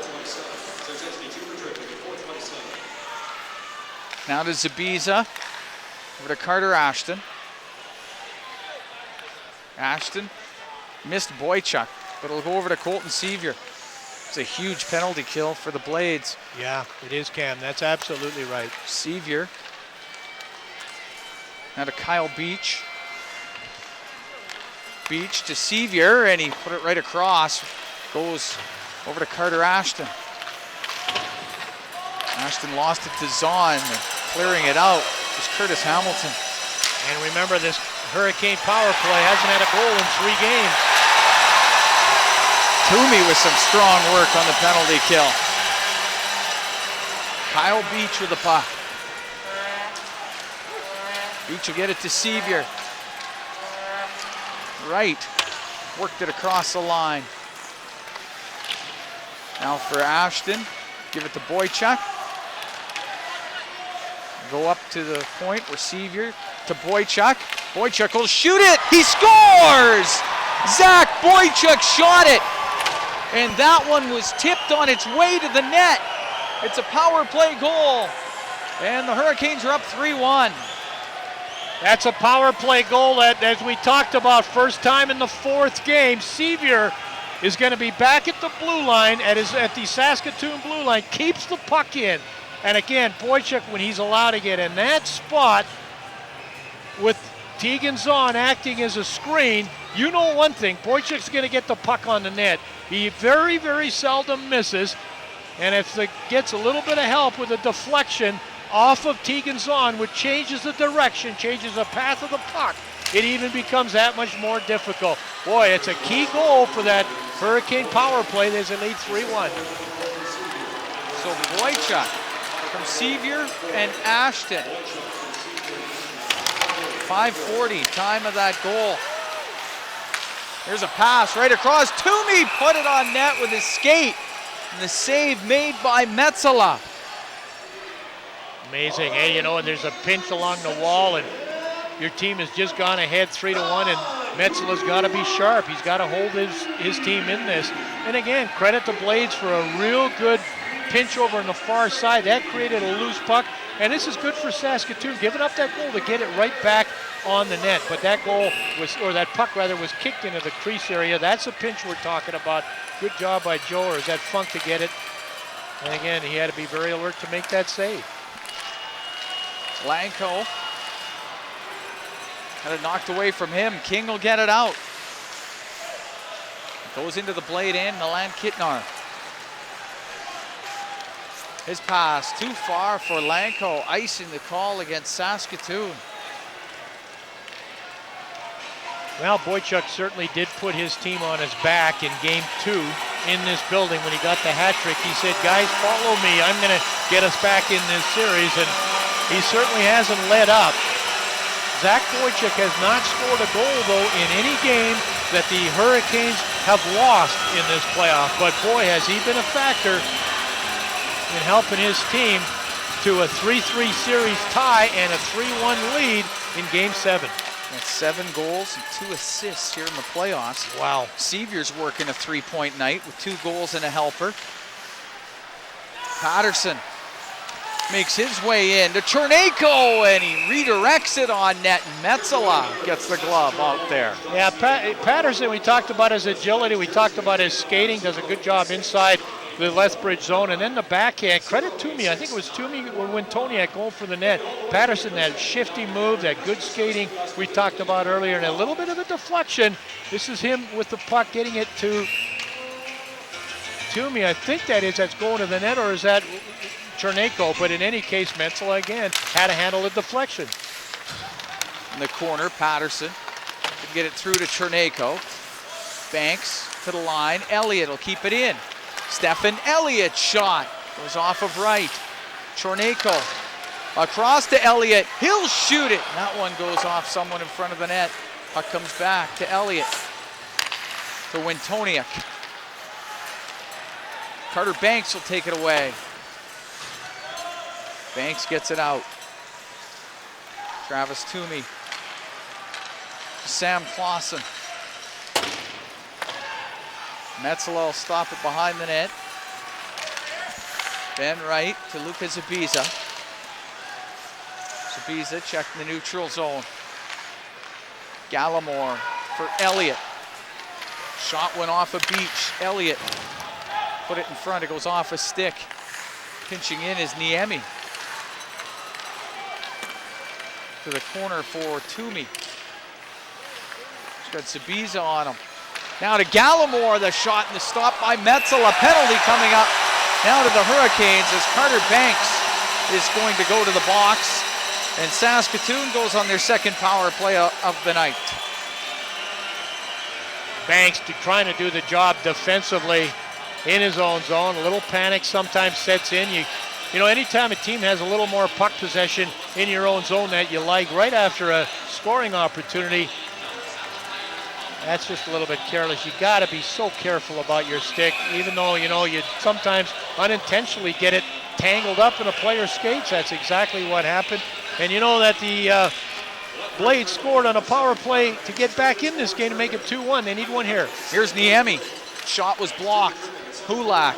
Speaker 1: Now to Zabiza. Over to Carter Ashton. Ashton missed Boychuk, but it'll go over to Colton Sevier. It's a huge penalty kill for the Blades.
Speaker 2: Yeah, it is, Cam. That's absolutely right.
Speaker 1: Sevier. Now to Kyle Beach. Beach to Sevier, and he put it right across. Goes over to Carter Ashton. Ashton lost it to Zahn, and clearing it out was Curtis Hamilton.
Speaker 2: And remember, this Hurricane power play hasn't had a goal in 3 games.
Speaker 1: Toomey with some strong work on the penalty kill. Kyle Beach with the puck. Beach will get it to Sevier. Right, worked it across the line. Now for Ashton, give it to Boychuk. Go up to the point where Sevier to Boychuk. Boychuk will shoot it, he scores! Zach Boychuk shot it. And that one was tipped on its way to the net. It's a power play goal. And the Hurricanes are up 3-1.
Speaker 2: That's a power play goal that, as we talked about, first time in the 4th game. Sevier is going to be back at the blue line, at the Saskatoon blue line, keeps the puck in. And again, Boychuk, when he's allowed to get in that spot with Tegan Zahn acting as a screen, you know one thing, Boychuk's going to get the puck on the net. He very, very seldom misses. And if it gets a little bit of help with a deflection off of Tegan Zahn, which changes the direction, changes the path of the puck, it even becomes that much more difficult. Boy, it's a key goal for that Hurricane power play. There's a lead 3-1.
Speaker 1: So Boychuk from Sevier and Ashton. 5:40, time of that goal. There's a pass right across. Toomey put it on net with his skate. And the save made by Metsola.
Speaker 2: Amazing. Hey, you know, and there's a pinch along the wall, and your team has just gone ahead 3-1, and Metzela's got to be sharp. He's got to hold his team in this. And again, credit the Blades for a real good pinch over on the far side. That created a loose puck, and this is good for Saskatoon, giving up that goal to get it right back on the net. But that goal was, or that puck rather, was kicked into the crease area. That's a pinch we're talking about. Good job by Joe, or is that Funk to get it? And again, he had to be very alert to make that save.
Speaker 1: Lanko had it knocked away from him. King will get it out. Goes into the blade in, Milan Kitnar. His pass too far for Lanko, icing the call against Saskatoon.
Speaker 2: Well, Boychuk certainly did put his team on his back in game 2 in this building when he got the hat trick. He said, guys, follow me. I'm going to get us back in this series, and he certainly hasn't let up. Zach Boychuk has not scored a goal, though, in any game that the Hurricanes have lost in this playoff. But boy, has he been a factor in helping his team to a 3-3 series tie and a 3-1 lead in game 7.
Speaker 1: That's 7 goals and 2 assists here in the playoffs.
Speaker 2: Wow.
Speaker 1: Sevier's working a 3-point night with 2 goals and a helper. Patterson makes his way in to Cherneyko, and he redirects it on net. Metzola gets the glove out there.
Speaker 2: Yeah, Patterson, we talked about his agility, we talked about his skating, does a good job inside the Lethbridge zone, and then the backhand, credit to me, I think it was Toomey or Wintoniak going for the net. Patterson, that shifty move, that good skating we talked about earlier, and a little bit of a deflection. This is him with the puck getting it to Toomey. I think that's going to the net, or is that Cherneyko? But in any case, Metzola again had to handle the deflection.
Speaker 1: In the corner, Patterson can get it through to Cherneyko. Banks to the line. Elliott will keep it in. Stephen Elliott shot goes off of right. Cherneyko across to Elliott. He'll shoot it. That one goes off someone in front of the net. Puck comes back to Elliott. To Wintoniak. Carter Banks will take it away. Banks gets it out. Travis Toomey. Sam Clausen. Metzola will stop it behind the net. Ben Wright to Luka Zabiza. Zabiza checking the neutral zone. Gallimore for Elliott. Shot went off a beach. Elliott put it in front. It goes off a stick. Pinching in is Niemi. To the corner for Toomey. He's got Zabiza on him. Now to Gallimore, the shot and the stop by Metzola. Penalty coming up now to the Hurricanes as Carter Banks is going to go to the box. And Saskatoon goes on their second power play of the night.
Speaker 2: Banks trying to do the job defensively in his own zone. A little panic sometimes sets in. You know, anytime a team has a little more puck possession in your own zone that you like right after a scoring opportunity, that's just a little bit careless. You got to be so careful about your stick, even though, you know, you sometimes unintentionally get it tangled up in a player's skates. That's exactly what happened. And you know that the Blades scored on a power play to get back in this game to make it 2-1. They need one here.
Speaker 1: Here's Niemi. Shot was blocked. Hulak.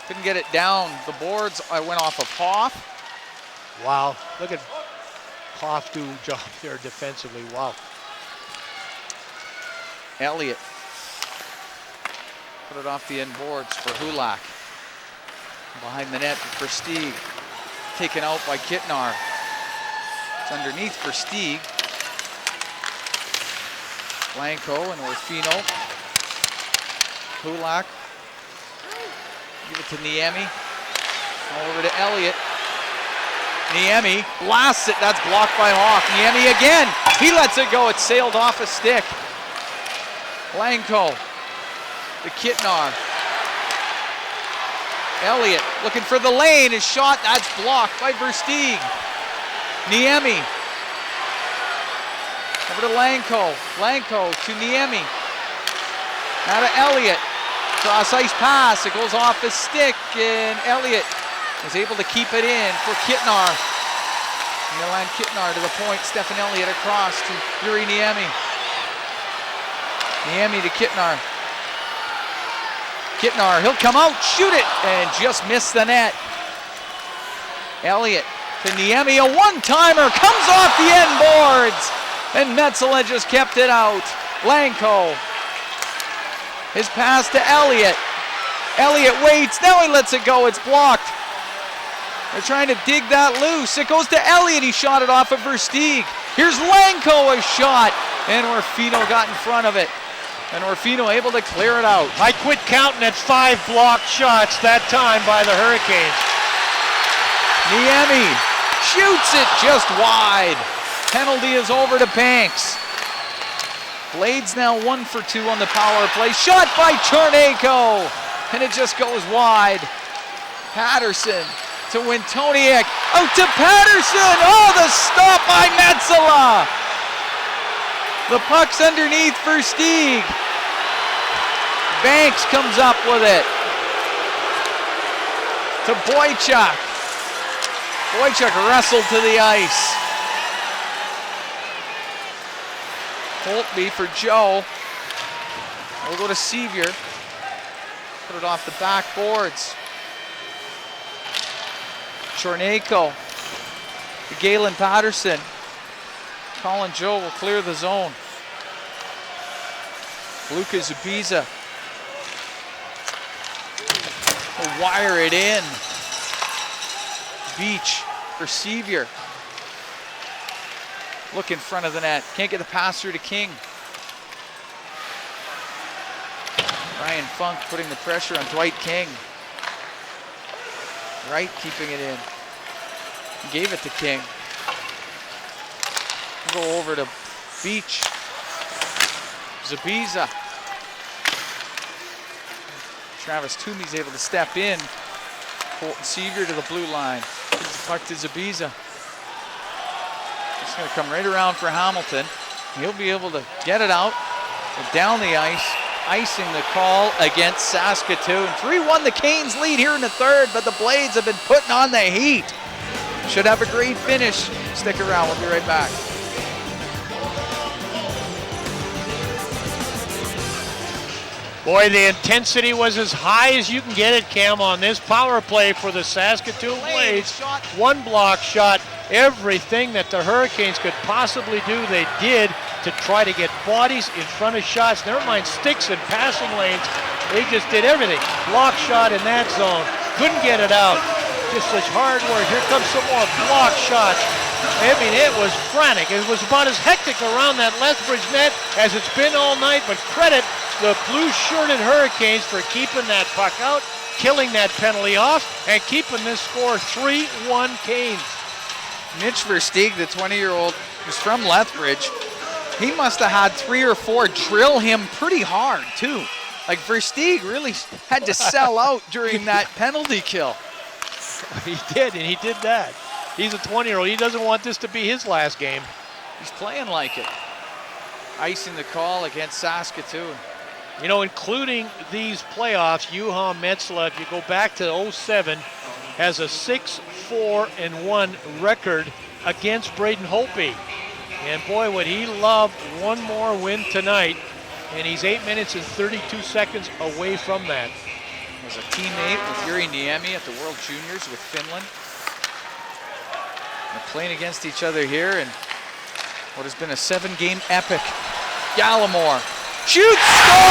Speaker 1: Couldn't get it down. The boards went off of Hoff.
Speaker 2: Wow, look at Hoff do a job there defensively. Wow.
Speaker 1: Elliott put it off the end boards for Hulak. Behind the net for Stieg. Taken out by Kittnar. It's underneath for Stieg. Blanco and Orfino. Hulak. Give it to Niemi. Over to Elliott. Niemi blasts it. That's blocked by Hoff. Niemi again. He lets it go. It sailed off a stick. Blanco to Kittnar. Elliott looking for the lane. His shot, that's blocked by Versteeg. Niemi. Over to Blanco. Blanco to Niemi. Now to Elliott. Cross ice pass. It goes off his stick, and Elliott is able to keep it in for Kittnar. Milan Kittnar to the point. Stephen Elliott across to Yuri Niemi. Niemi to Kittnar. Kittnar, he'll come out, shoot it, and just miss the net. Elliott to Niemi, a one-timer, comes off the end boards, and Metzola just kept it out. Blanco, his pass to Elliott. Elliott waits, now he lets it go, it's blocked. They're trying to dig that loose. It goes to Elliott, he shot it off of Versteeg. Here's Blanco, a shot, and Orfino got in front of it. And Orfino able to clear it out.
Speaker 2: I quit counting at 5 blocked shots that time by the Hurricanes.
Speaker 1: Niemi shoots it just wide. Penalty is over to Banks. Blades now 1 for 2 on the power play. Shot by Cherneyko, and it just goes wide. Patterson to Wintoniak. Out to Patterson. Oh, the stop by Metzola. The puck's underneath for Stieg. Banks comes up with it. To Boychuk. Boychuk wrestled to the ice. Holtby for Joe. We'll go to Sevier. Put it off the backboards. Chornako. Galen Patterson. Colin Joe will clear the zone. Lucas Zubiza will wire it in. Beach for Sevier. Look in front of the net. Can't get the pass through to King. Ryan Funk putting the pressure on Dwight King. Wright keeping it in. Gave it to King. Go over to Beach. Zubiza. Travis Toomey's able to step in. Colton Sevier to the blue line. Gives the puck to Zubiza. It's going to come right around for Hamilton. He'll be able to get it out and down the ice. Icing the call against Saskatoon. 3-1 the Canes lead here in the third, but the Blades have been putting on the heat. Should have a great finish. Stick around, we'll be right back.
Speaker 2: Boy, the intensity was as high as you can get it, Cam, on this power play for the Saskatoon Blades. One block shot. Everything that the Hurricanes could possibly do, they did to try to get bodies in front of shots. Never mind sticks and passing lanes. They just did everything. Block shot in that zone. Couldn't get it out. Just such hard work. Here comes some more block shots. I mean, it was frantic. It was about as hectic around that Lethbridge net as it's been all night, but credit the blue-shirted Hurricanes for keeping that puck out, killing that penalty off, and keeping this score 3-1 Canes.
Speaker 1: Mitch Versteeg, the 20-year-old, who's from Lethbridge, he must have had 3 or 4 drill him pretty hard, too. Like, Versteeg really had to sell out during that penalty kill.
Speaker 2: He did, and he did that. He's a 20-year-old. He doesn't want this to be his last game.
Speaker 1: He's playing like it. Icing the call against Saskatoon.
Speaker 2: You know, including these playoffs, Juha Metsälä, if you go back to 07, has a 6-4-1 record against Braden Holtby. And boy, would he love one more win tonight. And he's 8 minutes and 32 seconds away from that.
Speaker 1: As a teammate with Yuri Niemi at the World Juniors with Finland. They're playing against each other here in what has been a 7-game epic. Gallimore shoots, scores!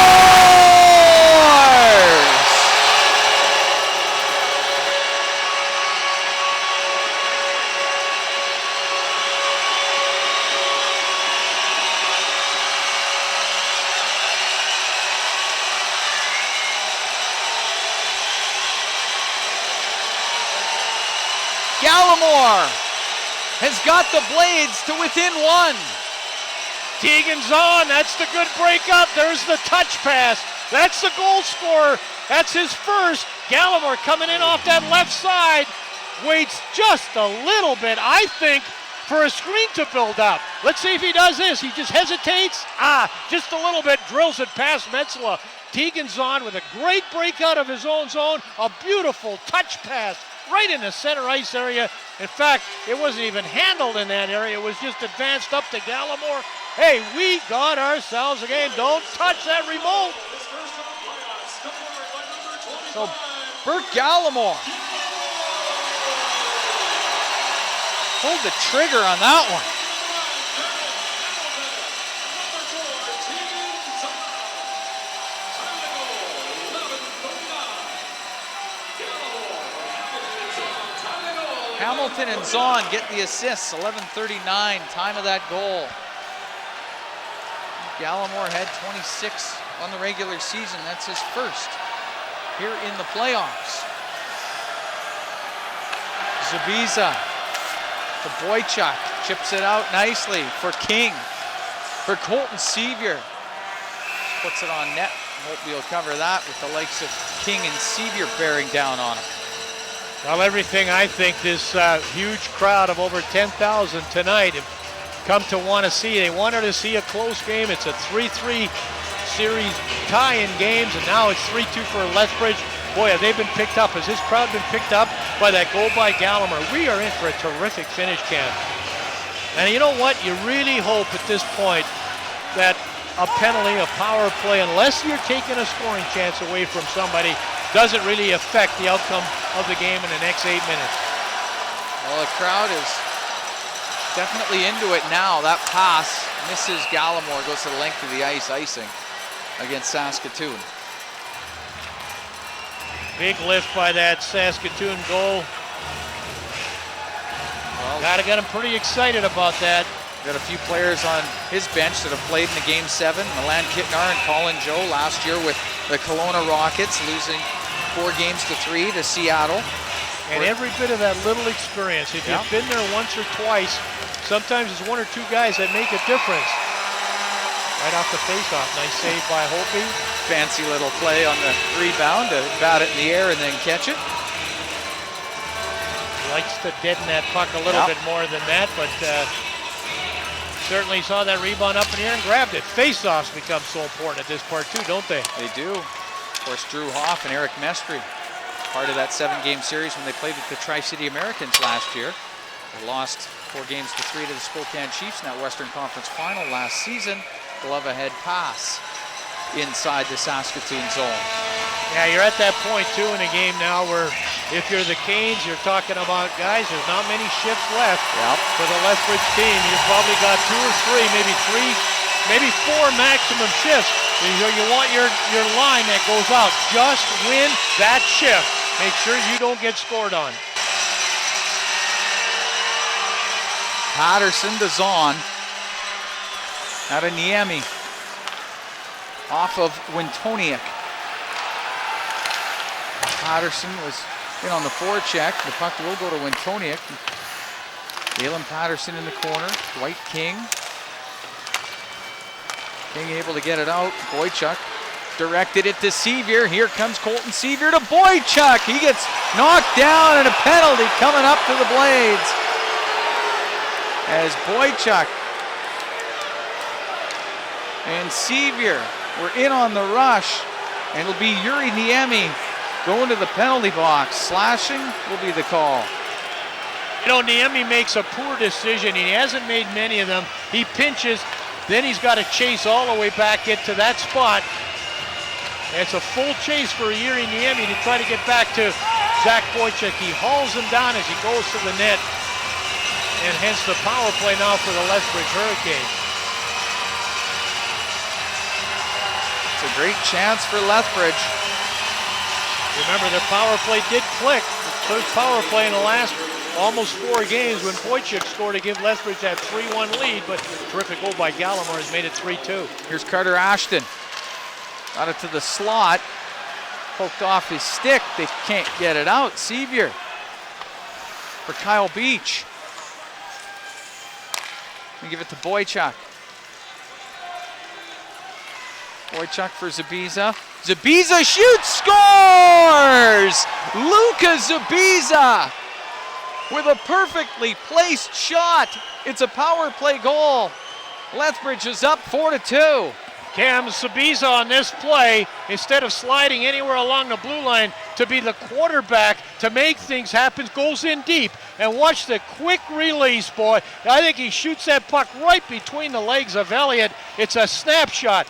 Speaker 1: Gallimore has got the Blades to within 1.
Speaker 2: Tegan's on, that's the good breakup. There's the touch pass. That's the goal scorer. That's his first. Gallimore coming in off that left side. Waits just a little bit, I think, for a screen to build up. Let's see if he does this. He just hesitates. Just a little bit, drills it past Metsälä. Tegan's on with a great breakout of his own zone. A beautiful touch pass right in the center ice area. In fact, it wasn't even handled in that area. It was just advanced up to Gallimore. Hey, we got ourselves a game. Don't touch that remote.
Speaker 1: So, Bert Gallimore pulled the trigger on that one. Hamilton and Zahn get the assists, 11:39, time of that goal. Gallimore had 26 on the regular season. That's his first here in the playoffs. Zubiza to Boychuk, chips it out nicely for King. For Colton Sevier, puts it on net. Hope we'll cover that with the likes of King and Sevier bearing down on him.
Speaker 2: Well, everything I think this huge crowd of over 10,000 tonight have come to want to see. They wanted to see a close game. It's a 3-3 series tie-in games, and now it's 3-2 for Lethbridge. Boy, have they been picked up. Has this crowd been picked up by that goal by Gallimore? We are in for a terrific finish, Cam. And you know what? You really hope at this point that a penalty, a power play, unless you're taking a scoring chance away from somebody, doesn't really affect the outcome of the game in the next 8 minutes.
Speaker 1: Well, the crowd is definitely into it now. That pass misses Gallimore, goes to the length of the ice, icing against Saskatoon.
Speaker 2: Big lift by that Saskatoon goal.
Speaker 1: Well,
Speaker 2: gotta get him pretty excited about that.
Speaker 1: Got a few players on his bench that have played in the Game 7. Milan Kitnar and Colin Joe last year with the Kelowna Rockets, losing 4-3 to Seattle.
Speaker 2: And every bit of that little experience. If you've been there once or twice, sometimes it's one or two guys that make a difference. Right off the faceoff, nice save by Holtby.
Speaker 1: Fancy little play on the rebound to bat it in the air and then catch it.
Speaker 2: Likes to deaden that puck a little bit more than that, but certainly saw that rebound up in the air and grabbed it. Faceoffs become so important at this part too, don't they?
Speaker 1: They do. Of course, Drew Hoff and Eric Mestry, part of that 7-game series when they played with the Tri-City Americans last year. They lost 4-3 to the Spokane Chiefs in that Western Conference final last season. Glove ahead pass inside the Saskatoon zone.
Speaker 2: Yeah, you're at that point too in a game now where if you're the Canes, you're talking about, guys, there's not many shifts left for the Lethbridge team. You've probably got 2 or 3, maybe 4 maximum shifts. You want your line that goes out. Just win that shift. Make sure you don't get scored on.
Speaker 1: Patterson to Zahn. Out of Niemi. Off of Wintoniak. Patterson was in on the forecheck. The puck will go to Wintoniak. Galen Patterson in the corner. Dwight King. King able to get it out. Boychuk directed it to Sevier. Here comes Colton Sevier to Boychuk. He gets knocked down and a penalty coming up to the Blades. As Boychuk and Sevier were in on the rush, and it'll be Yuri Niemi going to the penalty box. Slashing will be the call.
Speaker 2: You know, Niemi makes a poor decision. He hasn't made many of them. He pinches, then he's got to chase all the way back into that spot. And it's a full chase for Yuri Niemi to try to get back to Zach Boychuk. He hauls him down as he goes to the net, and hence the power play now for the Lethbridge Hurricanes.
Speaker 1: It's a great chance for Lethbridge.
Speaker 2: Remember, the power play did click. The first power play in the last almost 4 games when Boychuk scored to give Lethbridge that 3-1 lead, but terrific goal by Gallimore has made it 3-2.
Speaker 1: Here's Carter Ashton. Got it to the slot. Poked off his stick. They can't get it out. Sevier for Kyle Beach. We give it to Boychuk. Boychuk for Zabiza. Zabiza shoots, scores! Luka Zabiza with a perfectly placed shot. It's a power play goal. Lethbridge is up 4-2.
Speaker 2: Cam Zabiza on this play, instead of sliding anywhere along the blue line to be the quarterback to make things happen, goes in deep. And watch the quick release, boy. I think he shoots that puck right between the legs of Elliott. It's a snapshot.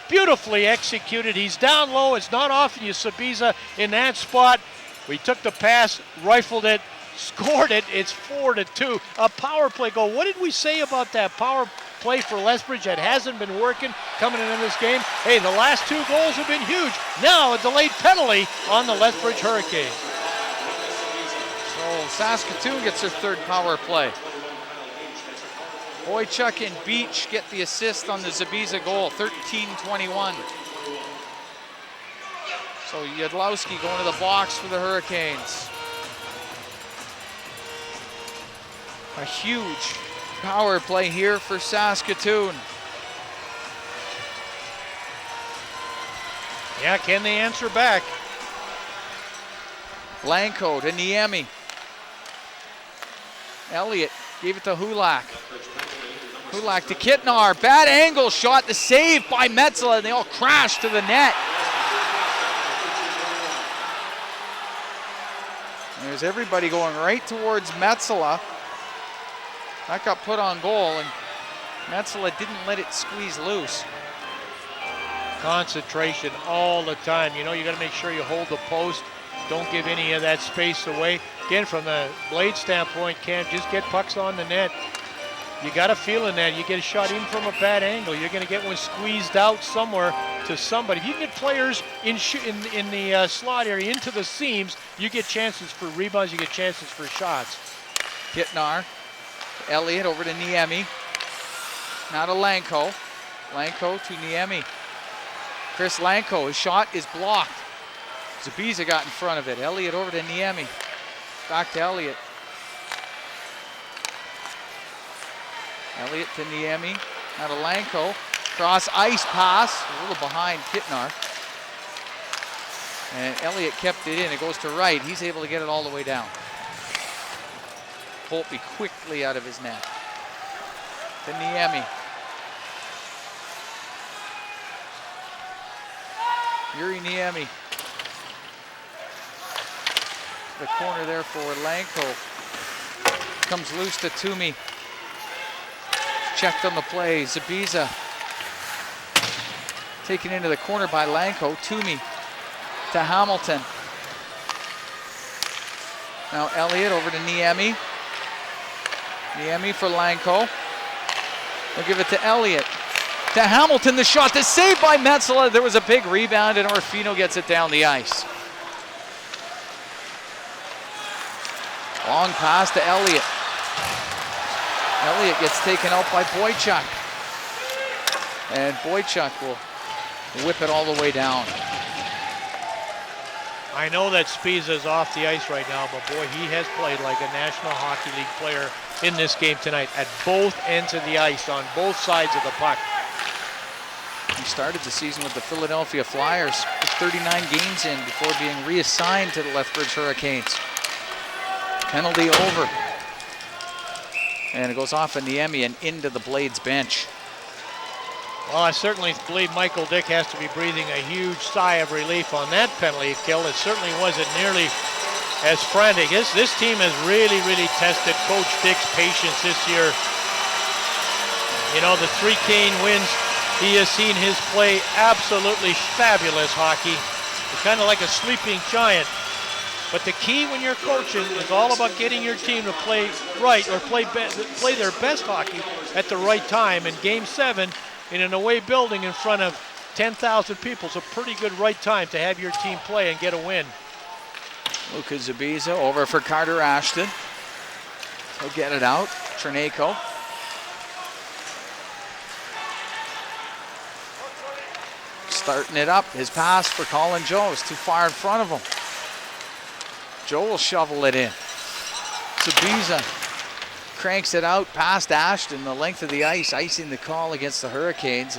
Speaker 2: Beautifully executed. He's down low. It's not often you Zabiza in that spot. We took the pass, rifled it, scored it. It's 4-2. A power play goal. What did we say about that power play for Lethbridge that hasn't been working coming into this game? Hey, the last 2 goals have been huge. Now a delayed penalty on the Lethbridge Hurricanes.
Speaker 1: So Saskatoon gets their 3rd power play. Boychuk and Beach get the assist on the Zabiza goal, 13-21. So Yudlowski going to the box for the Hurricanes. A huge power play here for Saskatoon.
Speaker 2: Yeah, can they answer back?
Speaker 1: Blanco to Niemi. Elliott gave it to Hulak. Hulak to Kitnar. Bad angle shot. The save by Metzela, and they all crash to the net. There's everybody going right towards Metzela. That got put on goal, and Metzela didn't let it squeeze loose.
Speaker 2: Concentration all the time. You know, you got to make sure you hold the post. Don't give any of that space away. Again, from the Blade standpoint, can't just get pucks on the net. You got a feeling that you get a shot even from a bad angle, you're going to get one squeezed out somewhere to somebody. If you can get players in the slot area into the seams, you get chances for rebounds, you get chances for shots.
Speaker 1: Kitnar, Elliott over to Niemi. Now to Lanko. Lanko to Niemi. Chris Lanko, his shot is blocked. Zabiza got in front of it. Elliott over to Niemi. Back to Elliott. Elliott to Niemi. Now to Lanko. Cross ice pass. A little behind Kitnar. And Elliott kept it in. It goes to right. He's able to get it all the way down. Holtby quickly out of his net. To Niemi. Yuri Niemi. The corner there for Lanko. Comes loose to Toomey. Checked on the play. Zabiza. Taken into the corner by Lanko. Toomey to Hamilton. Now Elliott over to Niemi. Niemi for Lanko. They'll give it to Elliott. To Hamilton, the shot, the save by Metzola. There was a big rebound and Orfino gets it down the ice. Long pass to Elliott. Elliott gets taken out by Boychuk. And Boychuk will whip it all the way down.
Speaker 2: I know that Spiza's off the ice right now, but boy, he has played like a National Hockey League player in this game tonight at both ends of the ice, on both sides of the puck.
Speaker 1: He started the season with the Philadelphia Flyers, with 39 games in before being reassigned to the Lethbridge Hurricanes. Penalty over. And it goes off of Niemi and into the Blades bench.
Speaker 2: Well, I certainly believe Michael Dick has to be breathing a huge sigh of relief on that penalty kill. It certainly wasn't nearly as frantic. This team has really, really tested Coach Dick's patience this year. You know, the 3 Kane wins, he has seen his play absolutely fabulous hockey. It's kind of like a sleeping giant. But the key when you're coaching is all about getting your team to play right or play their best hockey at the right time. In Game 7, in an away building in front of 10,000 people, it's a pretty good right time to have your team play and get a win.
Speaker 1: Luka Zabiza over for Carter Ashton. He'll get it out. Cherneyko. Starting it up. His pass for Colin Joe is too far in front of him. Joe will shovel it in. Zabiza cranks it out past Ashton, the length of the ice, icing the call against the Hurricanes.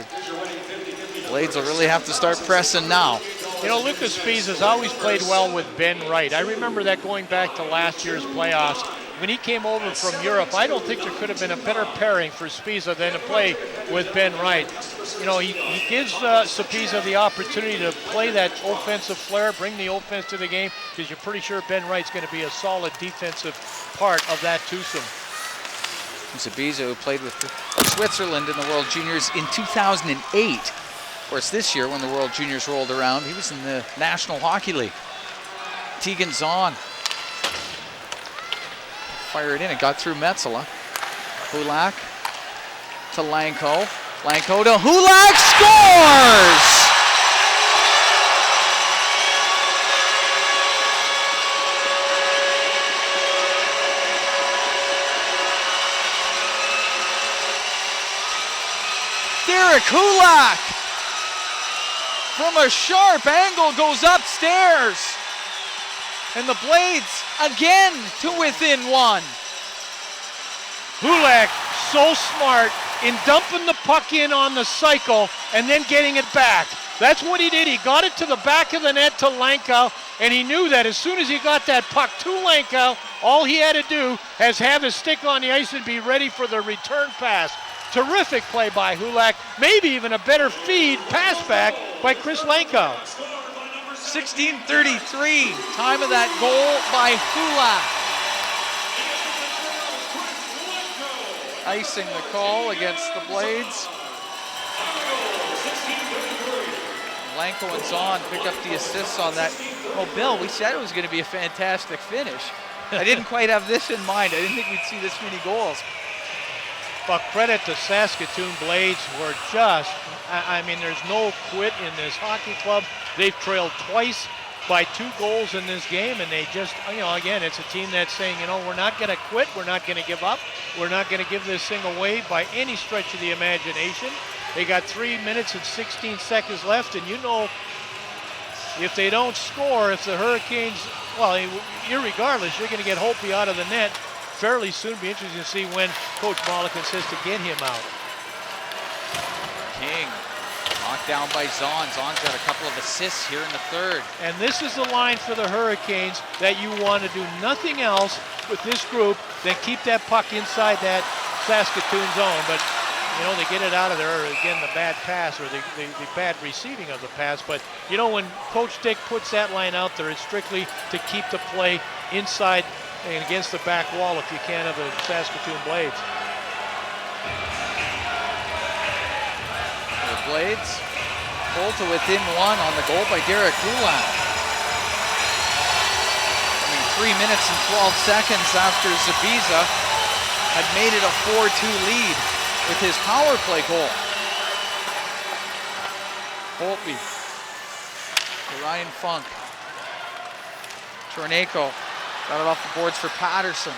Speaker 1: Blades will really have to start pressing now.
Speaker 2: You know, Lucas Spiza's always played well with Ben Wright. I remember that going back to last year's playoffs. When he came over from Europe, I don't think there could have been a better pairing for Spiza than to play with Ben Wright. You know, he gives Spiza the opportunity to play that offensive flair, bring the offense to the game, because you're pretty sure Ben Wright's going to be a solid defensive part of that twosome.
Speaker 1: Zabiza, who played with Switzerland in the World Juniors in 2008. Of course, this year when the World Juniors rolled around, he was in the National Hockey League. Tegan Zahn. Fire it in, it got through Metzola. Hulak to Lanko. Lanko to Hulak, scores! Derek Hulak from a sharp angle goes upstairs. And the Blades again to within 1.
Speaker 2: Hulak so smart in dumping the puck in on the cycle and then getting it back. That's what he did. He got it to the back of the net to Lankow, and he knew that as soon as he got that puck to Lankow, all he had to do is have his stick on the ice and be ready for the return pass. Terrific play by Hulak. Maybe even a better feed pass back by Chris Lankow.
Speaker 1: 16:33, time of that goal by Hulak. Icing the call against the Blades. Lanko and Zahn pick up the assists on that Well, Bill, we said it was going to be a fantastic finish. I didn't quite have this in mind. I didn't think we'd see this many goals.
Speaker 2: But credit to Saskatoon Blades were just, I mean, there's no quit in this hockey club. They've trailed twice by 2 goals in this game, and they just, you know, again, it's a team that's saying, you know, we're not going to quit, we're not going to give up, we're not going to give this thing away by any stretch of the imagination. They got 3 minutes and 16 seconds left, and you know, if they don't score, if the Hurricanes, well, irregardless, you're going to get Holtby out of the net fairly soon. Be interesting to see when Coach Mulliken says to get him out.
Speaker 1: King knocked down by Zahn. Zahn's got a couple of assists here in the third.
Speaker 2: And this is the line for the Hurricanes, that you want to do nothing else with this group than keep that puck inside that Saskatoon zone. But, you know, they get it out of there. Again, the bad pass, or the bad receiving of the pass. But, you know, when Coach Dick puts that line out there, it's strictly to keep the play inside and against the back wall, if you can, of the Saskatoon Blades.
Speaker 1: The Blades pulled to within 1 on the goal by Derek Hulan. I mean, 3 minutes and 12 seconds after Zabiza had made it a 4-2 lead with his power play goal. Holtby to Ryan Funk. Torneko got it off the boards for Patterson.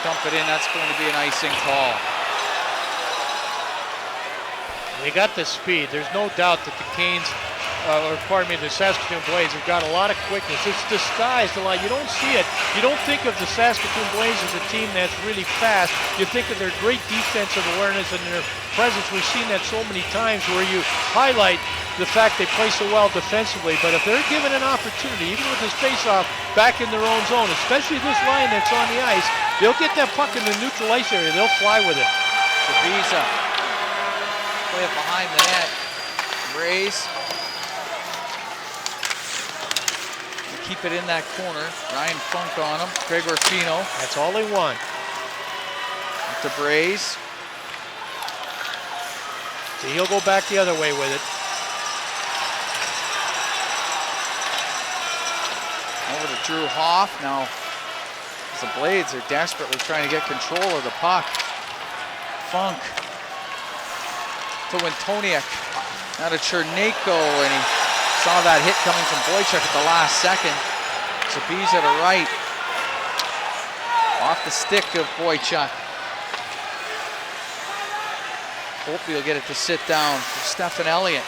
Speaker 1: Dump it in, that's going to be an icing call.
Speaker 2: They got the speed. There's no doubt that the Canes, the Saskatoon Blades have got a lot of quickness. It's disguised a lot. You don't see it. You don't think of the Saskatoon Blades as a team that's really fast. You think of their great defensive awareness and their presence. We've seen that so many times where you highlight the fact they play so well defensively. But if they're given an opportunity, even with this face-off back in their own zone, especially this line that's on the ice, they'll get that puck in the neutral ice area. They'll fly with it.
Speaker 1: Zabiza. Play it behind the net. Rays. Keep it in that corner. Ryan Funk on him. Gregor Fino.
Speaker 2: That's all they want.
Speaker 1: To Braze.
Speaker 2: See, he'll go back the other way with it.
Speaker 1: Over to Drew Hoff. Now, the Blades are desperately trying to get control of the puck. Funk to Wintoniak. Now to Cherneko, and he saw that hit coming from Boychuk at the last second. Zabiza to right. Off the stick of Boychuk. Hopefully he'll get it to sit down for Stephen Elliott.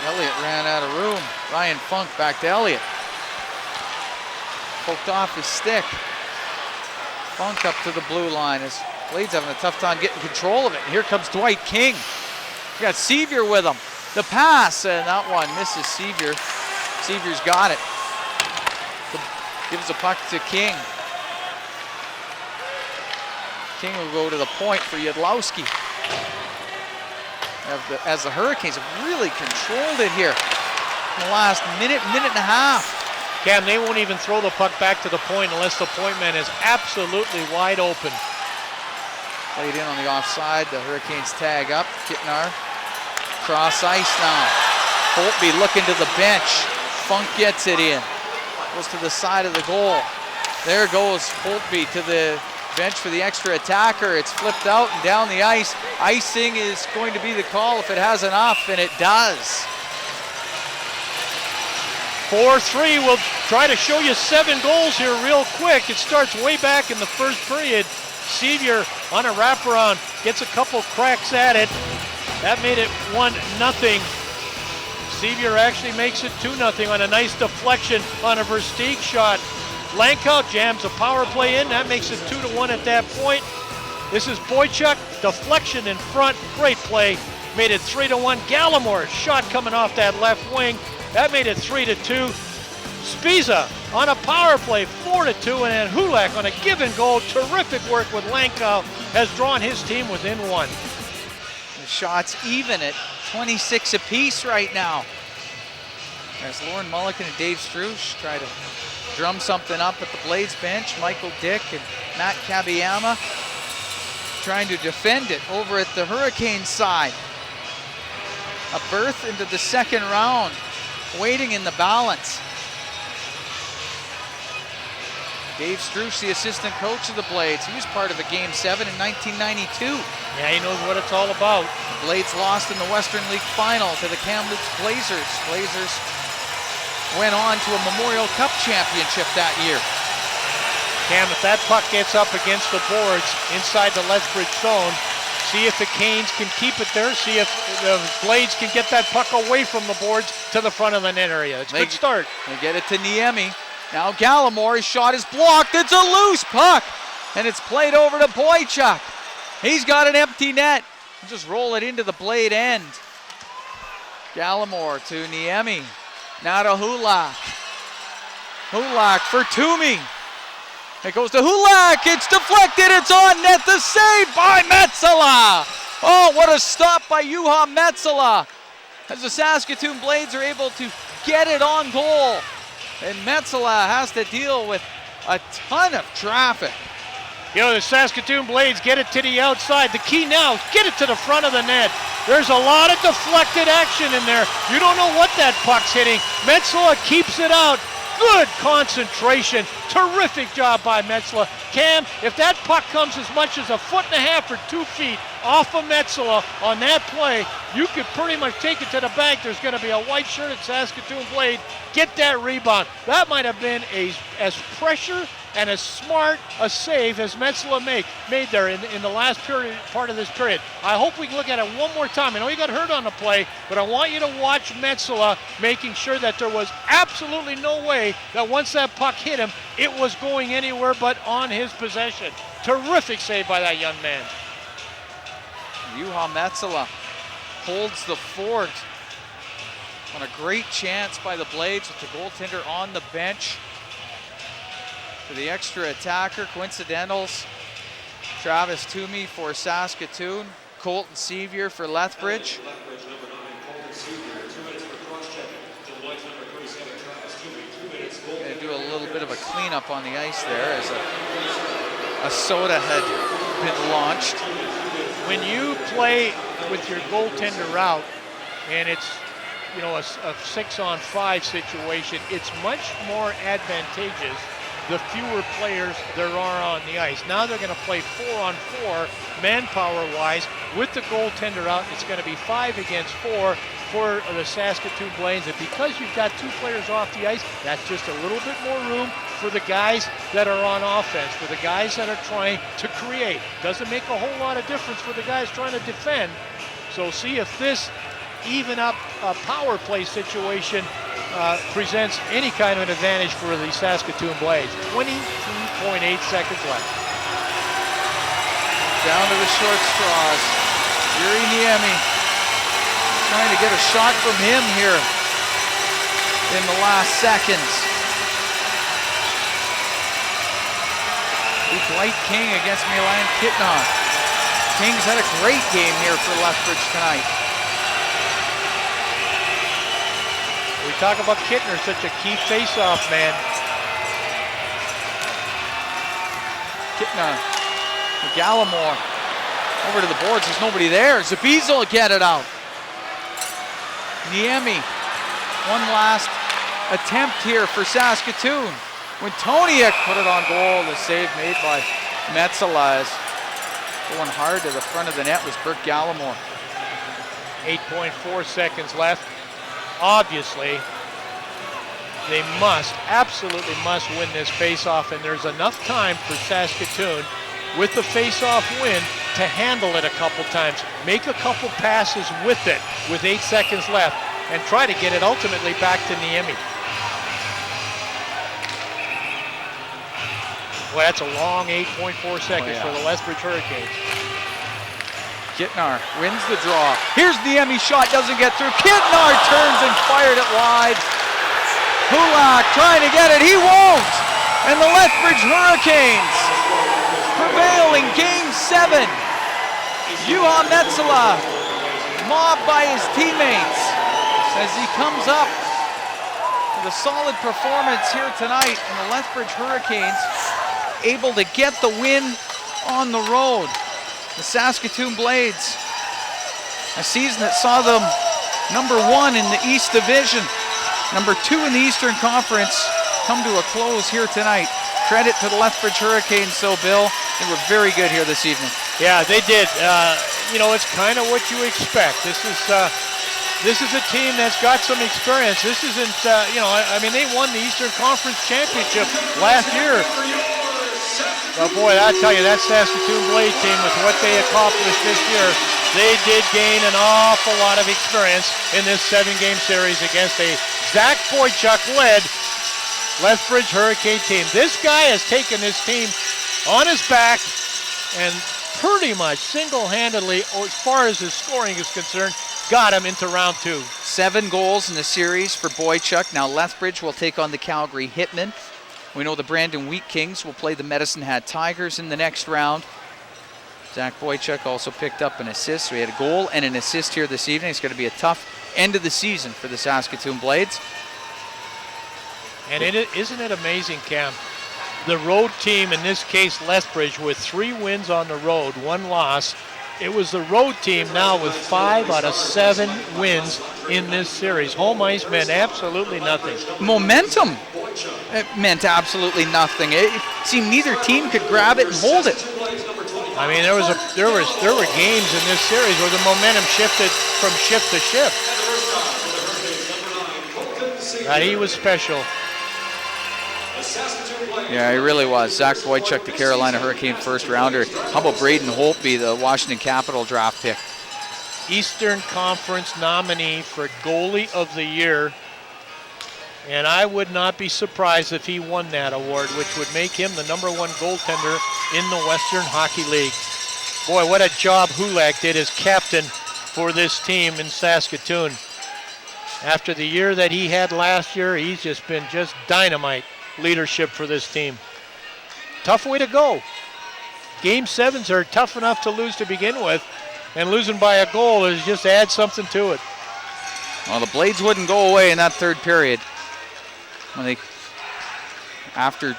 Speaker 1: Elliott ran out of room. Ryan Funk back to Elliott. Poked off his stick. Funk up to the blue line as Blades having a tough time getting control of it. And here comes Dwight King. We got Sevier with him. The pass, and that one misses Sevier. Sevier's got it. Gives the puck to King. King will go to the point for Yadlowski. As the Hurricanes have really controlled it here in the last minute and a half.
Speaker 2: Cam, they won't even throw the puck back to the point unless the point man is absolutely wide open.
Speaker 1: Played in on the offside. The Hurricanes tag up. Kittnar cross ice now. Holtby looking to the bench. Funk gets it in. Goes to the side of the goal. There goes Holtby to the bench for the extra attacker. It's flipped out and down the ice. Icing is going to be the call if it has enough, and it does.
Speaker 2: 4-3. We'll try to show you 7 goals here real quick. It starts way back in the first period. Sevier on a wraparound gets a couple cracks at it. That made it 1-0. Sevier actually makes it 2-0 on a nice deflection on a Versteeg shot. Lankow jams a power play in. That makes it 2-1 at that point. This is Boychuk. Deflection in front. Great play. Made it 3-1. Gallimore shot coming off that left wing. That made it 3-2. Spiza on a power play, 4-2, and then Hulak on a given goal. Terrific work with Lankow, has drawn his team within 1.
Speaker 1: The shots even at 26 apiece right now. As Lauren Mulliken and Dave Strush try to drum something up at the Blades bench. Michael Dick and Matt Kabiyama trying to defend it over at the Hurricane side. a berth into the second round, waiting in the balance. Dave Struce, the assistant coach of the Blades. He was part of a Game 7 in 1992.
Speaker 2: Yeah, he knows what it's all about.
Speaker 1: The Blades lost in the Western League Final to the Kamloops Blazers. Blazers went on to a Memorial Cup championship that year.
Speaker 2: Cam, if that puck gets up against the boards inside the Lethbridge zone, see if the Canes can keep it there. See if the Blades can get that puck away from the boards to the front of the net area. It's a good start.
Speaker 1: They get it to Niemi. Now Gallimore, his shot is blocked. It's a loose puck, and it's played over to Boychuk. He's got an empty net. Just roll it into the Blade end. Gallimore to Niemi. Now to Hulak. Hulak for Toomey. It goes to Hulak. It's deflected. It's on net. The save by Metsala. Oh, what a stop by Juha Metsala. As the Saskatoon Blades are able to get it on goal. And Metsala has to deal with a ton of traffic.
Speaker 2: You know, the Saskatoon Blades get it to the outside. The key now is get it to the front of the net. There's a lot of deflected action in there. You don't know what that puck's hitting. Metsala keeps it out. Good concentration. Terrific job by Metsala. Cam, if that puck comes as much as 1.5 feet or 2 feet off of Metsala on that play, you could pretty much take it to the bank. There's going to be a white shirted Saskatoon Blade. Get that rebound. That might have been as pressure and as smart a save as Metsala made there in the last part of this period. I hope we can look at it one more time. I know he got hurt on the play, but I want you to watch Metsala making sure that there was absolutely no way that once that puck hit him, it was going anywhere but on his possession. Terrific save by that young man.
Speaker 1: Juha Metsala holds the fort on a great chance by the Blades with the goaltender on the bench. For the extra attacker, coincidentals, Travis Toomey for Saskatoon, Colton Sevier for Lethbridge. Going to do a little bit of a cleanup on the ice there as a soda had been launched.
Speaker 2: When you play with your goaltender out and it's, you know, a 6-on-5 situation, it's much more advantageous the fewer players there are on the ice. Now they're going to play 4-on-4 manpower-wise. With the goaltender out, it's going to be 5 against 4 for the Saskatoon Blades. And because you've got 2 players off the ice, that's just a little bit more room for the guys that are on offense, for the guys that are trying to create. Doesn't make a whole lot of difference for the guys trying to defend. So see if this even up power play situation presents any kind of an advantage for the Saskatoon Blades. 22.8 seconds left.
Speaker 1: Down to the short straws. Yuri Niemi trying to get a shot from him here in the last seconds. Dwight King against Milan Kitnar. King's had a great game here for Lethbridge tonight.
Speaker 2: We talk about Kittner, such a key face-off man.
Speaker 1: Kitnar, Gallimore, over to the boards, there's nobody there. Zabiza will get it out. Niemi, one last attempt here for Saskatoon. When Toniak put it on goal, the save made by Metsala. Going hard to the front of the net was Bert Gallimore.
Speaker 2: 8.4 seconds left. Obviously, they absolutely must win this face-off, and there's enough time for Saskatoon with the face-off win to handle it a couple times, make a couple passes with it with 8 seconds left, and try to get it ultimately back to Niemi. Well, that's a long 8.4 seconds for the Lethbridge Hurricanes.
Speaker 1: Kitnar wins the draw. Here's Niemi's shot, doesn't get through. Kitnar turns and fired it wide. Hulak trying to get it, he won't! And the Lethbridge Hurricanes prevail in Game 7. Juha Metsala mobbed by his teammates as he comes up with a solid performance here tonight, and the Lethbridge Hurricanes able to get the win on the road. The Saskatoon Blades, a season that saw them number 1 in the East Division, number 2 in the Eastern Conference, come to a close here tonight. Credit to the Lethbridge Hurricanes, so Bill, they were very good here this evening.
Speaker 2: Yeah, they did. You know, it's kind of what you expect. This is a team that's got some experience. This isn't, you know, I mean, they won the Eastern Conference Championship last year. But boy, I tell you, that Saskatoon Blade team, with what they accomplished this year, they did gain an awful lot of experience in this 7-game series against a Zach Boychuk-led Lethbridge Hurricane team. This guy has taken this team on his back and pretty much single-handedly, as far as his scoring is concerned, got him into round 2.
Speaker 1: 7 goals in the series for Boychuk. Now Lethbridge will take on the Calgary Hitmen. We know the Brandon Wheat Kings will play the Medicine Hat Tigers in the next round. Zach Boychuk also picked up an assist. So he had a goal and an assist here this evening. It's going to be a tough end of the season for the Saskatoon Blades.
Speaker 2: And isn't it amazing, Cam? The road team, in this case Lethbridge, with 3 wins on the road, 1 loss. It was the road team now with 5 out of 7 wins in this series. Home ice meant absolutely nothing.
Speaker 1: Momentum, it meant absolutely nothing. It seemed neither team could grab it and hold it.
Speaker 2: I mean, there were games in this series where the momentum shifted from shift to shift. He was special.
Speaker 1: Yeah, he really was. Zach Boychuk, the Carolina Hurricane first rounder. How about Braden Holtby, the Washington Capitol draft pick?
Speaker 2: Eastern Conference nominee for Goalie of the Year. And I would not be surprised if he won that award, which would make him the #1 goaltender in the Western Hockey League. Boy, what a job Hulak did as captain for this team in Saskatoon. After the year that he had last year, he's just been dynamite leadership for this team. Tough way to go. Game 7s are tough enough to lose to begin with, and losing by a goal is just add something to it.
Speaker 1: Well, the Blades wouldn't go away in that third period. When they, after,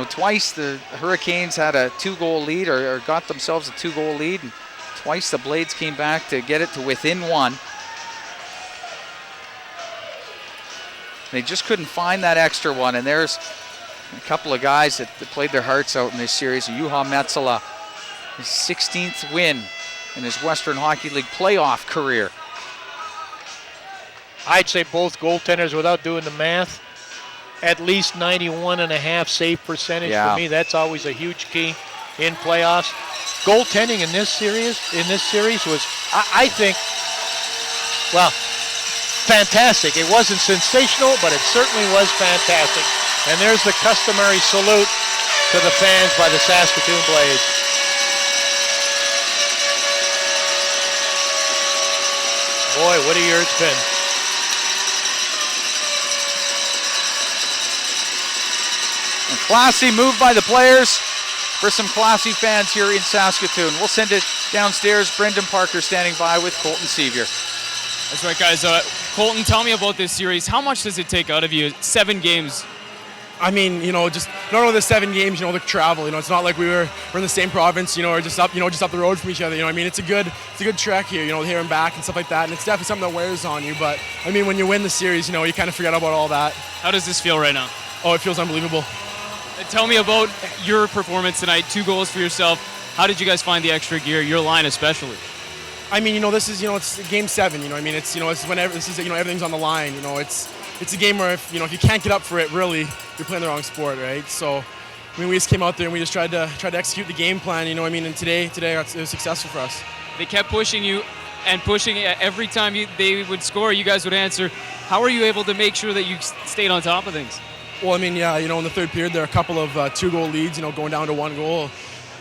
Speaker 1: twice the Hurricanes had a 2-goal lead or got themselves a 2-goal lead, and twice the Blades came back to get it to within 1. They just couldn't find that extra one, and there's a couple of guys that played their hearts out in this series. Juha Metsola, his 16th win in his Western Hockey League playoff career.
Speaker 2: I'd say both goaltenders, without doing the math, at least 91.5 save percentage.
Speaker 1: Yeah.
Speaker 2: For me, that's always a huge key in playoffs. Goaltending in this series was, I think, well, fantastic. It wasn't sensational, but it certainly was fantastic. And there's the customary salute to the fans by the Saskatoon Blades. Boy, what a year it's been.
Speaker 1: A classy move by the players for some classy fans here in Saskatoon. We'll send it downstairs. Brendan Parker standing by with Colton Sevier.
Speaker 4: That's right, guys. Colton, tell me about this series. How much does it take out of you? 7 games.
Speaker 19: I mean, just not only the 7 games, the travel. It's not like we're in the same province, or just up the road from each other. I mean, it's a good trek here, here and back and stuff like that. And it's definitely something that wears on you. But I mean, when you win the series, you kind of forget about all that.
Speaker 4: How does this feel right now?
Speaker 19: Oh, it feels unbelievable.
Speaker 4: Tell me about your performance tonight. 2 goals for yourself. How did you guys find the extra gear? Your line especially.
Speaker 19: I mean, this is, it's game 7. I mean, it's whenever this is, everything's on the line. It's a game where if you can't get up for it, really, you're playing the wrong sport, right? So, I mean, we just came out there and we just tried to execute the game plan. And today it was successful for us.
Speaker 4: They kept pushing you and pushing every time they would score. You guys would answer. How are you able to make sure that you stayed on top of things?
Speaker 19: Well, I mean, yeah, in the third period there are a couple of 2-goal leads. Going down to 1 goal.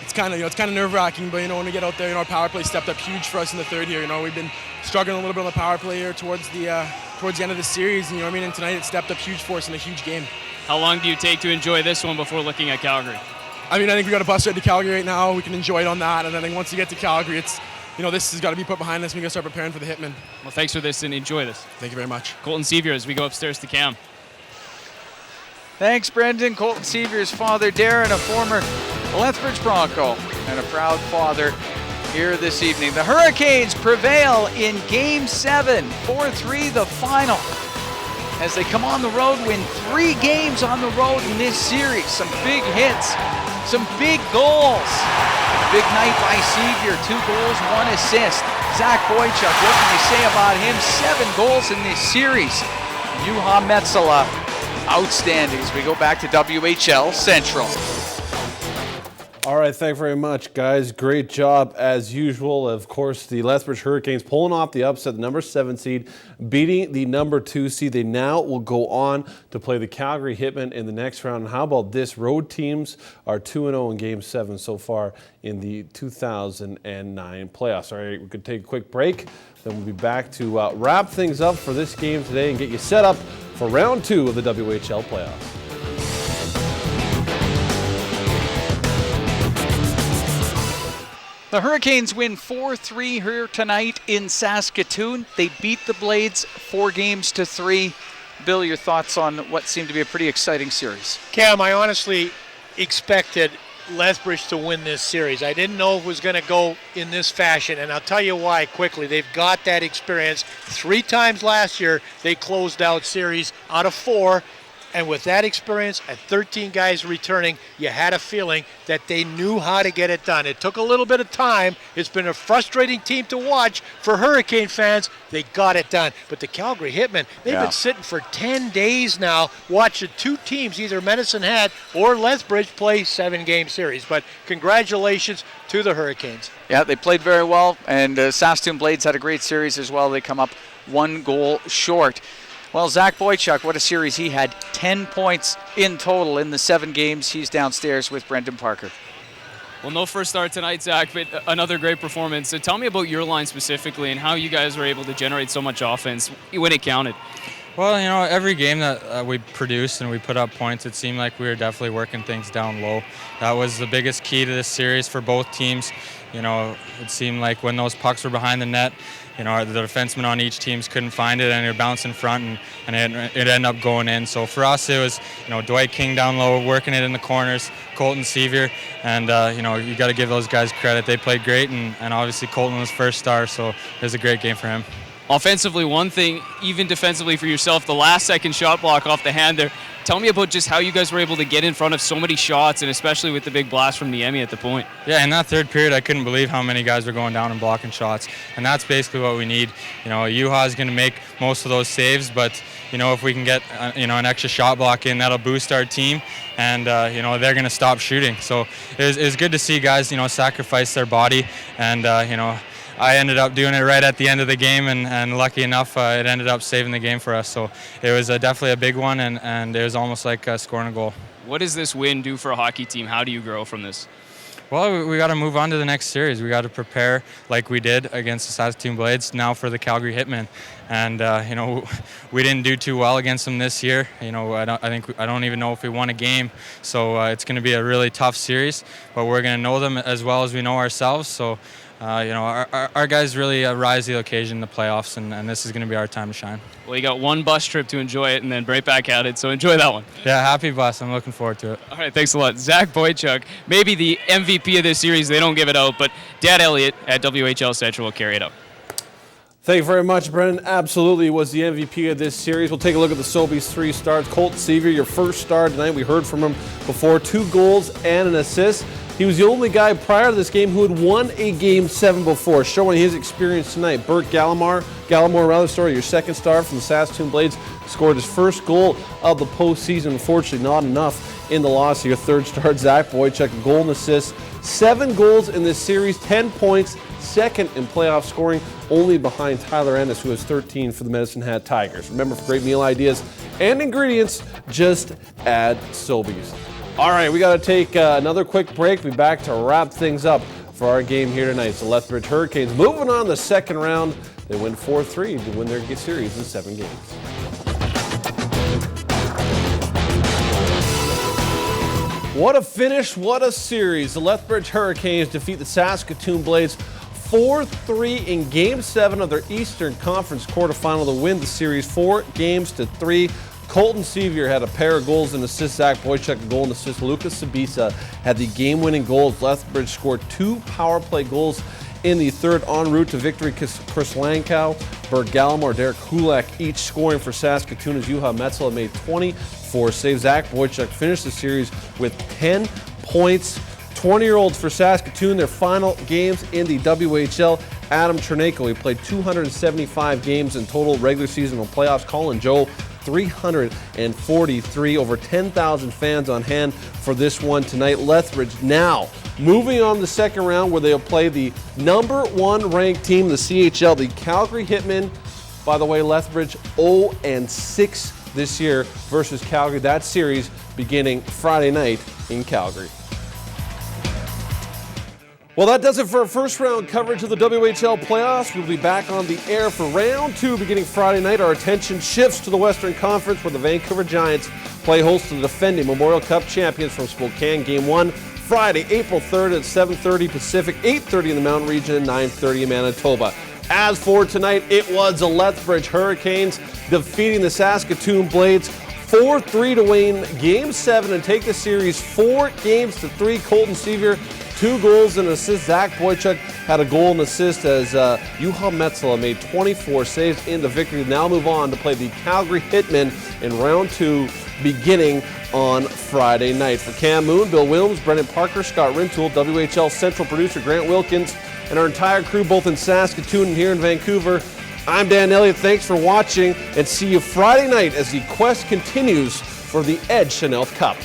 Speaker 19: It's kind of nerve-wracking, but when we get out there, our power play stepped up huge for us in the third here. We've been struggling a little bit on the power play here towards the end of the series, and tonight it stepped up huge for us in a huge game.
Speaker 4: How long do you take to enjoy this one before looking at Calgary?
Speaker 19: I mean, I think we got a bus ride to Calgary right now. We can enjoy it on that, and I think once you get to Calgary, it's this has got to be put behind us. We got to start preparing for the Hitmen.
Speaker 4: Well, thanks for this and enjoy this.
Speaker 19: Thank you very much.
Speaker 4: Colton Sevier as we go upstairs to Cam.
Speaker 1: Thanks, Brendan. Colton Sevier's father, Darren, a former Lethbridge Bronco and a proud father here this evening. The Hurricanes prevail in Game 7, 4-3 the final. As they come on the road, win 3 games on the road in this series. Some big hits, some big goals. Big night by Sevier, 2 goals, 1 assist. Zach Boychuk, what can you say about him? 7 goals in this series. Juha Metsälä, outstanding as we go back to WHL Central.
Speaker 3: All right, thank you very much, guys. Great job as usual. Of course, the Lethbridge Hurricanes pulling off the upset, the number 7 seed, beating the number 2 seed. They now will go on to play the Calgary Hitmen in the next round. And how about this? Road teams are 2-0 in Game 7 so far in the 2009 playoffs. All right, we could take a quick break. Then we'll be back to wrap things up for this game today and get you set up for round 2 of the WHL playoffs.
Speaker 1: The Hurricanes win 4-3 here tonight in Saskatoon. They beat the Blades 4-3. Bill, your thoughts on what seemed to be a pretty exciting series?
Speaker 2: Cam, I honestly expected Lethbridge to win this series. I didn't know it was going to go in this fashion, and I'll tell you why quickly. They've got that experience. 3 times last year, they closed out series out of 4. And with that experience and 13 guys returning, you had a feeling that they knew how to get it done. It took a little bit of time. It's been a frustrating team to watch for Hurricane fans. They got it done. But the Calgary Hitmen, they've been sitting for 10 days now watching 2 teams, either Medicine Hat or Lethbridge, play 7-game series. But congratulations to the Hurricanes.
Speaker 1: Yeah, they played very well, and Saskatoon Blades had a great series as well. They come up 1 goal short. Well, Zach Boychuk, what a series he had. 10 points in total in the 7 games. He's downstairs with Brendan Parker.
Speaker 4: Well, no first start tonight, Zach, but another great performance. So tell me about your line specifically and how you guys were able to generate so much offense when it counted.
Speaker 5: Well, you know, every game that we produced and we put up points, it seemed like we were definitely working things down low. That was the biggest key to this series for both teams. You know, it seemed like when those pucks were behind the net, you know, the defensemen on each team couldn't find it, and it would bounce in front, and it ended up going in. So for us, it was, you know, Dwight King down low, working it in the corners, Colton Sevier, and, you know, you got to give those guys credit. They played great, and obviously Colton was first star, so it was a great game for him.
Speaker 4: Offensively, one thing, even defensively for yourself, the last-second shot block off the hand there. Tell me about just how you guys were able to get in front of so many shots, and especially with the big blast from Niemi at the point.
Speaker 5: Yeah, in that third period, I couldn't believe how many guys were going down and blocking shots, and that's basically what we need. You know, Juha is going to make most of those saves, but you know, if we can get you know, an extra shot block in, that'll boost our team, and you know, they're going to stop shooting. So it was good to see guys, you know, sacrifice their body, and you know, I ended up doing it right at the end of the game, and lucky enough, it ended up saving the game for us. So it was definitely a big one, and it was almost like scoring a goal.
Speaker 4: What does this win do for a hockey team? How do you grow from this?
Speaker 5: Well, we got to move on to the next series. We got to prepare like we did against the Saskatoon Blades, now for the Calgary Hitmen. And you know, we didn't do too well against them this year. You know, I don't even know if we won a game. So it's going to be a really tough series, but we're going to know them as well as we know ourselves. So you know, our guys really rise to the occasion in the playoffs, and this is going to be our time to shine.
Speaker 4: Well, you got 1 bus trip to enjoy it and then right back at it, so enjoy that one.
Speaker 5: Yeah, happy bus. I'm looking forward to it.
Speaker 4: All right, thanks a lot. Zach Boychuk, maybe the MVP of this series. They don't give it out, but Dad Elliott at WHL Central will carry it out.
Speaker 3: Thank you very much, Brendan. Absolutely was the MVP of this series. We'll take a look at the Sobeys 3 starts. Colton Sevier, your first star tonight. We heard from him before. 2 goals and an assist. He was the only guy prior to this game who had won a Game 7 before, showing his experience tonight. Bert Gallimore, your second star from the Saskatoon Blades, scored his first goal of the postseason. Unfortunately, not enough in the loss. Your third star, Zach Boychuk, a goal and assist. 7 goals in this series, 10 points, second in playoff scoring, only behind Tyler Ennis, who has 13 for the Medicine Hat Tigers. Remember, for great meal ideas and ingredients, just add Sobeys. All right, we got to take another quick break. We'll be back to wrap things up for our game here tonight. So Lethbridge Hurricanes moving on the second round. They win 4-3 to win their series in 7 games. What a finish, what a series. The Lethbridge Hurricanes defeat the Saskatoon Blades 4-3 in Game 7 of their Eastern Conference quarterfinal to win the series 4-3. Colton Sevier had a pair of goals and assists. Zach Boychuk a goal and assist. Lucas Sabisa had the game-winning goals. Lethbridge scored 2 power play goals in the third. En route to victory, Chris Lankow, Bert Gallimore, Derek Kulak each scoring for Saskatoon as Juha Metsola made 24 saves. Zach Boychuk finished the series with 10 points. 20-year-olds for Saskatoon, their final games in the WHL. Adam Chernako, he played 275 games in total regular season and playoffs. Colin Joe, 343. Over 10,000 fans on hand for this one tonight. Lethbridge now moving on to the second round where they'll play the number 1 ranked team in the CHL, the Calgary Hitmen. By the way, Lethbridge 0-6 this year versus Calgary. That series beginning Friday night in Calgary. Well, that does it for our first round coverage of the WHL playoffs. We'll be back on the air for round 2 beginning Friday night. Our attention shifts to the Western Conference where the Vancouver Giants play host to the defending Memorial Cup champions from Spokane. Game 1, Friday, April 3rd at 7:30 Pacific, 8:30 in the Mountain Region, and 9:30 in Manitoba. As for tonight, it was the Lethbridge Hurricanes defeating the Saskatoon Blades 4-3 to win Game 7 and take the series 4-3. Colton Sevier, 2 goals and assists. Zach Boychuk had a goal and assist as Juha Metsola made 24 saves in the victory. Now move on to play the Calgary Hitmen in round 2 beginning on Friday night. For Cam Moon, Bill Williams, Brendan Parker, Scott Rintoul, WHL Central Producer Grant Wilkins, and our entire crew both in Saskatoon and here in Vancouver, I'm Dan Elliott. Thanks for watching and see you Friday night as the quest continues for the Edge Chanel Cup.